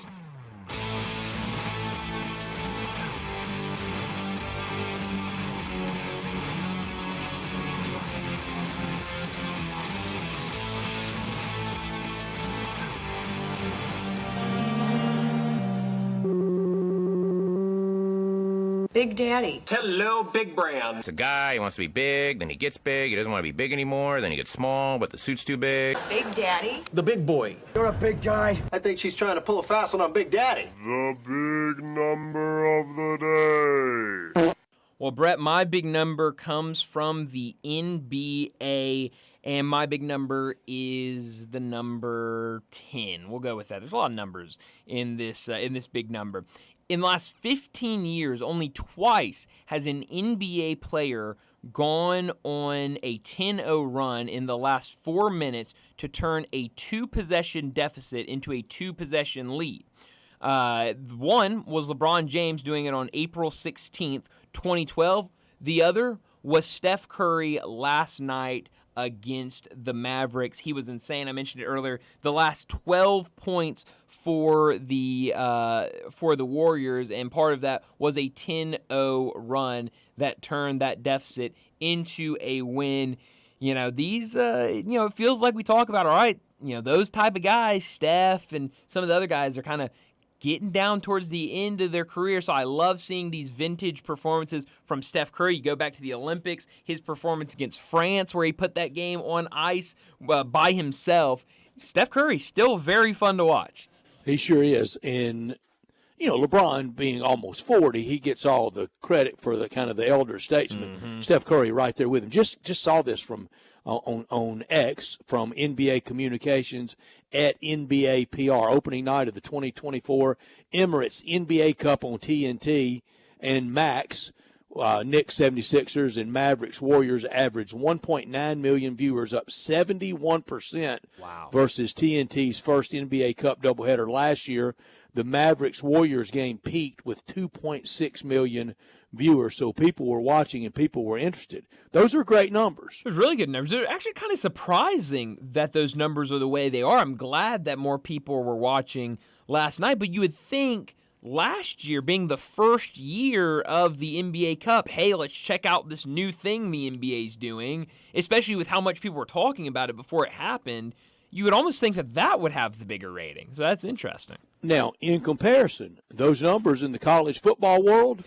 Big Daddy. Hello, Big Brand. It's a guy, he wants to be big, then he gets big, he doesn't want to be big anymore, then he gets small, but the suit's too big. Big Daddy. The big boy. You're a big guy. I think she's trying to pull a fast one on Big Daddy. The big number of the day. Well, Brett, my big number comes from the NBA, and my big number is the number 10. We'll go with that. There's a lot of numbers in this big number. In the last 15 years, only twice has an NBA player gone on a 10-0 run in the last 4 minutes to turn a 2-possession deficit into a 2-possession lead. One was LeBron James doing it on April 16th, 2012. The other was Steph Curry last night against the Mavericks. He was insane. I mentioned it earlier. The last 12 points for the Warriors, and part of that was a 10-0 run that turned that deficit into a win. You know, these, it feels like we talk about, all right, those type of guys, Steph and some of the other guys are kind of getting down towards the end of their career. So I love seeing these vintage performances from Steph Curry. You go back to the Olympics, his performance against France where he put that game on ice by himself. Steph Curry, still very fun to watch. He sure is. And, LeBron being almost 40, he gets all the credit for the kind of the elder statesman. Mm-hmm. Steph Curry right there with him. Just saw this from on X from NBA Communications at NBA PR, opening night of the 2024 Emirates NBA Cup on TNT, and Max, Knicks 76ers and Mavericks Warriors averaged 1.9 million viewers, up 71% versus TNT's first NBA Cup doubleheader last year. The Mavericks Warriors game peaked with 2.6 million viewers, so people were watching and people were interested. Those are great numbers. Those really good numbers. They're actually kind of surprising that those numbers are the way they are. I'm glad that more people were watching last night, but you would think last year being the first year of the NBA Cup, hey, let's check out this new thing the NBA's doing, especially with how much people were talking about it before it happened. You would almost think that would have the bigger rating. So that's interesting. Now, in comparison, those numbers in the college football world,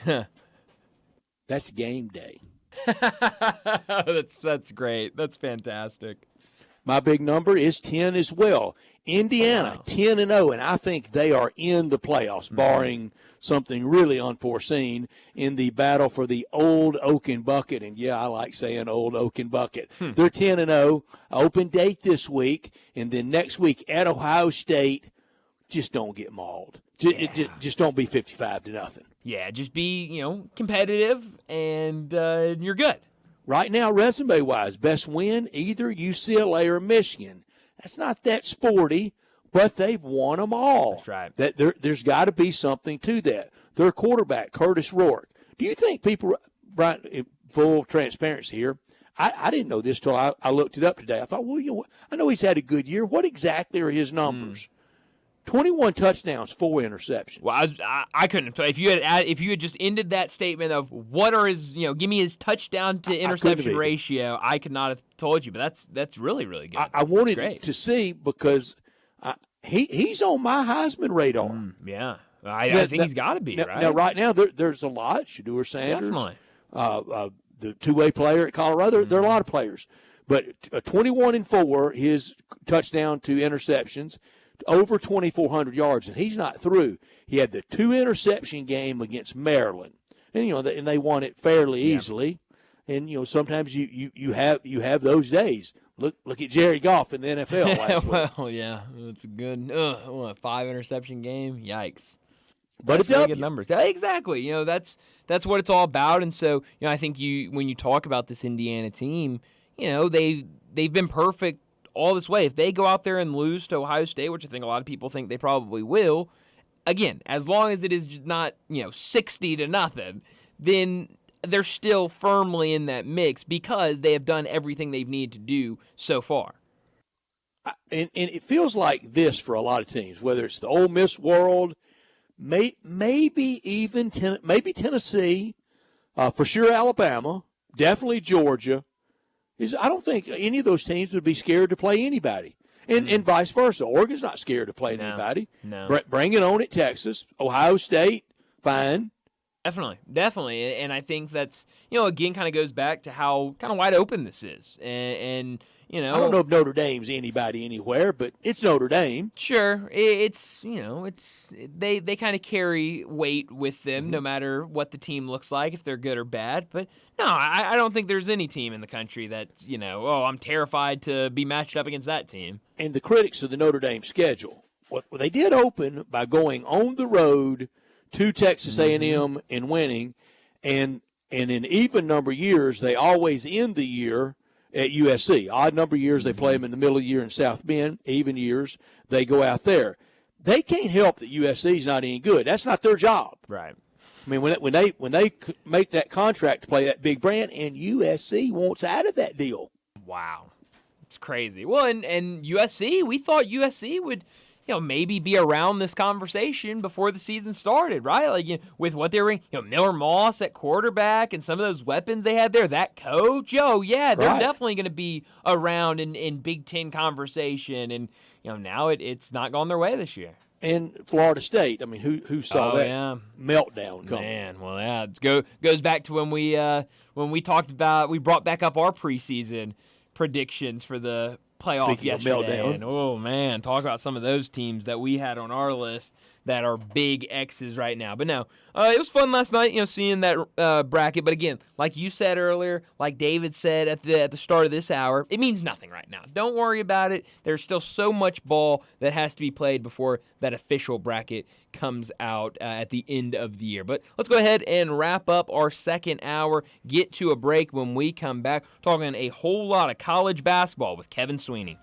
that's game day. That's great. That's fantastic. My big number is 10 as well. Indiana, 10-0, and I think they are in the playoffs, barring something really unforeseen in the battle for the Old Oaken Bucket. And, yeah, I like saying Old Oaken Bucket. They're 10-0, open date this week, and then next week at Ohio State. Just don't get mauled. Just don't be 55-0. Yeah, just be, competitive, and you're good. Right now, resume-wise, best win, either UCLA or Michigan. That's not that sporty, but they've won them all. That's right. There's got to be something to that. Their quarterback, Curtis Rourke. Do you think people, Brian, full transparency here, I didn't know this till I looked it up today. I thought, well, I know he's had a good year. What exactly are his numbers? 21 touchdowns, 4 interceptions. Well, I couldn't have told if you had just ended that statement of what are his, give me his touchdown to interception ratio. I could not have told you, but that's really, really good. I wanted to see because he's on my Heisman radar. Yeah, I think he's got to be, right? Now, right now, there's a lot. Shedeur Sanders, definitely. The two-way player at Colorado. There are a lot of players, but 21-4, his touchdown to interceptions. Over 2,400 yards, and he's not through. He had the 2-interception game against Maryland, and and they won it fairly easily. And sometimes you have those days. Look at Jared Goff in the NFL last week. Well, yeah, it's a good 5-interception game. Yikes! But that's really good numbers. Yeah, exactly. That's what it's all about. And so I think when you talk about this Indiana team, they've been perfect all this way. If they go out there and lose to Ohio State, which I think a lot of people think they probably will, again, as long as it is not 60-0, then they're still firmly in that mix because they have done everything they've needed to do so far. And it feels like this for a lot of teams, whether it's the Ole Miss world, maybe even Tennessee, for sure Alabama, definitely Georgia. I don't think any of those teams would be scared to play anybody. And vice versa. Oregon's not scared to play anybody. No. Bring it on at Texas. Ohio State, fine. Definitely. And I think that's, again, kind of goes back to how kind of wide open this is. And I don't know if Notre Dame's anybody anywhere, but it's Notre Dame. Sure. It's they kind of carry weight with them no matter what the team looks like, if they're good or bad. But no, I don't think there's any team in the country that, I'm terrified to be matched up against that team. And the critics of the Notre Dame schedule, they did open by going on the road to Texas A&M and winning, and in even number years, they always end the year at USC. Odd number years, they play them in the middle of the year in South Bend. Even years, they go out there. They can't help that USC's not any good. That's not their job. Right. I mean, when they make that contract to play that big brand, and USC wants out of that deal. Wow. It's crazy. Well, and USC, we thought USC would – maybe be around this conversation before the season started, right? Like, with what they were, Miller Moss at quarterback and some of those weapons they had there, that coach, they're definitely going to be around in Big Ten conversation. And, now it's not gone their way this year. And Florida State, I mean, who saw that meltdown coming? Man, well, yeah, it goes back to when we talked about, we brought back up our preseason predictions for the playoff Speaking yesterday. Of meltdown. And, oh man, talk about some of those teams that we had on our list that are big X's right now. But no, it was fun last night, seeing that bracket. But again, like you said earlier, like David said at the start of this hour, it means nothing right now. Don't worry about it. There's still so much ball that has to be played before that official bracket comes out at the end of the year. But let's go ahead and wrap up our second hour, get to a break. When we come back, talking a whole lot of college basketball with Kevin Sweeney.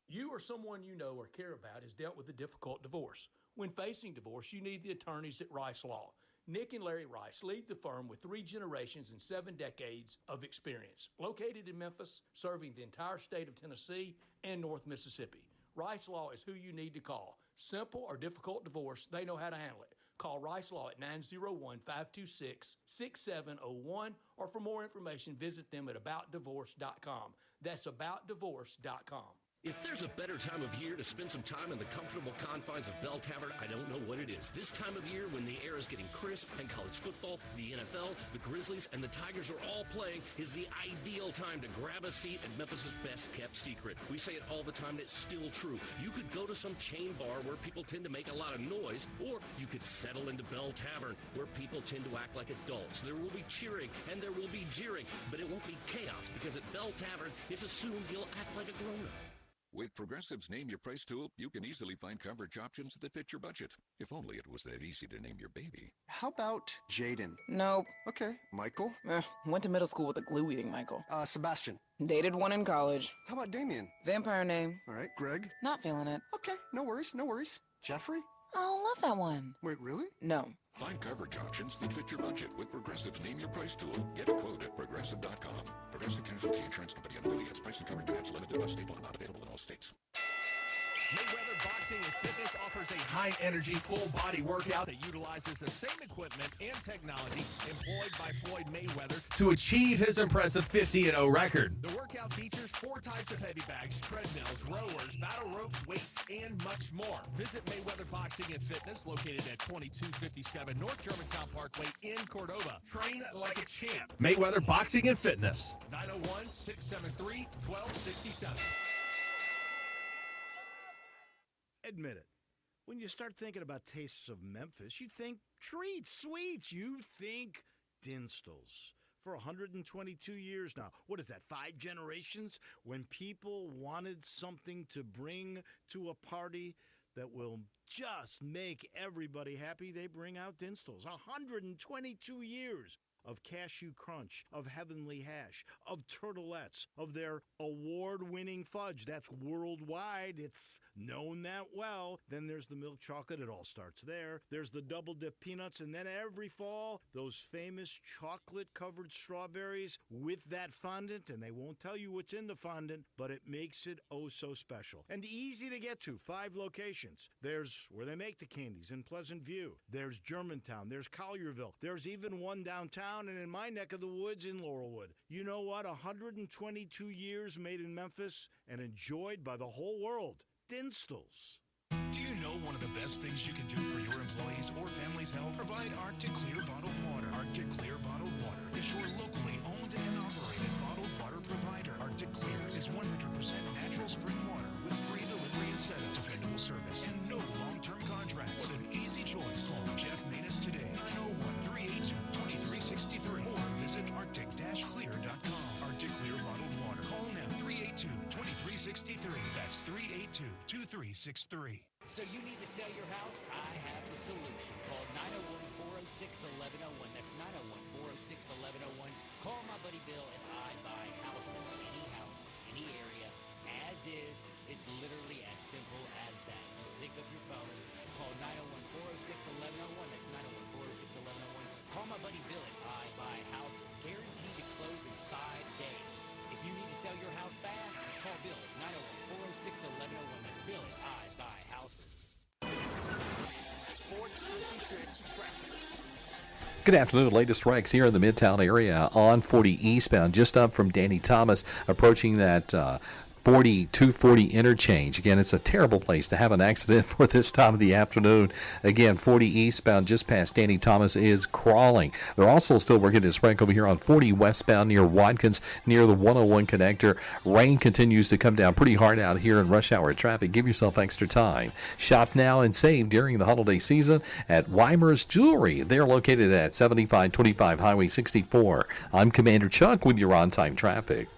You or someone you know or care about has dealt with a difficult divorce. When facing divorce, you need the attorneys at Rice Law. Nick and Larry Rice lead the firm with 3 generations and 7 decades of experience. Located in Memphis, serving the entire state of Tennessee and North Mississippi. Rice Law is who you need to call. Simple or difficult divorce, they know how to handle it. Call Rice Law at 901-526-6701, or for more information, visit them at aboutdivorce.com. That's aboutdivorce.com. If there's a better time of year to spend some time in the comfortable confines of Bell Tavern, I don't know what it is. This time of year, when the air is getting crisp and college football, the NFL, the Grizzlies, and the Tigers are all playing, is the ideal time to grab a seat at Memphis' best-kept secret. We say it all the time, and it's still true. You could go to some chain bar where people tend to make a lot of noise, or you could settle into Bell Tavern, where people tend to act like adults. There will be cheering, and there will be jeering, but it won't be chaos, because at Bell Tavern, it's assumed you'll act like a grown-up. With Progressive's Name Your Price tool, you can easily find coverage options that fit your budget. If only it was that easy to name your baby. How about Jaden? Nope. Okay, Michael? Went to middle school with a glue-eating Michael. Sebastian? Dated one in college. How about Damien? Vampire name. All right, Greg? Not feeling it. Okay, no worries. Jeffrey? Oh, love that one. Wait, really? No. Find coverage options that fit your budget with Progressive's Name Your Price tool. Get a quote at Progressive.com. Progressive Casualty Insurance Company and affiliates. Price and coverage match limited by state law. Not available in all states. Mayweather Boxing and Fitness offers a high-energy, full-body workout that utilizes the same equipment and technology employed by Floyd Mayweather to achieve his impressive 50-0 record. The workout features 4 types of heavy bags, treadmills, rowers, battle ropes, weights, and much more. Visit Mayweather Boxing and Fitness, located at 2257 North Germantown Parkway in Cordova. Train like a champ. Mayweather Boxing and Fitness, 901-673-1267. Admit it. When you start thinking about tastes of Memphis, you think treats, sweets. You think Dinstall's. For 122 years now. What is that, 5 generations? When people wanted something to bring to a party that will just make everybody happy, they bring out Dinstall's. 122 years of cashew crunch, of heavenly hash, of turtlettes, of their award-winning fudge. That's worldwide. It's known that well. Then there's the milk chocolate. It all starts there. There's the double-dip peanuts. And then every fall, those famous chocolate-covered strawberries with that fondant. And they won't tell you what's in the fondant, but it makes it oh so special. And easy to get to. 5 locations. There's where they make the candies in Pleasant View. There's Germantown. There's Collierville. There's even one downtown and in my neck of the woods in Laurelwood. You know what? 122 years made in Memphis and enjoyed by the whole world. Dinstall's. Do you know one of the best things you can do for your employees or family's health? Provide Arctic Clear bottled water. Arctic Clear bottled water is your locally owned and operated bottled water provider. Arctic Clear is 100% natural spring water with free delivery and setup, dependable service, and no long-term contracts. What an easy choice. Call Jeff Manus today. 901-382-2363 or visit arctic-clear.com. Arctic Clear bottled water. Call now 382-2363. That's 382-2363. So you need to sell your house? I have the solution. Call 901-406-1101. That's 901-406-1101. Call my buddy Bill and I buy houses. Any house, any area, as is. It's literally as simple as that. Just pick up your phone. Call 901-406-1101. That's 901-406-1101. Call my buddy Bill and I buy houses. Guaranteed to close in 5 days. If you need to sell your house fast, call Bill at 901-406-1101. That's Bill and I buy houses. Sports 56 traffic. Good afternoon. Latest wrecks here in the Midtown area on 40 eastbound, just up from Danny Thomas, approaching that 240 interchange. Again, it's a terrible place to have an accident for this time of the afternoon. Again, 40 eastbound just past Danny Thomas is crawling. They're also still working this wreck over here on 40 westbound near Watkins, near the 101 connector. Rain continues to come down pretty hard out here in rush hour traffic. Give yourself extra time. Shop now and save during the holiday season at Weimer's Jewelry. They're located at 7525 Highway 64. I'm Commander Chuck with your on-time traffic.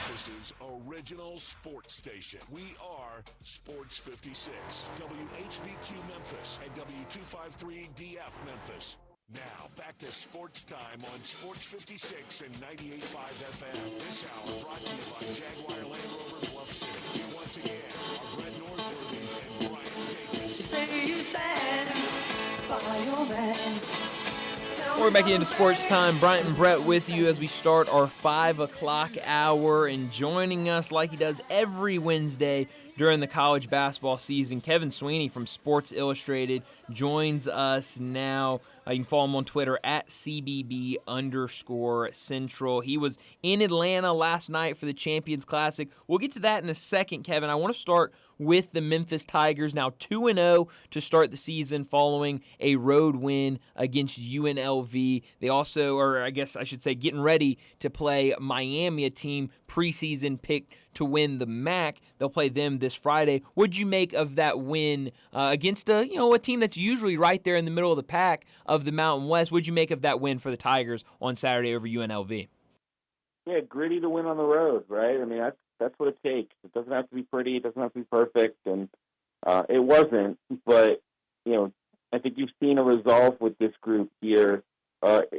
This is Original Sports Station. We are Sports 56, WHBQ Memphis, and W253DF Memphis. Now, back to Sports Time on Sports 56 and 98.5 FM. This hour brought to you by Jaguar Land Rover Bluff City. Once again, our Brett Norsworthy and Brian Davis. You say you stand by your man. We're back into Sports Time. Bryant and Brett with you as we start our 5 o'clock hour. And joining us like he does every Wednesday during the college basketball season, Kevin Sweeney from Sports Illustrated joins us now. You can follow him on Twitter at CBB_Central. He was in Atlanta last night for the Champions Classic. We'll get to that in a second, Kevin. I want to start with the Memphis Tigers, now 2-0 to start the season following a road win against UNLV. They also, or I guess I should say, getting ready to play Miami, a team preseason picked to win the MAC. They'll play them this Friday. What'd you make of that win against a team that's usually right there in the middle of the pack of the Mountain West? What'd you make of that win for the Tigers on Saturday over UNLV? Yeah, gritty to win on the road, right? I mean, that's what it takes. It doesn't have to be pretty. It doesn't have to be perfect, and it wasn't. But I think you've seen a resolve with this group here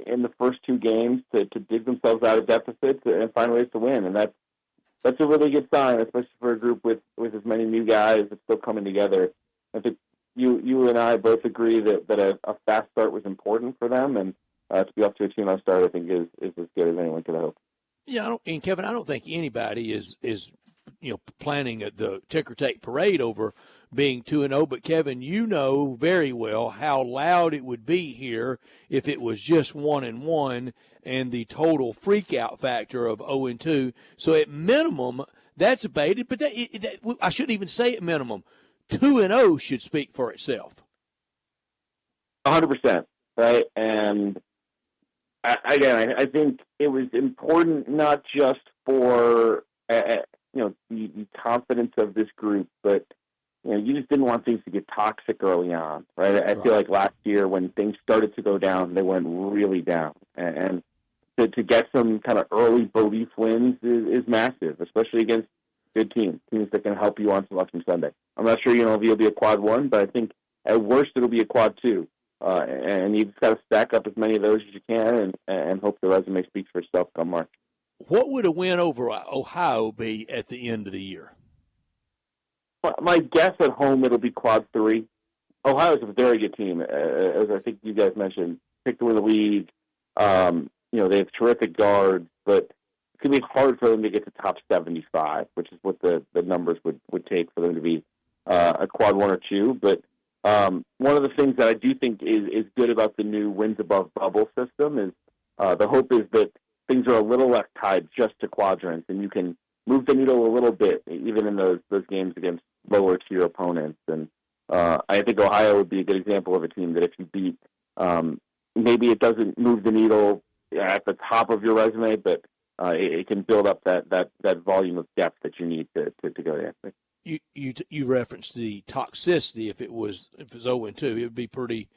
in the first two games to dig themselves out of deficits and find ways to win, and that's a really good sign, especially for a group with as many new guys that's still coming together. I think you and I both agree that a fast start was important for them, and to be off to a 2-0 start, I think is as good as anyone could hope. Yeah, and Kevin, I don't think anybody is planning the ticker tape parade over being 2-0. But Kevin, you know very well how loud it would be here if it was just 1-1 and the total freak out factor of 0-2. So at minimum, that's abated. But I shouldn't even say at minimum. 2-0 should speak for itself. 100%, right? And I think it was important not just for the confidence of this group, but you just didn't want things to get toxic early on, right? I feel like last year when things started to go down, they went really down, and to get some kind of early belief wins is massive, especially against good teams that can help you on Selection Sunday. I'm not sure if it'll be a quad 1, but I think at worst it'll be a quad 2. And you've got to stack up as many of those as you can and hope the resume speaks for itself come March. What would a win over Ohio be at the end of the year? My guess at home, it'll be quad 3. Ohio's a very good team, as I think you guys mentioned. Picked to win the league. They have terrific guards, but it's going to be hard for them to get to top 75, which is what the numbers would take for them to be a quad 1 or 2. But one of the things that I do think is good about the new wins above bubble system is the hope is that things are a little less tied just to quadrants, and you can move the needle a little bit, even in those games against lower tier opponents. And I think Ohio would be a good example of a team that if you beat, maybe it doesn't move the needle at the top of your resume, but it can build up that volume of depth that you need to go there. You referenced the toxicity. If it was 0-2, it'd be pretty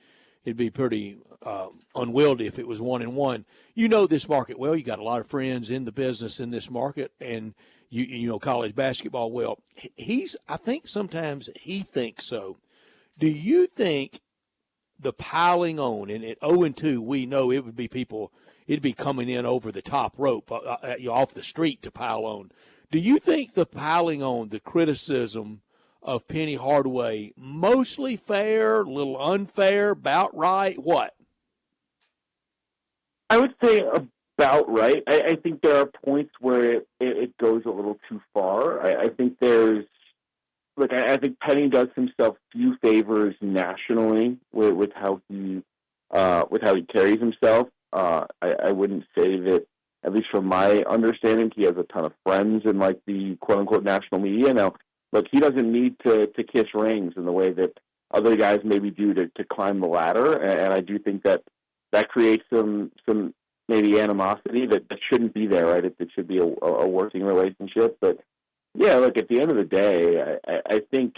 unwieldy if it was 1-1. You know this market well. You got a lot of friends in the business in this market, and you know college basketball well. I think sometimes he thinks so. Do you think the piling on, and at 0-2, we know it would be people. It'd be coming in over the top rope, off the street to pile on. Do you think the piling on, the criticism of Penny Hardaway, mostly fair, a little unfair, about right? What? I would say about right. I think there are points where it goes a little too far. I think I think Penny does himself few favors nationally with how he carries himself. I wouldn't say that, at least from my understanding, he has a ton of friends in like the quote unquote national media. Now, look, he doesn't need to kiss rings in the way that other guys maybe do to climb the ladder. And I do think that creates some maybe animosity that shouldn't be there, right? It should be a working relationship. But yeah, look, at the end of the day, I think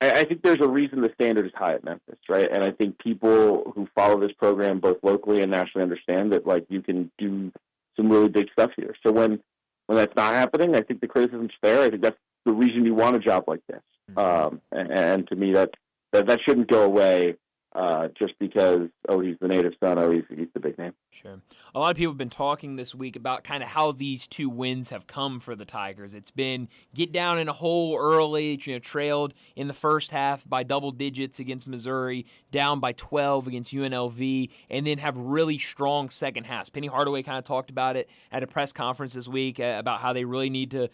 there's a reason the standard is high at Memphis, right? And I think people who follow this program both locally and nationally understand that, like, you can do some really big stuff here. So when that's not happening, I think the criticism's fair. I think that's the reason you want a job like this. And to me, that shouldn't go away just because, he's the native son, he's the big name. Sure. A lot of people have been talking this week about kind of how these two wins have come for the Tigers. It's been get down in a hole early, trailed in the first half by double digits against Missouri, down by 12 against UNLV, and then have really strong second halves. Penny Hardaway kind of talked about it at a press conference this week about how they really need to,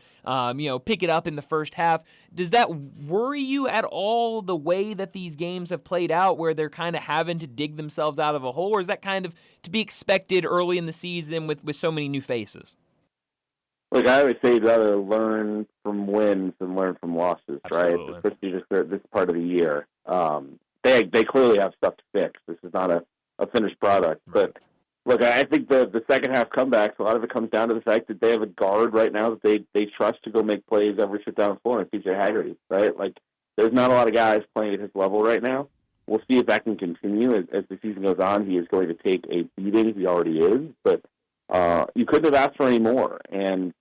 pick it up in the first half. Does that worry you at all, the way that these games have played out, where they're kind of having to dig themselves out of a hole, or is that kind of to be expected early in the season with so many new faces? Look, I would say you'd rather learn from wins than learn from losses, Absolutely. right? Especially just this part of the year. They clearly have stuff to fix. This is not a finished product. Right. But look, I think the second half comebacks, a lot of it comes down to the fact that they have a guard right now that they trust to go make plays every sit down floor, and PJ Haggerty, right? Like, there's not a lot of guys playing at his level right now. We'll see if that can continue as the season goes on. He is going to take a beating. He already is. But you couldn't have asked for any more. And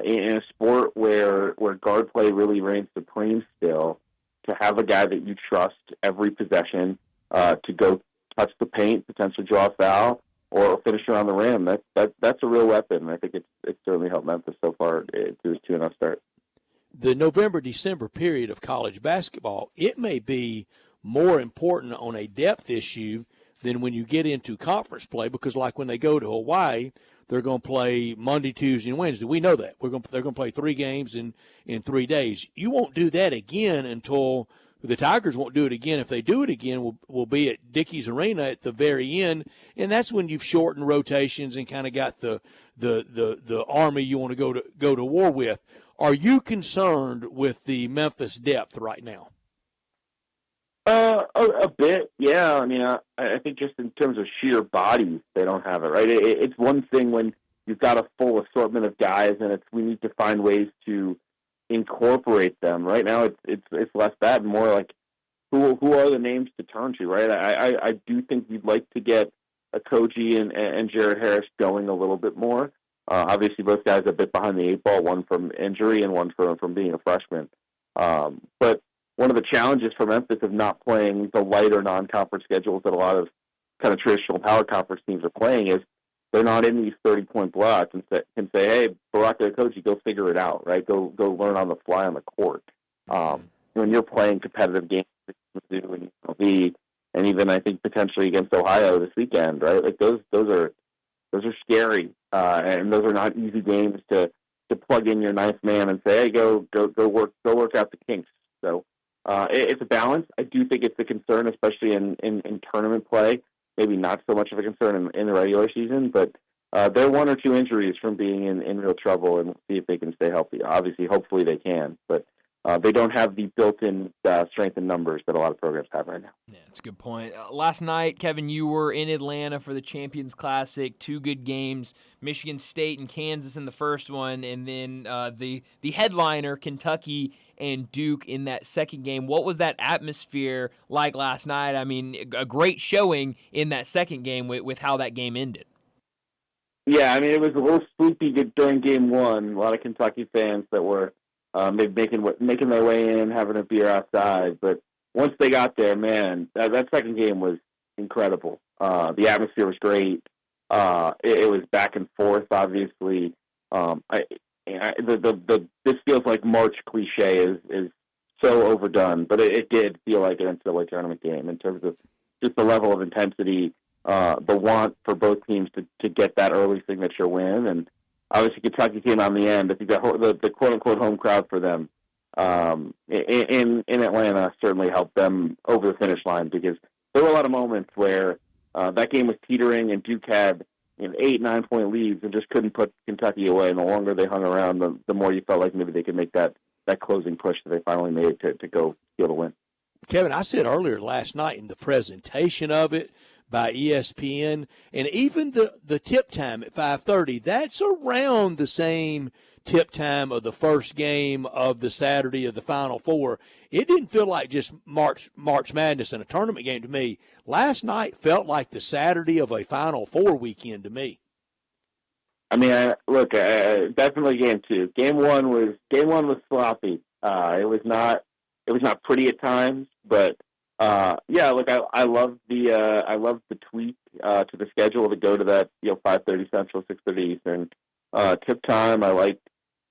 in a sport where guard play really reigns supreme still, to have a guy that you trust every possession to go touch the paint, potentially draw a foul, or finish around the rim, that's a real weapon. I think it's certainly helped Memphis so far to his 2-0 start. The November-December period of college basketball, it may be more important on a depth issue than when you get into conference play, because like when they go to Hawaii, they're going to play Monday, Tuesday, and Wednesday. We know that. They're going to play 3 games in 3 days. You won't do that again until the Tigers won't do it again. If they do it again, we'll be at Dickies Arena at the very end, and that's when you've shortened rotations and kind of got the army you want to go to war with. Are you concerned with the Memphis depth right now? A bit, yeah. I mean, I think just in terms of sheer bodies, they don't have it, right? It's one thing when you've got a full assortment of guys, and we need to find ways to incorporate them. Right now, it's less that and more like who are the names to turn to, right? I do think you'd like to get Okogie and Jared Harris going a little bit more. Obviously, both guys are a bit behind the 8 ball, one from injury and one from being a freshman. But one of the challenges for Memphis of not playing the lighter non-conference schedules that a lot of kind of traditional power conference teams are playing is they're not in these 30-point blocks and can say, hey, Baraka Okogie, go figure it out, right? Go learn on the fly on the court. When you're playing competitive games and even I think potentially against Ohio this weekend, right? Like those are scary, and those are not easy games to plug in your ninth man and say, hey, go work out the kinks. So it's a balance. I do think it's a concern, especially in tournament play. Maybe not so much of a concern in the regular season, but they're 1 or 2 injuries from being in real trouble, and we'll see if they can stay healthy. Obviously, hopefully they can, but they don't have the built-in strength in numbers that a lot of programs have right now. Yeah, that's a good point. Last night, Kevin, you were in Atlanta for the Champions Classic. 2 good games, Michigan State and Kansas in the first one, and then the headliner, Kentucky and Duke in that second game. What was that atmosphere like last night? I mean, a great showing in that second game with how that game ended. Yeah, I mean, it was a little sleepy during game 1. A lot of Kentucky fans that were maybe making their way in, having a beer outside. But once they got there, man, that second game was incredible. The atmosphere was great. It was back and forth, obviously. This feels like March cliche is so overdone, but it did feel like an NCAA tournament game in terms of just the level of intensity, the want for both teams to get that early signature win, and obviously Kentucky came on the end. I think the quote-unquote home crowd for them in Atlanta certainly helped them over the finish line, because there were a lot of moments where that game was teetering and Duke had 8-9 point leads and just couldn't put Kentucky away. And the longer they hung around, the more you felt like maybe they could make that closing push that they finally made to go steal the win. Kevin, I said earlier last night in the presentation of it by ESPN, and even the tip time at 5:30, that's around the same tip time of the first game of the Saturday of the Final Four. It didn't feel like just March Madness in a tournament game to me. Last night felt like the Saturday of a Final Four weekend to me. I mean, definitely game 2. Game one was sloppy. It was not pretty at times, but yeah, look, I love the tweak to the schedule to go to that 5:30 Central, 6:30 Eastern tip time. I like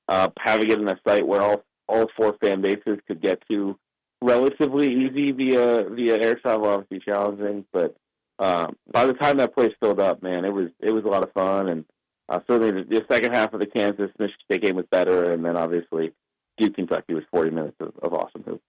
having it in a site where all 4 fan bases could get to relatively easy via air travel. Obviously challenging, but by the time that place filled up, man, it was a lot of fun. And certainly the second half of the Kansas Michigan State game was better, and then obviously Duke Kentucky was 40 minutes of awesome hoop.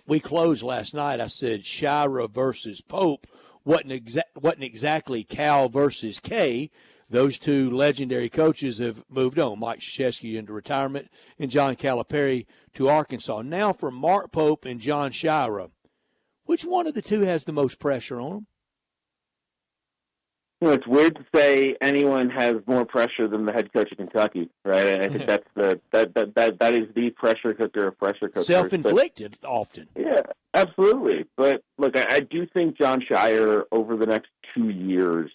We closed last night. I said Shira versus Pope wasn't exactly Cal versus K. Those 2 legendary coaches have moved on. Mike Krzyzewski into retirement and John Calipari to Arkansas. Now for Mark Pope and John Shira, which one of the 2 has the most pressure on them? It's weird to say anyone has more pressure than the head coach of Kentucky, right? I think that's that is the pressure cooker of pressure cookers. Self-inflicted often. Yeah, absolutely. But look, I do think John Shire over the next 2 years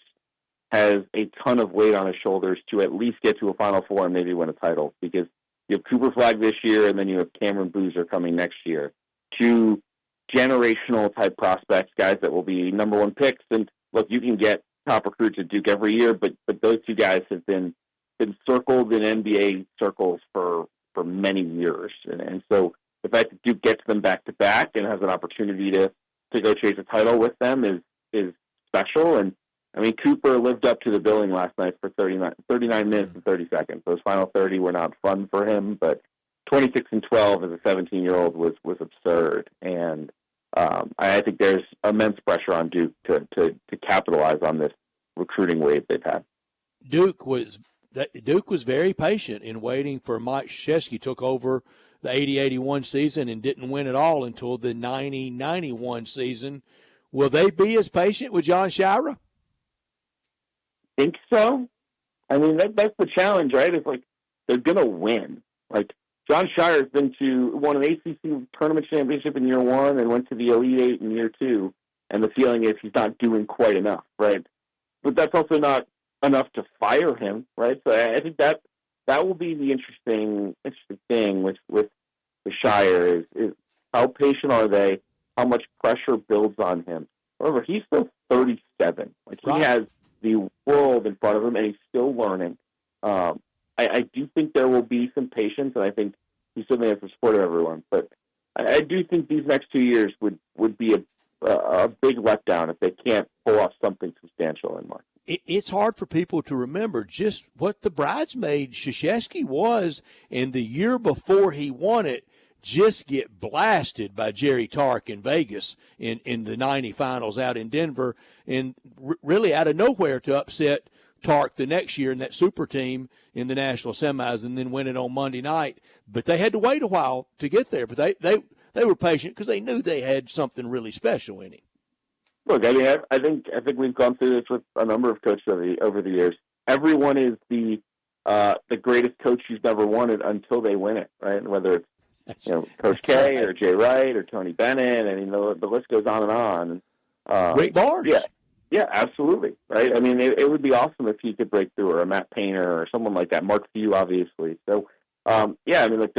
has a ton of weight on his shoulders to at least get to a Final Four and maybe win a title, because you have Cooper Flag this year, and then you have Cameron Boozer coming next year. Two generational type prospects, guys that will be number one picks. And look, you can get top recruits at Duke every year, but those two guys have been circled in NBA circles for many years. And so the fact that Duke gets them back to back and has an opportunity to go chase a title with them is special. And I mean, Cooper lived up to the billing last night for 39 minutes and 30 seconds. Those final 30 were not fun for him, but 26 and 12 as a 17-year-old was absurd. And I think there's immense pressure on Duke to capitalize on this recruiting wave they've had. Duke was very patient in waiting for Mike Krzyzewski. Took over the 80-81 season and didn't win at all until the 90-91 season. Will they be as patient with John Shira? Think so. I mean, that's the challenge, right? It's like they're going to win. Like, John Shire's won an ACC tournament championship in year one and went to the Elite Eight in year two, and the feeling is he's not doing quite enough, right? But that's also not enough to fire him, right? So I think that will be the interesting thing with the Shire is how patient are they? How much pressure builds on him? However, he's still 37. Like, he has the world in front of him, and he's still learning. I do think there will be some patience, and I think he certainly has the support of everyone. But I do think these next 2 years would be a big letdown if they can't pull off something substantial in March. It's hard for people to remember just what the bridesmaid Krzyzewski was, and the year before he won it, just get blasted by Jerry Tark in Vegas in the 90 finals out in Denver, and really out of nowhere to upset Tark the next year in that super team in the national semis, and then win it on Monday night. But they had to wait a while to get there. But they were patient because they knew they had something really special in him. Look, I mean, I think we've gone through this with a number of coaches over the years. Everyone is the greatest coach who's never won it until they win it, right? Whether it's Coach K or Jay Wright or Tony Bennett, and the list goes on and on. Rick Barnes. Yeah, absolutely. Right. I mean, it would be awesome if he could break through, or a Matt Painter or someone like that. Mark Few, obviously. So, I mean, like,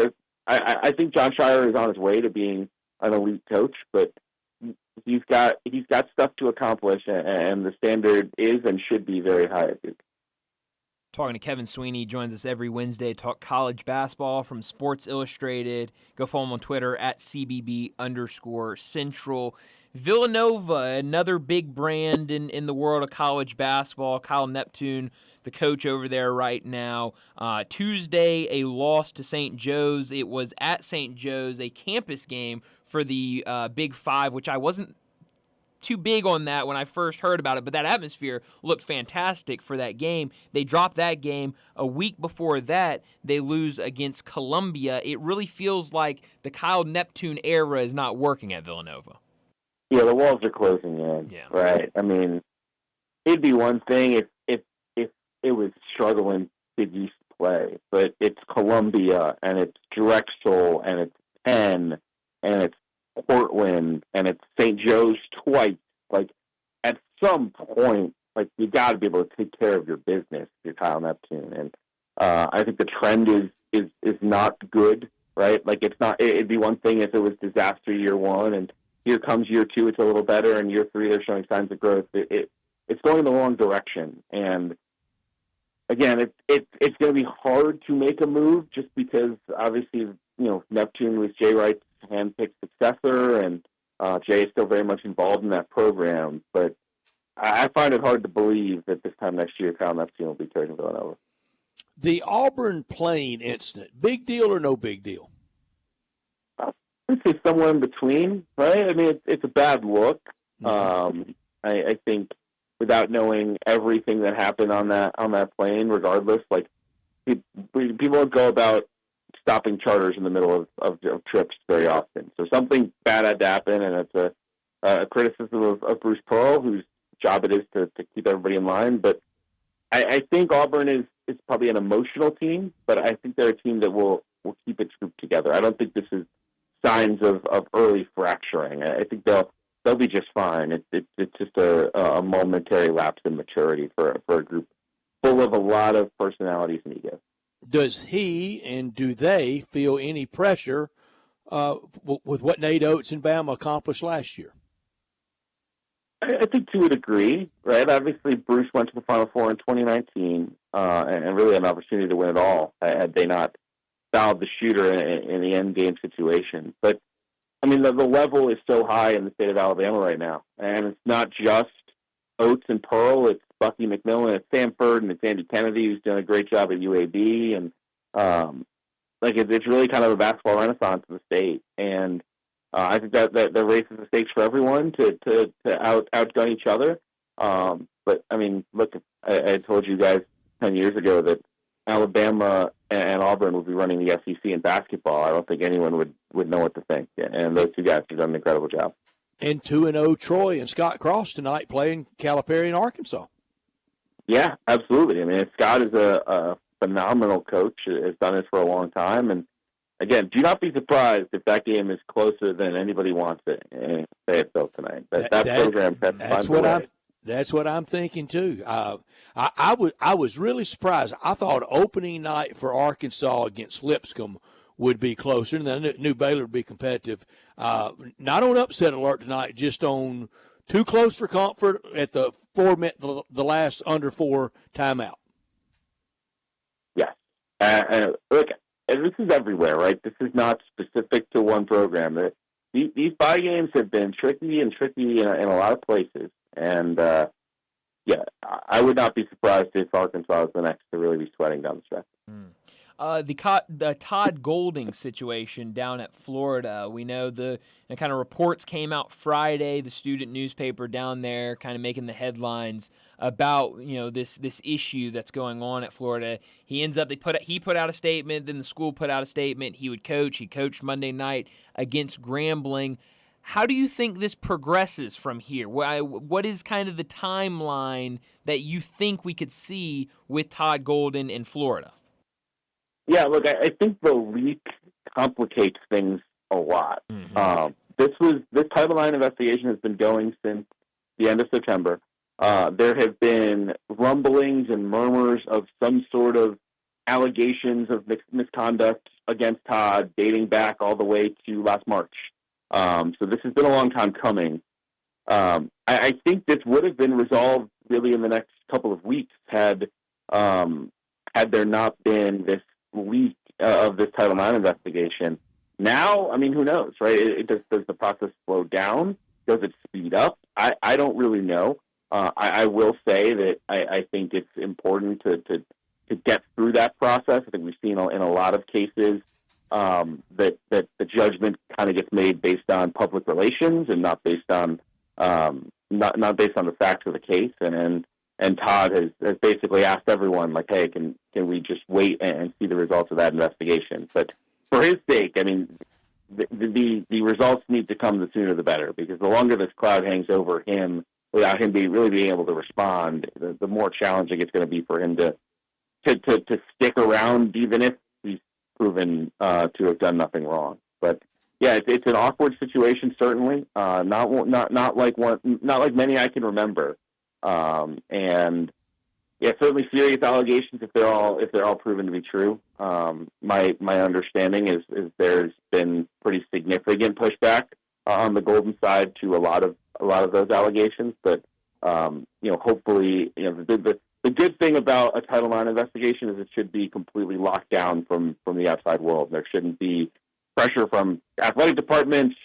I think John Shire is on his way to being an elite coach, but he's got stuff to accomplish, and the standard is and should be very high at Duke. Talking to Kevin Sweeney, joins us every Wednesday to talk college basketball from Sports Illustrated. Go follow him on Twitter at CBB_Central. Villanova, another big brand in the world of college basketball. Kyle Neptune, the coach over there right now. Tuesday, a loss to St. Joe's. It was at St. Joe's, a campus game for the Big Five, which I wasn't too big on that when I first heard about it, but that atmosphere looked fantastic for that game. They dropped that game. A week before that, they lose against Columbia. It really feels like the Kyle Neptune era is not working at Villanova. Yeah, the walls are closing in. Yeah. Right. I mean, it'd be one thing if it was struggling Big East play, but it's Columbia, and it's Drexel, and it's Penn, and it's Portland, and it's St. Joe's twice. Like, at some point, like, you got to be able to take care of your business if you're Kyle Neptune. And I think the trend is not good, right? Like, it's not. It'd be one thing if it was disaster year one, and here comes year two, it's a little better, and year three, they're showing signs of growth. It's going in the wrong direction. And again, it's going to be hard to make a move just because obviously, Neptune was Jay Wright's handpicked successor, and Jay is still very much involved in that program. But I find it hard to believe that this time next year, Kyle Neptune will be coaching Villanova. The Auburn plane incident, big deal or no big deal? I'd say somewhere in between, right? I mean, it's a bad look. I think without knowing everything that happened on that plane, regardless, like, people don't go about stopping charters in the middle of trips very often. So something bad had to happen, and it's a criticism of Bruce Pearl, whose job it is to keep everybody in line. But I think Auburn is probably an emotional team, but I think they're a team that will keep its group together. I don't think this is signs of early fracturing. I think they'll they'll be just fine. It's just a momentary lapse in maturity for a group full of a lot of personalities and egos. Does he and do they feel any pressure with what Nate Oates and Bama accomplished last year? I think to a degree, right? Obviously, Bruce went to the Final Four in 2019 and really had an opportunity to win it all had they not fouled the shooter in the end game situation. But, I mean, the level is so high in the state of Alabama right now. And it's not just Oates and Pearl. It's Bucky McMillan at Stanford, and it's Andy Kennedy, who's done a great job at UAB. And, it's really kind of a basketball renaissance in the state. And I think that raises the stakes for everyone to outgun each other. But, I mean, look, I told you guys 10 years ago that Alabama and Auburn would be running the SEC in basketball. I don't think anyone would know what to think. And those two guys have done an incredible job. And 2-0 Troy and Scott Cross tonight playing Calipari in Arkansas. Yeah, absolutely. I mean, Scott is a phenomenal coach, has done this for a long time. And, again, do not be surprised if that game is closer than anybody wants it in Fayetteville tonight. That program has to find a way. That's what I'm thinking too. I was really surprised. I thought opening night for Arkansas against Lipscomb would be closer, and then I knew Baylor would be competitive. Not on upset alert tonight, just on too close for comfort at the last under 4 timeout. Yes, look, and this is everywhere, right? This is not specific to one program. These bye games have been tricky in a lot of places. And, I would not be surprised if Arkansas is the next to really be sweating down the stretch. The Todd Golding situation down at Florida, we know the kind of reports came out Friday, the student newspaper down there kind of making the headlines about, this issue that's going on at Florida. He put out a statement, then the school put out a statement. He coached Monday night against Grambling. How do you think this progresses from here? What is kind of the timeline that you think we could see with Todd Golden in Florida? Yeah, look, I think the leak complicates things a lot. Mm-hmm. This Title IX investigation has been going since the end of September. There have been rumblings and murmurs of some sort of allegations of misconduct against Todd dating back all the way to last March. So this has been a long time coming. I think this would have been resolved really in the next couple of weeks had there not been this leak of this Title IX investigation. Now, I mean, who knows, right? Does the process slow down? Does it speed up? I don't really know. I will say that I think it's important to get through that process. I think we've seen in a lot of cases that the judgment kind of gets made based on public relations and not based on not based on the facts of the case. And Todd has basically asked everyone, like, hey, can we just wait and see the results of that investigation? But for his sake, I mean, the results need to come the sooner the better, because the longer this cloud hangs over him without him really being able to respond, the more challenging it's going to be for him to stick around, even if he's proven to have done nothing wrong. But yeah, it's an awkward situation, certainly. Not like many I can remember. And yeah, certainly serious allegations if they're all proven to be true. My understanding is there's been pretty significant pushback on the Golden side to a lot of those allegations. But hopefully, the good thing about a Title IX investigation is it should be completely locked down from the outside world. There shouldn't be pressure from athletic departments,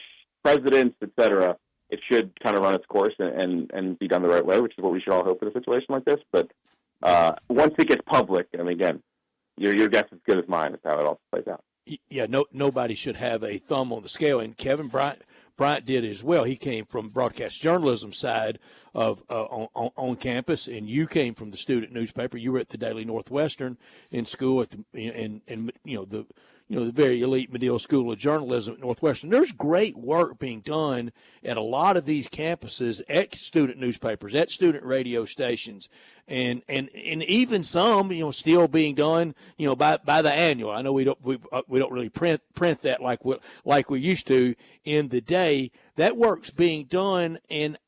presidents, etc. It should kind of run its course and be done the right way, which is what we should all hope in a situation like this. But once it gets public, and again, your guess is as good as mine as how it all plays out. Yeah, nobody should have a thumb on the scale, and Kevin Bryant did as well. He came from broadcast journalism side of on campus, and you came from the student newspaper. You were at the Daily Northwestern in school the very elite Medill School of Journalism at Northwestern. There's great work being done at a lot of these campuses, at student newspapers, at student radio stations, and even some, still being done, by the annual. I know we don't really print that like we used to in the day. That work's being done, and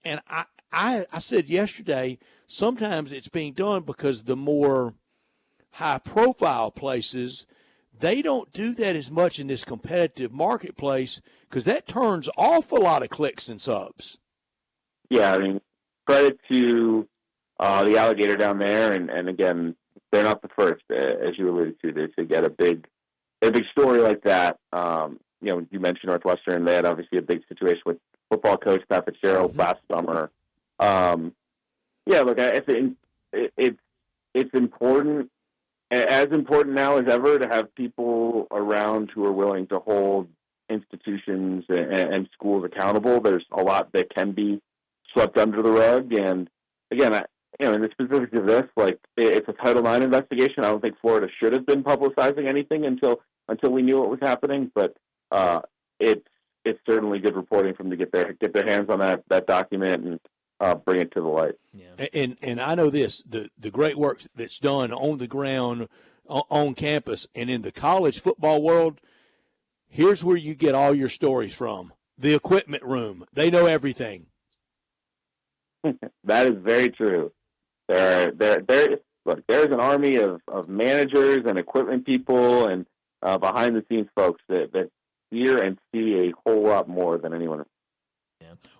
I said yesterday, sometimes it's being done because the more high-profile places, they don't do that as much in this competitive marketplace because that turns off a lot of clicks and subs. Yeah, I mean, credit to the Alligator down there, and again, they're not the first, as you alluded to get a big story like that. You mentioned Northwestern; they had obviously a big situation with football coach Pat Fitzgerald last summer. Look, I think it's important. As important now as ever to have people around who are willing to hold institutions and schools accountable. There's a lot that can be swept under the rug. And again, in the specifics of this, it's a Title IX investigation. I don't think Florida should have been publicizing anything until we knew what was happening. But it's certainly good reporting from them to get their hands on that document and bring it to the light. Yeah. And I know this, the great work that's done on the ground, on campus, and in the college football world, here's where you get all your stories from. The equipment room. They know everything. That is very true. There's an army of managers and equipment people and behind-the-scenes folks that hear and see a whole lot more than anyone else.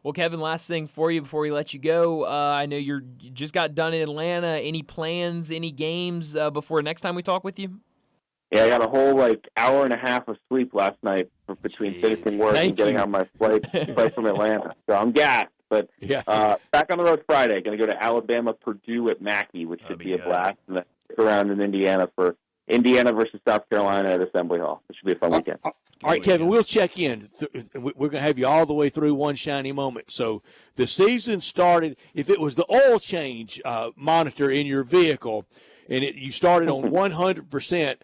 Well, Kevin, last thing for you before we let you go. I know you just got done in Atlanta. Any plans, any games before next time we talk with you? Yeah, I got a whole hour and a half of sleep last night between finishing work and getting on my flight from Atlanta. So I'm gassed. But back on the road Friday. Going to go to Alabama, Purdue at Mackey, which should be a blast. And then stick around in Indiana for Indiana versus South Carolina at Assembly Hall. It should be a fun weekend. All right, Kevin, we'll check in. We're going to have you all the way through one shiny moment. So the season started, if it was the oil change monitor in your vehicle and you started on 100%,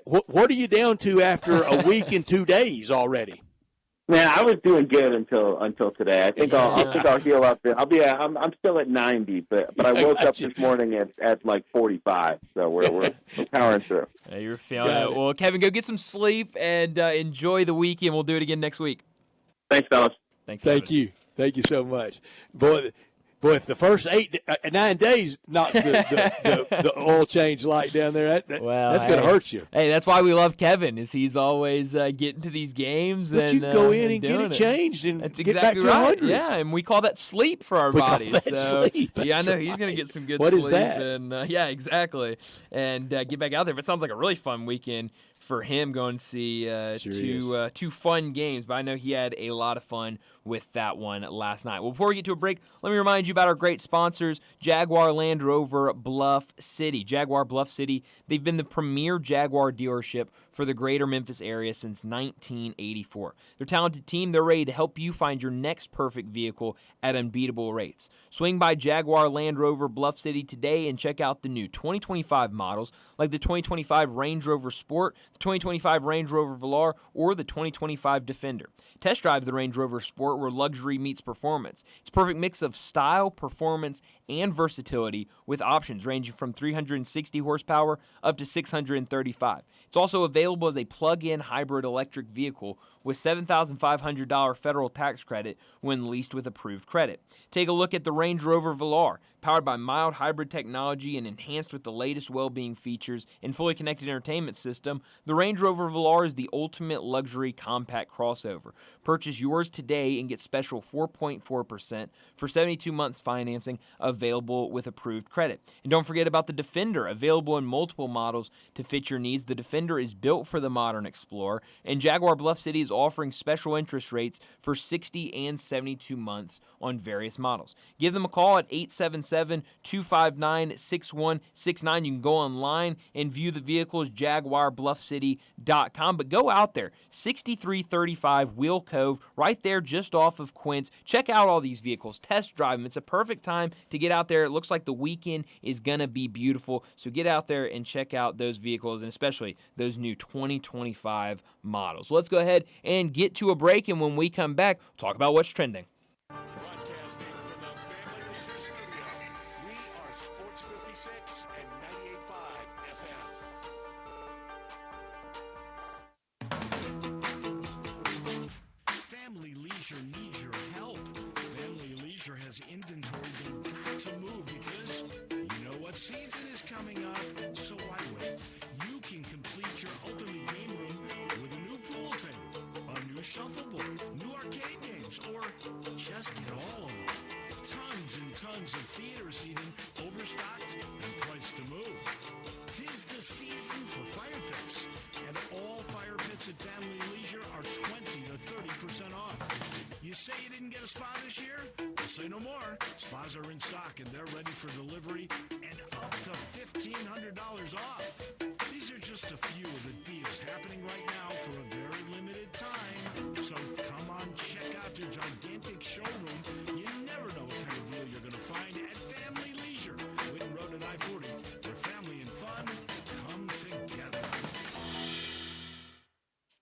what are you down to after a week and 2 days already? Man, I was doing good until today. I think I'll heal up. I'm still at 90, but I woke up this morning at 45. So we're powering through. Hey, you're feeling it. Well, Kevin, go get some sleep and enjoy the weekend. We'll do it again next week. Thanks, fellas. Thanks. Kevin. Thank you so much, Boy, if the first 9 days knocks the oil change light down there, that's going to hurt you. Hey, that's why we love Kevin, is he's always getting to these games. But you go in and get it changed and that's get exactly back to right. 100. Yeah, and we call that sleep for our bodies. Sleep. Yeah, I know he's going to get some good what sleep. What is that? And, yeah, exactly. And get back out there. But it sounds like a really fun weekend for him going to see two fun games. But I know he had a lot of fun with that one last night. Well, before we get to a break, let me remind you about our great sponsors, Jaguar Land Rover Bluff City. Jaguar Bluff City, they've been the premier Jaguar dealership for the greater Memphis area since 1984. Their talented team, they're ready to help you find your next perfect vehicle at unbeatable rates. Swing by Jaguar Land Rover Bluff City today and check out the new 2025 models like the 2025 Range Rover Sport, the 2025 Range Rover Velar, or the 2025 Defender. Test drive the Range Rover Sport where luxury meets performance. It's a perfect mix of style, performance, and versatility with options ranging from 360 horsepower up to 635. It's also available as a plug-in hybrid electric vehicle with $7,500 federal tax credit when leased with approved credit. Take a look at the Range Rover Velar, powered by mild hybrid technology and enhanced with the latest well-being features and fully connected entertainment system. The Range Rover Velar is the ultimate luxury compact crossover. Purchase yours today and get special 4.4% for 72 months financing available with approved credit. And don't forget about the Defender, available in multiple models to fit your needs. The Defender is built for the modern explorer, and Jaguar Bluff City is offering special interest rates for 60 and 72 months on various models. Give them a call at 877-259-6169. You can go online and view the vehicles, JaguarBluffCity.com. But go out there, 6335 Wheel Cove, right there just off of Quince. Check out all these vehicles. Test drive them. It's a perfect time to get out there. It looks like the weekend is going to be beautiful. So get out there and check out those vehicles, and especially those new 2025 models. Let's go ahead and get to a break, and when we come back, we'll talk about what's trending. Broadcasting from the Family Leisure Studio, we are Sports 56 and 98.5 FM. Family Leisure needs your help. Family Leisure has inventory they've got to move because you know what season is coming up. So why wait? You can complete your ultimate game room with a new pool table, a new shuffleboard, new arcade games, or just get all of them. Tons and tons of theater seating, overstocked and priced to move. 'Tis the season for fire pits, and all fire pits at Family Leisure are 20 to 30% off. You say you didn't get a spa this year? Well, say no more. Spas are in stock and they're ready for delivery and up to $1,500 off. These are just a few of the deals happening right now for a very limited time. So come on, check out their gigantic showroom. You never know what kind of deal you're going to find at Family Leisure, Whitten Road and I-40, where family and fun come together.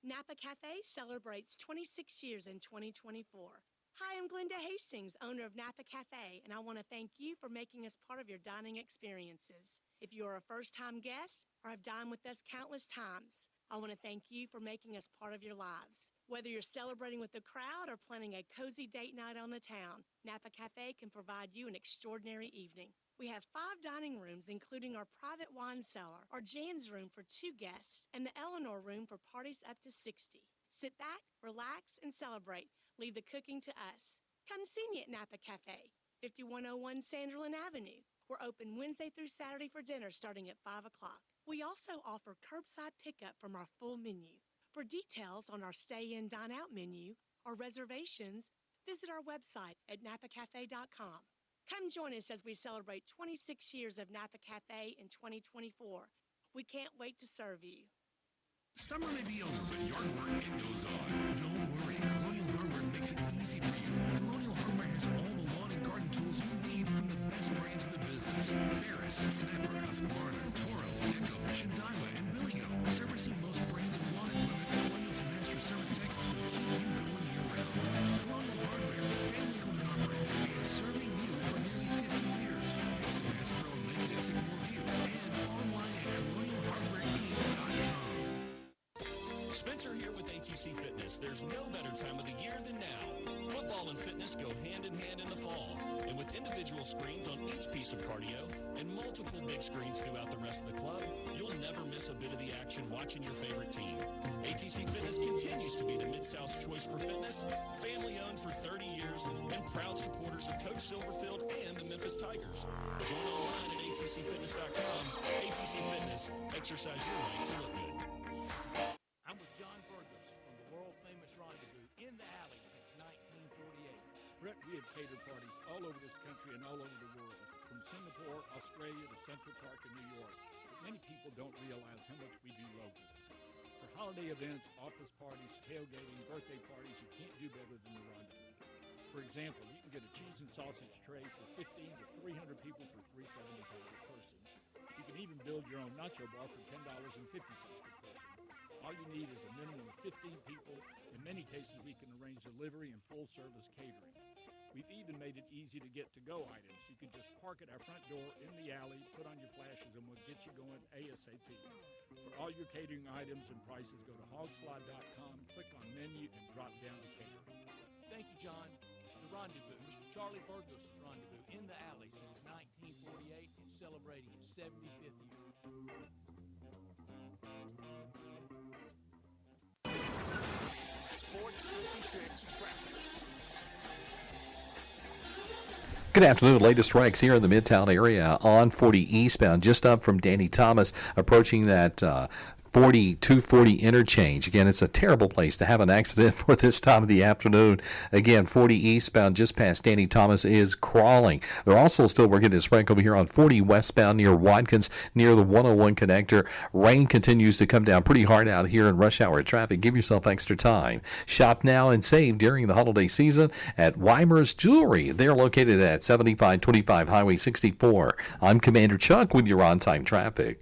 Napa Cafe celebrates 26 years in 2024. Hi, I'm Glenda Hastings, owner of Napa Cafe, and I want to thank you for making us part of your dining experiences. If you are a first-time guest or have dined with us countless times, I want to thank you for making us part of your lives. Whether you're celebrating with the crowd or planning a cozy date night on the town, Napa Cafe can provide you an extraordinary evening. We have 5 dining rooms, including our private wine cellar, our Jan's room for 2 guests, and the Eleanor room for parties up to 60. Sit back, relax, and celebrate. Leave the cooking to us. Come see me at Napa Cafe, 5101 Sanderlin Avenue. We're open Wednesday through Saturday for dinner starting at 5 o'clock. We also offer curbside pickup from our full menu. For details on our stay-in, dine-out menu or reservations, visit our website at napacafe.com. Come join us as we celebrate 26 years of Napa Cafe in 2024. We can't wait to serve you. Summer may be over, but yard work, it goes on. Don't worry, Colonial Hardware makes it easy for you. Colonial Hardware has all the lawn and garden tools you need from the best brands in the business. Ferris, Snapper, Husqvarna, Toro, Echo, Shindaiwa, and Billigo. Servicing most brands of lawn equipment, Colonial's master service techs will keep you going year-round. Colonial Hardware, family-owned and operated, and serving you for nearly 50 years. Next to Bass Pro and Lincoln at Sycamore View, and online at colonialhardwareinc.com. Spencer here with ATC Fitness. There's no better time of the year than now. Football and fitness go hand in hand in the fall. And with individual screens on each piece of cardio and multiple big screens throughout the rest of the club, you'll never miss a bit of the action watching your favorite team. ATC Fitness continues to be the Mid-South's choice for fitness, family-owned for 30 years, and proud supporters of Coach Silverfield and the Memphis Tigers. Join online at atcfitness.com. ATC Fitness. Exercise your right to look good. I'm with John Burgos from the world-famous Rendezvous in the Alley since 1948. Brett, we have catered parties all over this country and all over the world, from Singapore, Australia to Central Park in New York. But many people don't realize how much we do locally. For holiday events, office parties, tailgating, birthday parties, you can't do better than the Rendezvous. For example, you can get a cheese and sausage tray for 15 to 300 people for $3.75 per person. You can even build your own nacho bar for $10.50 per person. All you need is a minimum of 15 people. In many cases, we can arrange delivery and full-service catering. We've even made it easy to get to-go items. You can just park at our front door in the alley, put on your flashes, and we'll get you going ASAP. For all your catering items and prices, go to hogsfly.com, click on menu, and drop down to catering. Thank you, John. The Rendezvous, Mr. Charlie Burgos' Rendezvous in the Alley since 1948 and celebrating its 75th year. Sports 56 traffic. Good afternoon. Latest strikes here in the Midtown area on 40 eastbound, just up from Danny Thomas, approaching that 240 interchange. Again, it's a terrible place to have an accident for this time of the afternoon. Again, 40 eastbound just past Danny Thomas is crawling. They're also still working this wreck over here on 40 westbound near Watkins, near the 101 connector. Rain continues to come down pretty hard out here in rush hour traffic. Give yourself extra time. Shop now and save during the holiday season at Weimer's Jewelry. They're located at 7525 Highway 64. I'm Commander Chuck with your on-time traffic.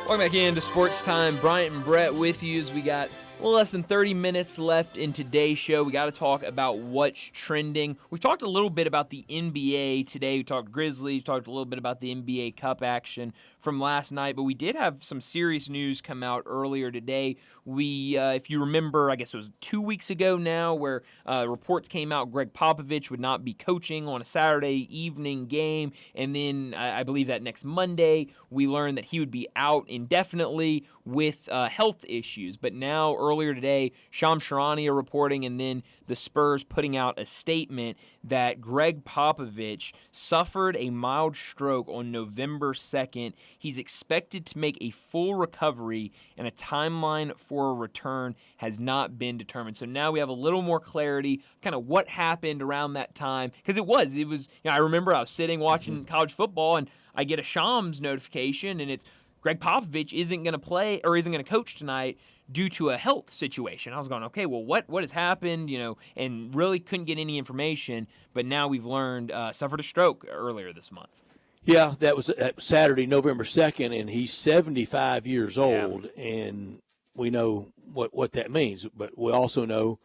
Welcome back into Sports Time. Bryant and Brett with you as we got a little less than 30 minutes left in today's show. We got to talk about what's trending. We talked a little bit about the NBA today. We talked Grizzlies, talked a little bit about the NBA Cup action from last night, but we did have some serious news come out earlier today. We, if you remember, I guess it was 2 weeks ago now, where reports came out Greg Popovich would not be coaching on a Saturday evening game, and then I believe that next Monday we learned that he would be out indefinitely with health issues. But now, earlier today, Shams Charania reporting, and then the Spurs putting out a statement that Greg Popovich suffered a mild stroke on November 2nd. He's expected to make a full recovery, and a timeline for a return has not been determined. So now we have a little more clarity, kind of what happened around that time. Because it was, I remember I was sitting watching college football, and I get a Shams notification, and it's Greg Popovich isn't going to play or isn't going to coach tonight due to a health situation. I was going, okay, well, what has happened, and really couldn't get any information. But now we've learned suffered a stroke earlier this month. Yeah, that was Saturday, November 2nd, and he's 75 years old, and we know what that means. But we also know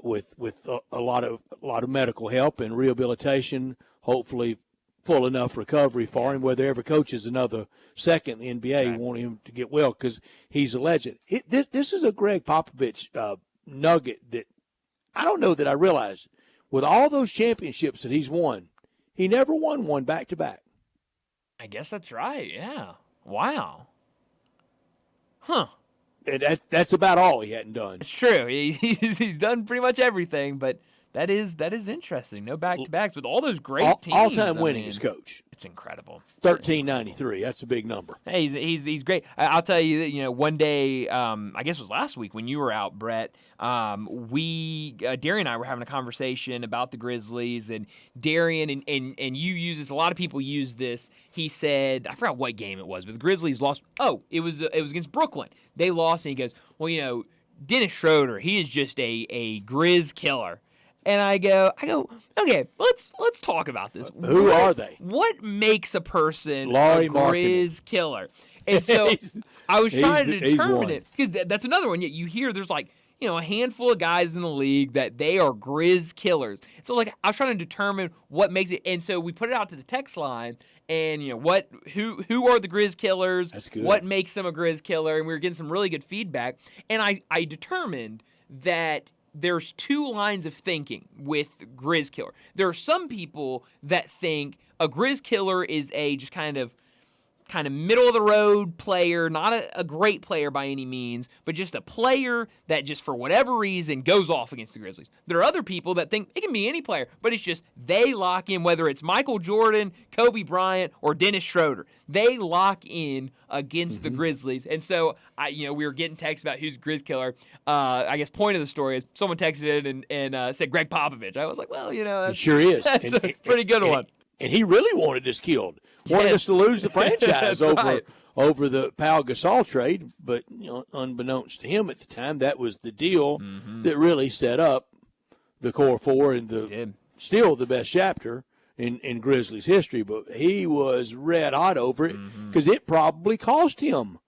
with a lot of medical help and rehabilitation, hopefully full enough recovery for him, whether ever coaches another second in the NBA, want him to get well because he's a legend. This is a Greg Popovich nugget that I don't know that I realized. With all those championships that he's won, he never won one back-to-back. I guess that's right, yeah. Wow. Huh. And that's about all he hadn't done. It's true. He's done pretty much everything, but that is interesting. No back-to-backs with all those great teams. All-time winningest coach. It's incredible. 1393. That's a big number. Hey, he's great. I'll tell you that, one day, I guess it was last week when you were out, Brett, Darian and I were having a conversation about the Grizzlies, and Darian, and you use this, a lot of people use this. He said, I forgot what game it was, but the Grizzlies lost. Oh, it was against Brooklyn. They lost, and he goes, well, Dennis Schroeder, he is just a Grizz killer. And I go, okay, let's talk about this. Who are they? What makes a person Laurie a Grizz killer? And so I was trying to determine it, because that's another one. Yet you hear there's a handful of guys in the league that they are Grizz killers. So I was trying to determine what makes it, and so we put it out to the text line, and who are the Grizz killers? That's good. What makes them a Grizz killer? And we were getting some really good feedback, and I determined that there's two lines of thinking with Grizz killer. There are some people that think a Grizz killer is a just kind of middle of the road player, not a great player by any means, but just a player that just for whatever reason goes off against the Grizzlies. There are other people that think it can be any player, but it's just they lock in, whether it's Michael Jordan, Kobe Bryant, or Dennis Schroeder. They lock in against the Grizzlies. And so we were getting texts about who's Grizz killer. I guess point of the story is someone texted in and said Greg Popovich. I was like, well, that's, he sure is. That's a pretty good one. And he really wanted us killed. Wanted us to lose the franchise over the Pau Gasol trade, but unbeknownst to him at the time, that was the deal that really set up the core four and still the best chapter in Grizzlies history. But he was red hot over it because it probably cost him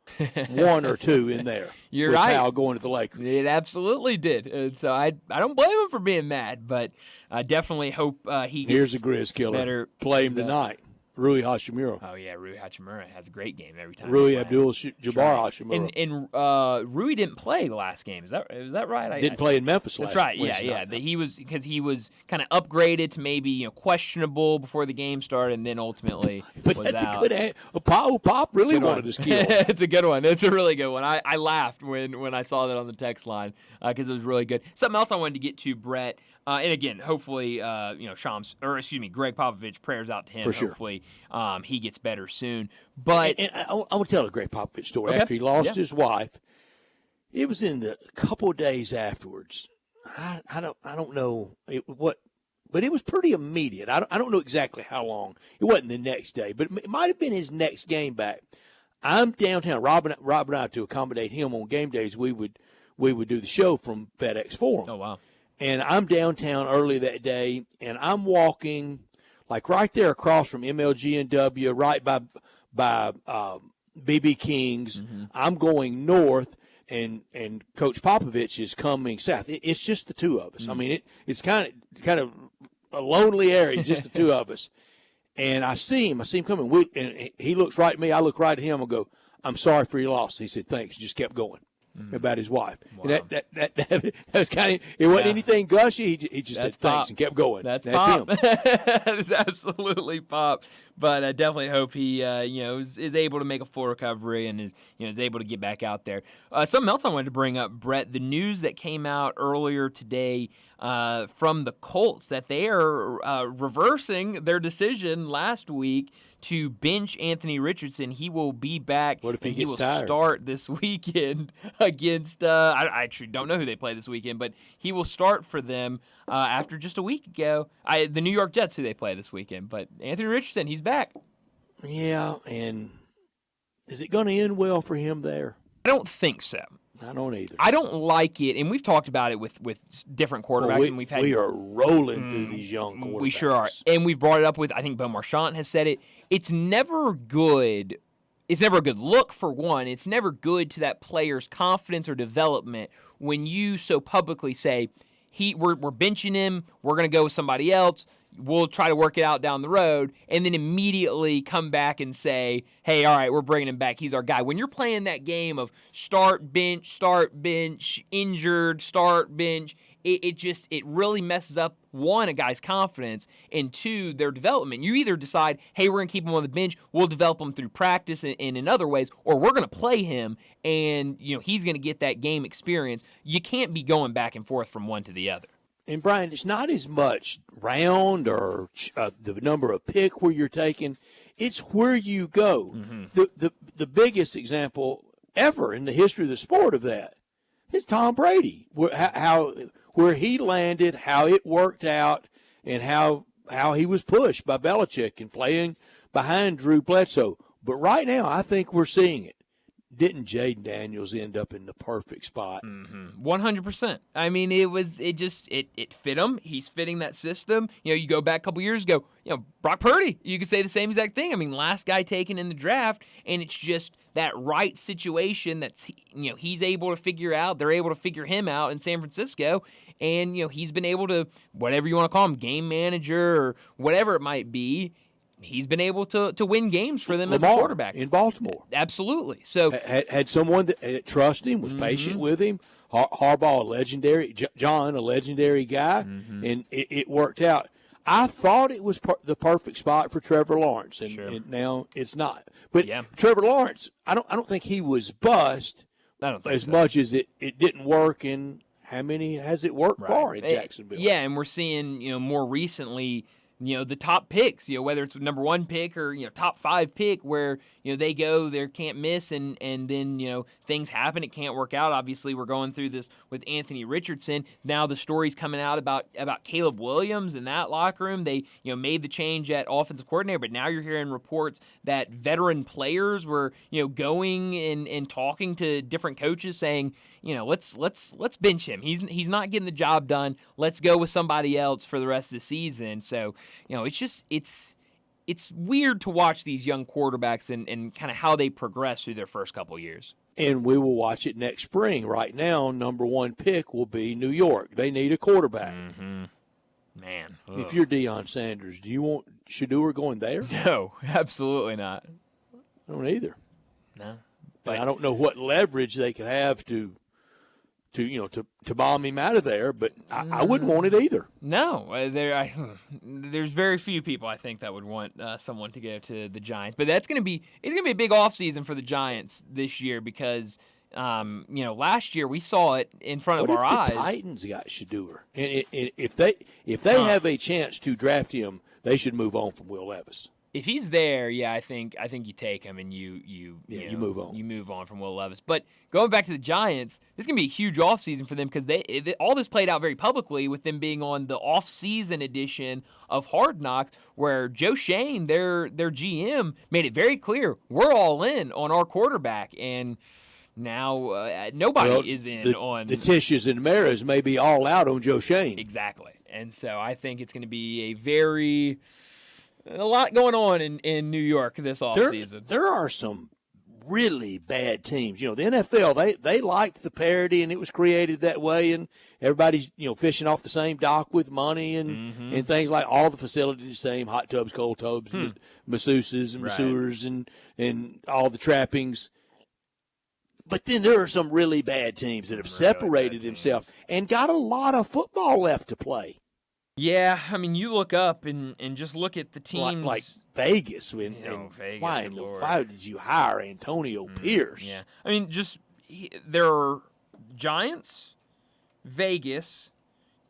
one or two in there. You're with right. Pau going to the Lakers. It absolutely did. And so I don't blame him for being mad, but I definitely hope he gets Here's a Grizz killer. Better. Play him tonight. Rui Hashimura. Oh yeah, Rui Hachimura has a great game every time. Rui Abdul-Jabbar Hashimura. And Rui didn't play the last game. Is that right? Didn't play in Memphis That's last. right. Wednesday Yeah. night. He was kind of upgraded to maybe questionable before the game started, and then ultimately But was that's out. a good. Pop really wanted his kill. It's a good one. It's a really good one. I laughed when I saw that on the text line because it was really good. Something else I wanted to get to, Brett. And again, hopefully, Greg Popovich, prayers out to him. For sure. Hopefully, he gets better soon. But and I want to tell a Greg Popovich story. Okay. After he lost Yeah. his wife, it was in the couple of days afterwards. I don't know what, but it was pretty immediate. I don't know exactly how long. It wasn't the next day, but it might have been his next game back. I'm downtown. Rob and I, to accommodate him on game days, we would do the show from FedEx Forum. Oh wow. And I'm downtown early that day, and I'm walking like right there across from MLG&W, right by BB King's. Mm-hmm. I'm going north, and Coach Popovich is coming south. It's just the two of us. I mean, it's kind of a lonely area, just the two of us. And I see him coming. And he looks right at me. I look right at him and go, "I'm sorry for your loss." He said, "Thanks." Just kept going. About his wife. Wow. And that was kind of, it wasn't anything gushy. He just said That's thanks Pop. and kept going. That's him. Pop. That is absolutely Pop. But I definitely hope he, is able to make a full recovery and is able to get back out there. Something else I wanted to bring up, Brett, the news that came out earlier today from the Colts that they are reversing their decision last week to bench Anthony Richardson. He will be back. What if he and gets will tired? Start this weekend against, I actually don't know who they play this weekend, but he will start for them after just a week ago. The New York Jets, who they play this weekend. But Anthony Richardson, he's back. Yeah, and is it going to end well for him there? I don't think so. I don't either. I don't like it, and we've talked about it with different quarterbacks, and we've had. We are rolling through these young quarterbacks. We sure are, and we've brought it up with. I think Bill Marchant has said it. It's never good. It's never a good look for one. It's never good to that player's confidence or development when you so publicly say, we're benching him. We're going to go with somebody else. We'll try to work it out down the road, and then immediately come back and say, hey, all right, we're bringing him back. He's our guy. When you're playing that game of start, bench, injured, start, bench, it really messes up, one, a guy's confidence, and two, their development. You either decide, hey, we're going to keep him on the bench, we'll develop him through practice and in other ways, or we're going to play him, and he's going to get that game experience. You can't be going back and forth from one to the other. And, Brian, it's not as much round or the number of pick where you're taking. It's where you go. Mm-hmm. The biggest example ever in the history of the sport of that is Tom Brady, where he landed, how it worked out, and how he was pushed by Belichick and playing behind Drew Bledsoe. But right now, I think we're seeing it. Didn't Jaden Daniels end up in the perfect spot? 100%. I mean, it fit him. He's fitting that system. You go back a couple years ago, Brock Purdy, you could say the same exact thing. I mean, last guy taken in the draft, and it's just that right situation that's, he's able to figure out. They're able to figure him out in San Francisco, and, he's been able to, whatever you want to call him, game manager or whatever it might be, he's been able to win games for them Lamar as a quarterback in Baltimore. Absolutely. So had someone that trusted him, was patient with him. Harbaugh, a legendary, John, a legendary guy, and it worked out. I thought it was the perfect spot for Trevor Lawrence, and now it's not. But Trevor Lawrence, I don't think he was bust as much as it didn't work. And how many has it worked for in Jacksonville? Yeah, and we're seeing more recently. The top picks, whether it's number one pick or, top five pick where, they go, they can't miss and then, things happen. It can't work out. Obviously, we're going through this with Anthony Richardson. Now the story's coming out about Caleb Williams in that locker room. They, made the change at offensive coordinator, but now you're hearing reports that veteran players were, going and talking to different coaches saying, let's bench him. He's not getting the job done. Let's go with somebody else for the rest of the season. So, it's weird to watch these young quarterbacks and kind of how they progress through their first couple years. And we will watch it next spring. Right now, number one pick will be New York. They need a quarterback. Man. If you're Deion Sanders, do you want Shador going there? No, absolutely not. I don't either. No. But I don't know what leverage they could have to bomb him out of there, but I wouldn't want it either. No, there's very few people I think that would want someone to go to the Giants. But it's going to be a big offseason for the Giants this year because last year we saw it in front of our eyes. The Titans got Shador, and if they have a chance to draft him, they should move on from Will Levis. If he's there, yeah, I think you take him and you move on. You move on from Will Levis. But going back to the Giants, this is going to be a huge offseason for them because all this played out very publicly with them being on the off-season edition of Hard Knocks where Joe Shane, their GM, made it very clear, we're all in on our quarterback. And now nobody is in on the Tisches and Maras may be all out on Joe Shane. Exactly. And so I think it's going to be a lot going on in New York this offseason. There are some really bad teams. The NFL, they liked the parity, and it was created that way, and everybody's, fishing off the same dock with money and things like all the facilities the same, hot tubs, cold tubs, masseuses and masseurs and all the trappings. But then there are some really bad teams that have separated themselves and got a lot of football left to play. Yeah, I mean, you look up and just look at the teams. Like Vegas. Vegas. Why did you hire Antonio Pierce? Yeah. I mean, there are Giants, Vegas,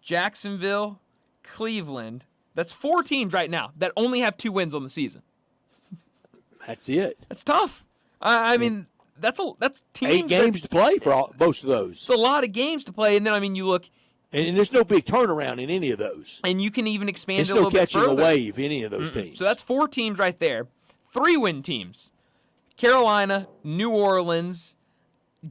Jacksonville, Cleveland. That's 4 teams right now that only have 2 wins on the season. That's it. That's tough. I mean, that's teams. 8 games to play for most of those. It's a lot of games to play. And then, I mean, you look. And there's no big turnaround in any of those. And you can even expand it's it a little bit further. There's no catching a wave in any of those teams. So that's 4 teams right there. 3-win teams. Carolina, New Orleans,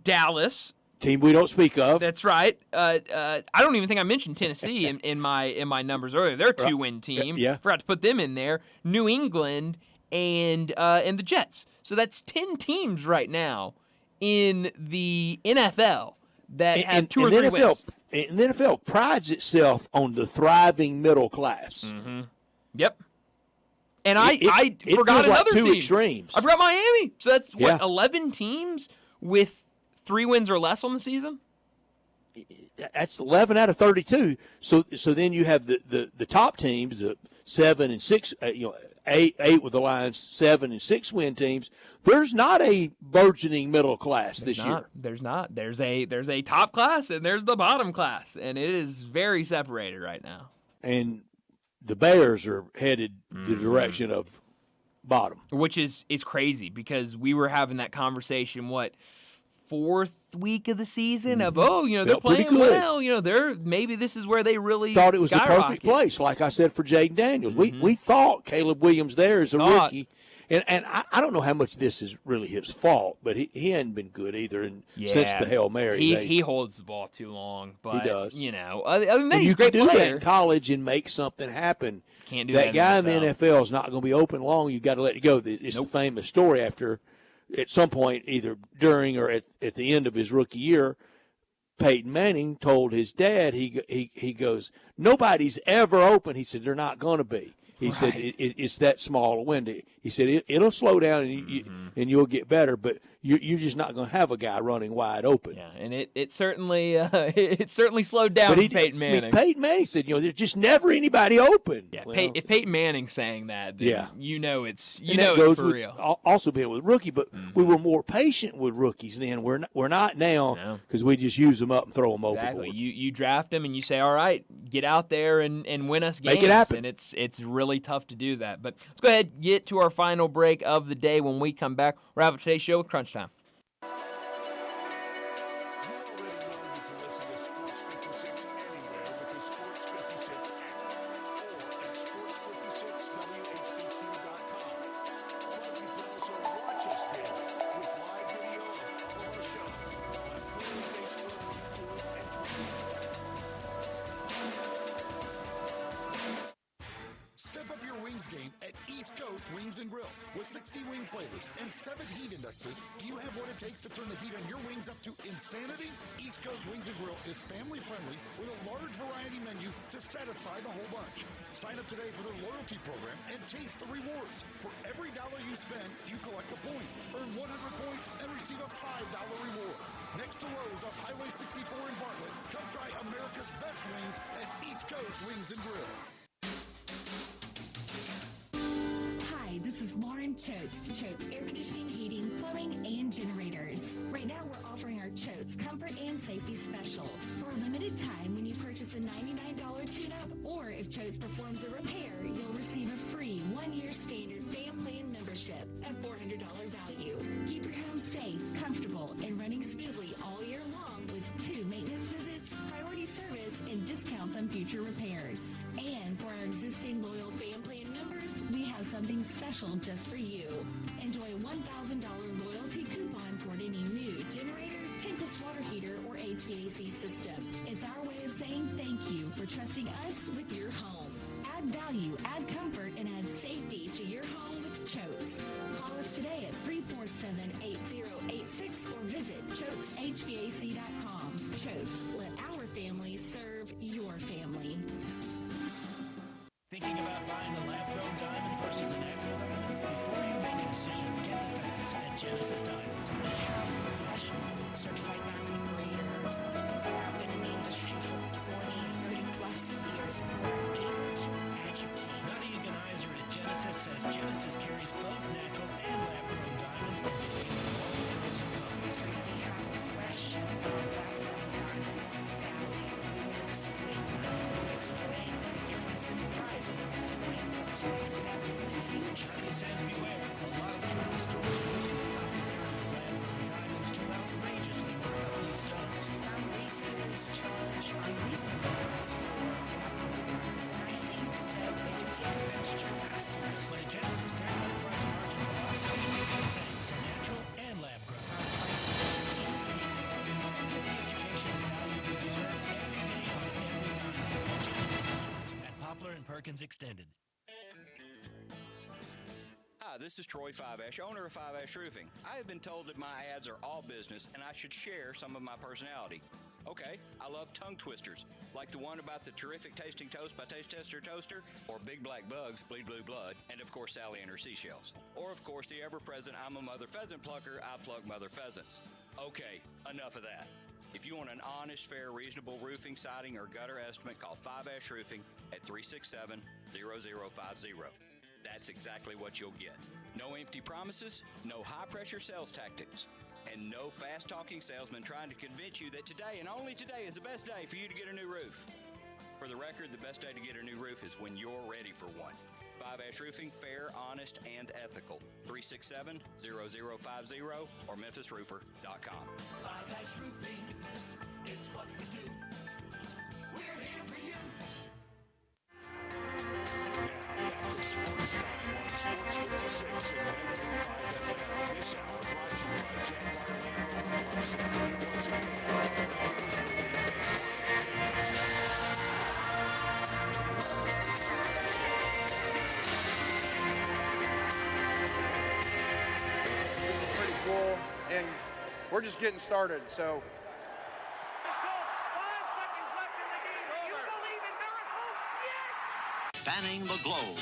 Dallas. Team we don't speak of. That's right. I don't even think I mentioned Tennessee in my numbers earlier. They're a 2-win team. Yeah. Forgot to put them in there. New England and the Jets. So that's 10 teams right now in the NFL that have 2 or 3 wins. And the NFL prides itself on the thriving middle class. Mm-hmm. Yep. And I forgot another like 2 team. extremes. I forgot Miami. So that's, 11 teams with 3 wins or less on the season? That's 11 out of 32. So then you have the top teams, the 7 and 6, 8 with the Lions, 7 and 6 win teams. There's not a burgeoning middle class this year. There's not. There's a top class and there's the bottom class, and it is very separated right now. And the Bears are headed the direction of bottom, which is crazy because we were having that conversation. 4th week of the season of they're playing well. Maybe this is where they really thought it was skyrocket. the perfect place. Like I said for Jaden Daniels, we thought Caleb Williams there is a rookie. And I don't know how much this is really his fault, but he hadn't been good either since the Hail Mary. He holds the ball too long, but he does. Other than that, he's a great player. You can do that in college and make something happen. Can't do that guy in the NFL is not going to be open long. You've got to let it go. It's a famous story after at some point, either during or at the end of his rookie year, Peyton Manning told his dad, he goes, nobody's ever open. He said, they're not going to be. He said, it's that small a window. He said, it'll slow down and you'll get better, but you're just not going to have a guy running wide open. Yeah, and it certainly slowed down for Peyton Manning. Peyton Manning said, there's just never anybody open. Yeah, if Peyton Manning's saying that, then it's goes for real. Also being with rookie, but we were more patient with rookies then. We're not now because we just use them up and throw them overboard. Exactly. You draft them and you say, all right, get out there and win us games. Make it happen. And it's really tough to do that. But let's go ahead and get to our final break of the day. When we come back, wrap up today's show with Crunch Time. today's game at East Coast Wings and Grill. With 60 wing flavors and 7 heat indexes, do you have what it takes to turn the heat on your wings up to insanity? East Coast Wings and Grill is family friendly with a large variety menu to satisfy the whole bunch. Sign up today for their loyalty program and taste the rewards. For every dollar you spend, you collect a point. Earn 100 points and receive a $5 reward. Next to Lowe's off Highway 64 in Bartlett, come try America's best wings at East Coast Wings and Grill. Hi, this is Lauren Choate, Choate's Air Conditioning, Heating, Plumbing, and Generators. Right now, we're offering our Choate's Comfort and Safety Special. For a limited time, when you purchase a $99 tune-up, or if Choate's performs a repair, you'll receive a free 1-year standard fan plan membership at $400 value. Keep your home safe, comfortable, and running smoothly all year long with 2 maintenance visits, priority service, and discounts on future repairs. And for our existing loyal fan plan members, we have something special just for you. Enjoy a $1,000 loyalty coupon toward any new generator, tankless water heater, or HVAC system. It's our way of saying thank you for trusting us with your home. Add value, add comfort, and add safety to your home with Choates. Call us today at 347-8086 or visit ChoatesHVAC.com. Choates, let our family serve your family. Thinking about buying a lab-grown diamond versus a natural diamond? Before you make a decision, get the facts at Genesis Diamonds. We have professionals, certified diamond graders, people who have been in the industry for 20, 30 plus years who are able to educate. Nadia Ganizer at Genesis says Genesis carries both natural and lab-grown diamonds and can be all kinds of comments. So if they have a question about lab-grown diamond value, we will explain that. We will explain the difference in price. We will explain what to expect in the future. Nadia says beware. A lot of jewelry stores are using the popularity of lab-grown diamonds to outrageously mark up these stones. Some retailers charge unreasonable amounts for lab-grown diamonds, and I think that they do take advantage of customers. But at Genesis, their low price margin philosophy is the same for natural and lab-grown. Our price is still Get the education and value you deserve every day on every diamond. Genesis Diamonds at Poplar and Perkins Extended. Hi, this is Troy Fiveash, owner of Fiveash Roofing. I have been told that my ads are all business and I should share some of my personality. Okay, I love tongue twisters, like the one about the terrific tasting toast by Taste Tester Toaster, or Big Black Bugs, Bleed Blue Blood, and of course Sally and her seashells. Or of course the ever-present I'm a mother pheasant plucker, I plug mother pheasants. Okay, enough of that. If you want an honest, fair, reasonable roofing, siding, or gutter estimate, call Fiveash Roofing at 367-0050. That's exactly what you'll get. No empty promises, no high-pressure sales tactics, and no fast-talking salesman trying to convince you that today and only today is the best day for you to get a new roof. For the record, the best day to get a new roof is when you're ready for one. Fiveash Roofing, fair, honest, and ethical. 367-0050 or memphisroofer.com. Fiveash Roofing, it's what we do. We're here for you. Back to Sportstime on Sports 56 and 95 FM. This hour brought to you by Jaguar Land Rover. Once again, pretty cool, and we're just getting started, so. Spanning the globe.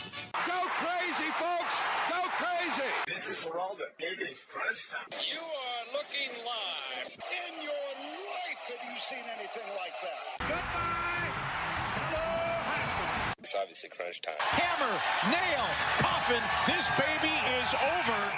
Go crazy, folks! Go crazy! This is for all the biggest crunch time. You are looking live. In your life have you seen anything like that? Goodbye! Hello, Haskins. It's obviously crunch time. Hammer, nail, coffin. This baby is over.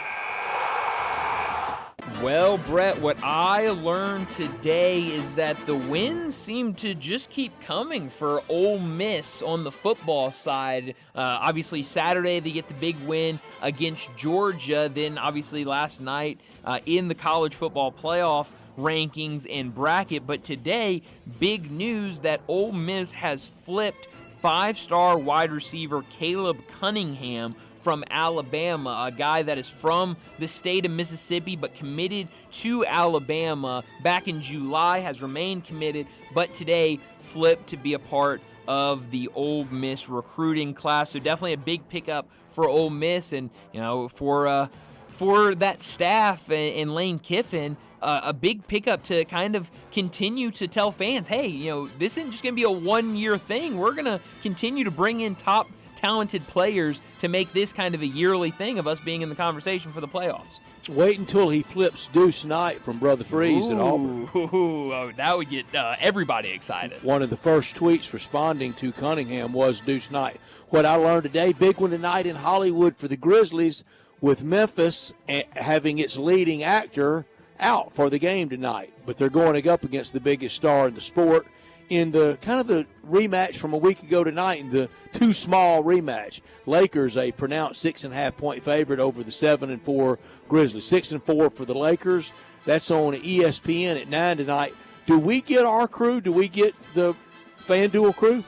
Well, Brett, what I learned today is that the wins seem to just keep coming for Ole Miss on the football side. Obviously, Saturday they get the big win against Georgia. Then, obviously, last night in the college football playoff rankings and bracket. But today, big news that Ole Miss has flipped 5-star wide receiver Caleb Cunningham from Alabama, a guy that is from the state of Mississippi but committed to Alabama back in July, has remained committed, but today flipped to be a part of the Ole Miss recruiting class. So definitely a big pickup for Ole Miss, and for that staff and Lane Kiffin. A big pickup to kind of continue to tell fans, hey, this isn't just going to be a one-year thing. We're going to continue to bring in top talented players to make this kind of a yearly thing of us being in the conversation for the playoffs. Wait until he flips Deuce Knight from Brother Freeze at Auburn. Oh, that would get everybody excited. One of the first tweets responding to Cunningham was Deuce Knight. What I learned today, big one tonight in Hollywood for the Grizzlies, with Memphis having its leading actor out for the game tonight. But they're going up against the biggest star in the sport in the kind of the rematch from a week ago tonight, in the too small rematch. Lakers a pronounced 6.5-point favorite over the 7-4 Grizzlies. 6-4 for the Lakers. That's on ESPN at 9 tonight. Do we get our crew? Do we get the FanDuel crew?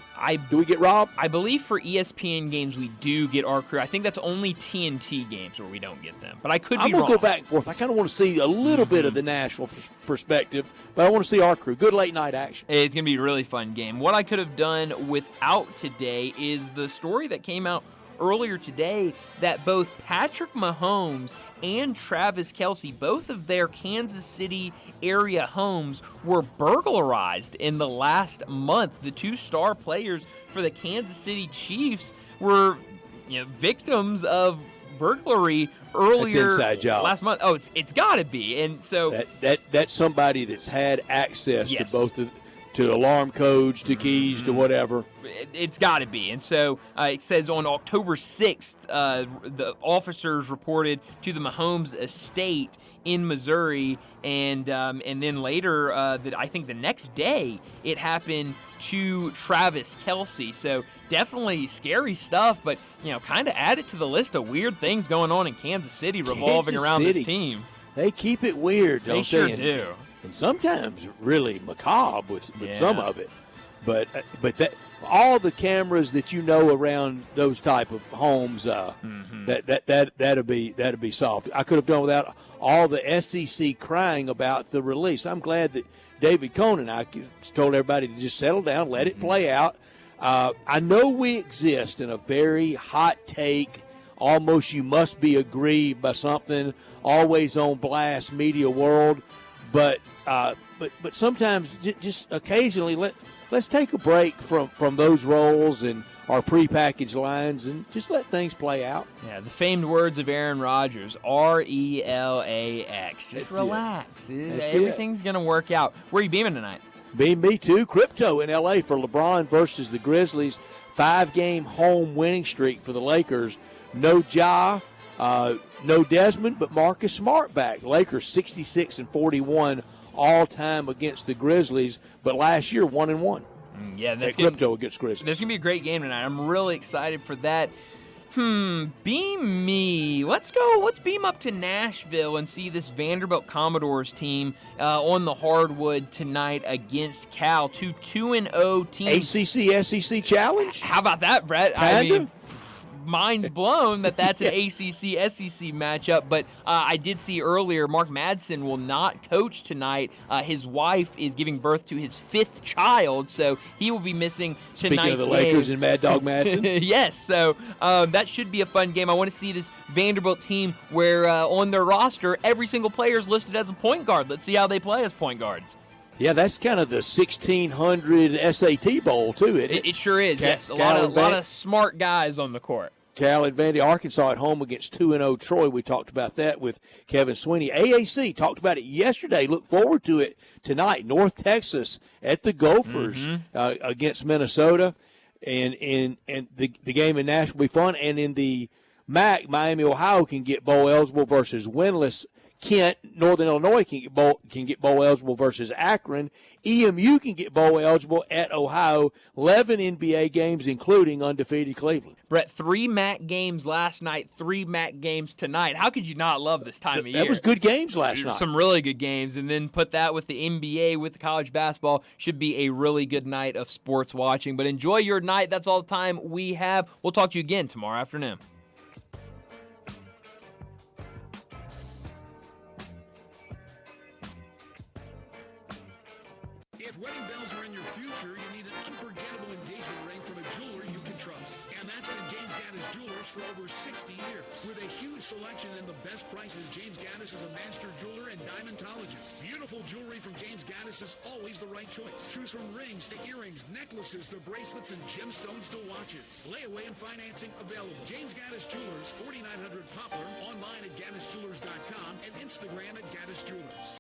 Do we get Rob? I believe for ESPN games we do get our crew. I think that's only TNT games where we don't get them. But I could be wrong. I'm going to go back and forth. I kind of want to see a little bit of the national perspective, but I want to see our crew. Good late night action. It's going to be a really fun game. What I could have done without today is the story that came out earlier today that both Patrick Mahomes and Travis Kelce, both of their Kansas City area homes, were burglarized in the last month. The two star players for the Kansas City Chiefs were victims of burglary earlier inside job. last month. Oh, it's got to be. And so that's somebody that's had access to both to alarm codes, to keys, to whatever. It's got to be. And so it says on October 6th, the officers reported to the Mahomes estate in Missouri, and then later, I think the next day, it happened to Travis Kelce. So definitely scary stuff, but kind of added to the list of weird things going on in Kansas City revolving around this team. They keep it weird, don't they? Sure do. And sometimes really macabre with some of it. But that all the cameras that around those type of homes, that'd be soft. I could have done without all the SEC crying about the release. I'm glad that David Cohn and I told everybody to just settle down, let it play out. I know we exist in a very hot take, almost you must be aggrieved by something, always on blast media world, but sometimes just occasionally let's take a break from those roles and our prepackaged lines and just let things play out. Yeah, the famed words of Aaron Rodgers, RELAX. Just That's relax. That's Everything's going to work out. Where are you beaming tonight? Me too. Crypto in L.A. for LeBron versus the Grizzlies. 5-game home winning streak for the Lakers. No Ja, no Desmond, but Marcus Smart back. Lakers 66-41 all-time against the Grizzlies, but last year 1-1. Yeah, that's Crypto against Grizzlies. There's going to be a great game tonight. I'm really excited for that. Beam me. Let's go. Let's beam up to Nashville and see this Vanderbilt Commodores team on the hardwood tonight against Cal. 2-0 teams. ACC-SEC challenge? How about that, Brett? Kinda? I mean, mind's blown that an ACC-SEC matchup, but I did see earlier Mark Madsen will not coach tonight. His wife is giving birth to his 5th child, so he will be missing tonight's Speaking of the game. Lakers and Mad Dog Madsen. Yes, so that should be a fun game. I want to see this Vanderbilt team where on their roster, every single player is listed as a point guard. Let's see how they play as point guards. Yeah, that's kind of the 1600 SAT Bowl, too, isn't it? It sure is, yes. A lot of smart guys on the court. Cal and Vandy, Arkansas at home against 2-0 Troy. We talked about that with Kevin Sweeney. AAC, talked about it yesterday. Look forward to it tonight. North Texas at the Gophers against Minnesota. And the game in Nashville will be fun. And in the MAC, Miami, Ohio can get bowl eligible versus winless Kent. Northern Illinois can get bowl eligible versus Akron. EMU can get bowl eligible at Ohio. 11 NBA games, including undefeated Cleveland. Brett, 3 MAC games last night, 3 MAC games tonight. How could you not love this time of year? That was good games last night. Some really good games. And then put that with the NBA, with the college basketball. Should be a really good night of sports watching. But enjoy your night. That's all the time we have. We'll talk to you again tomorrow afternoon. If wedding bells are in your future, you need an unforgettable engagement ring Jewelers for over 60 years. With a huge selection and the best prices, James Gaddis is a master jeweler and diamondologist. Beautiful jewelry from James Gaddis is always the right choice. Choose from rings to earrings, necklaces to bracelets, and gemstones to watches. Layaway and financing available. James Gaddis Jewelers, 4900 Poplar, online at GaddisJewelers.com and Instagram at Gaddis Jewelers.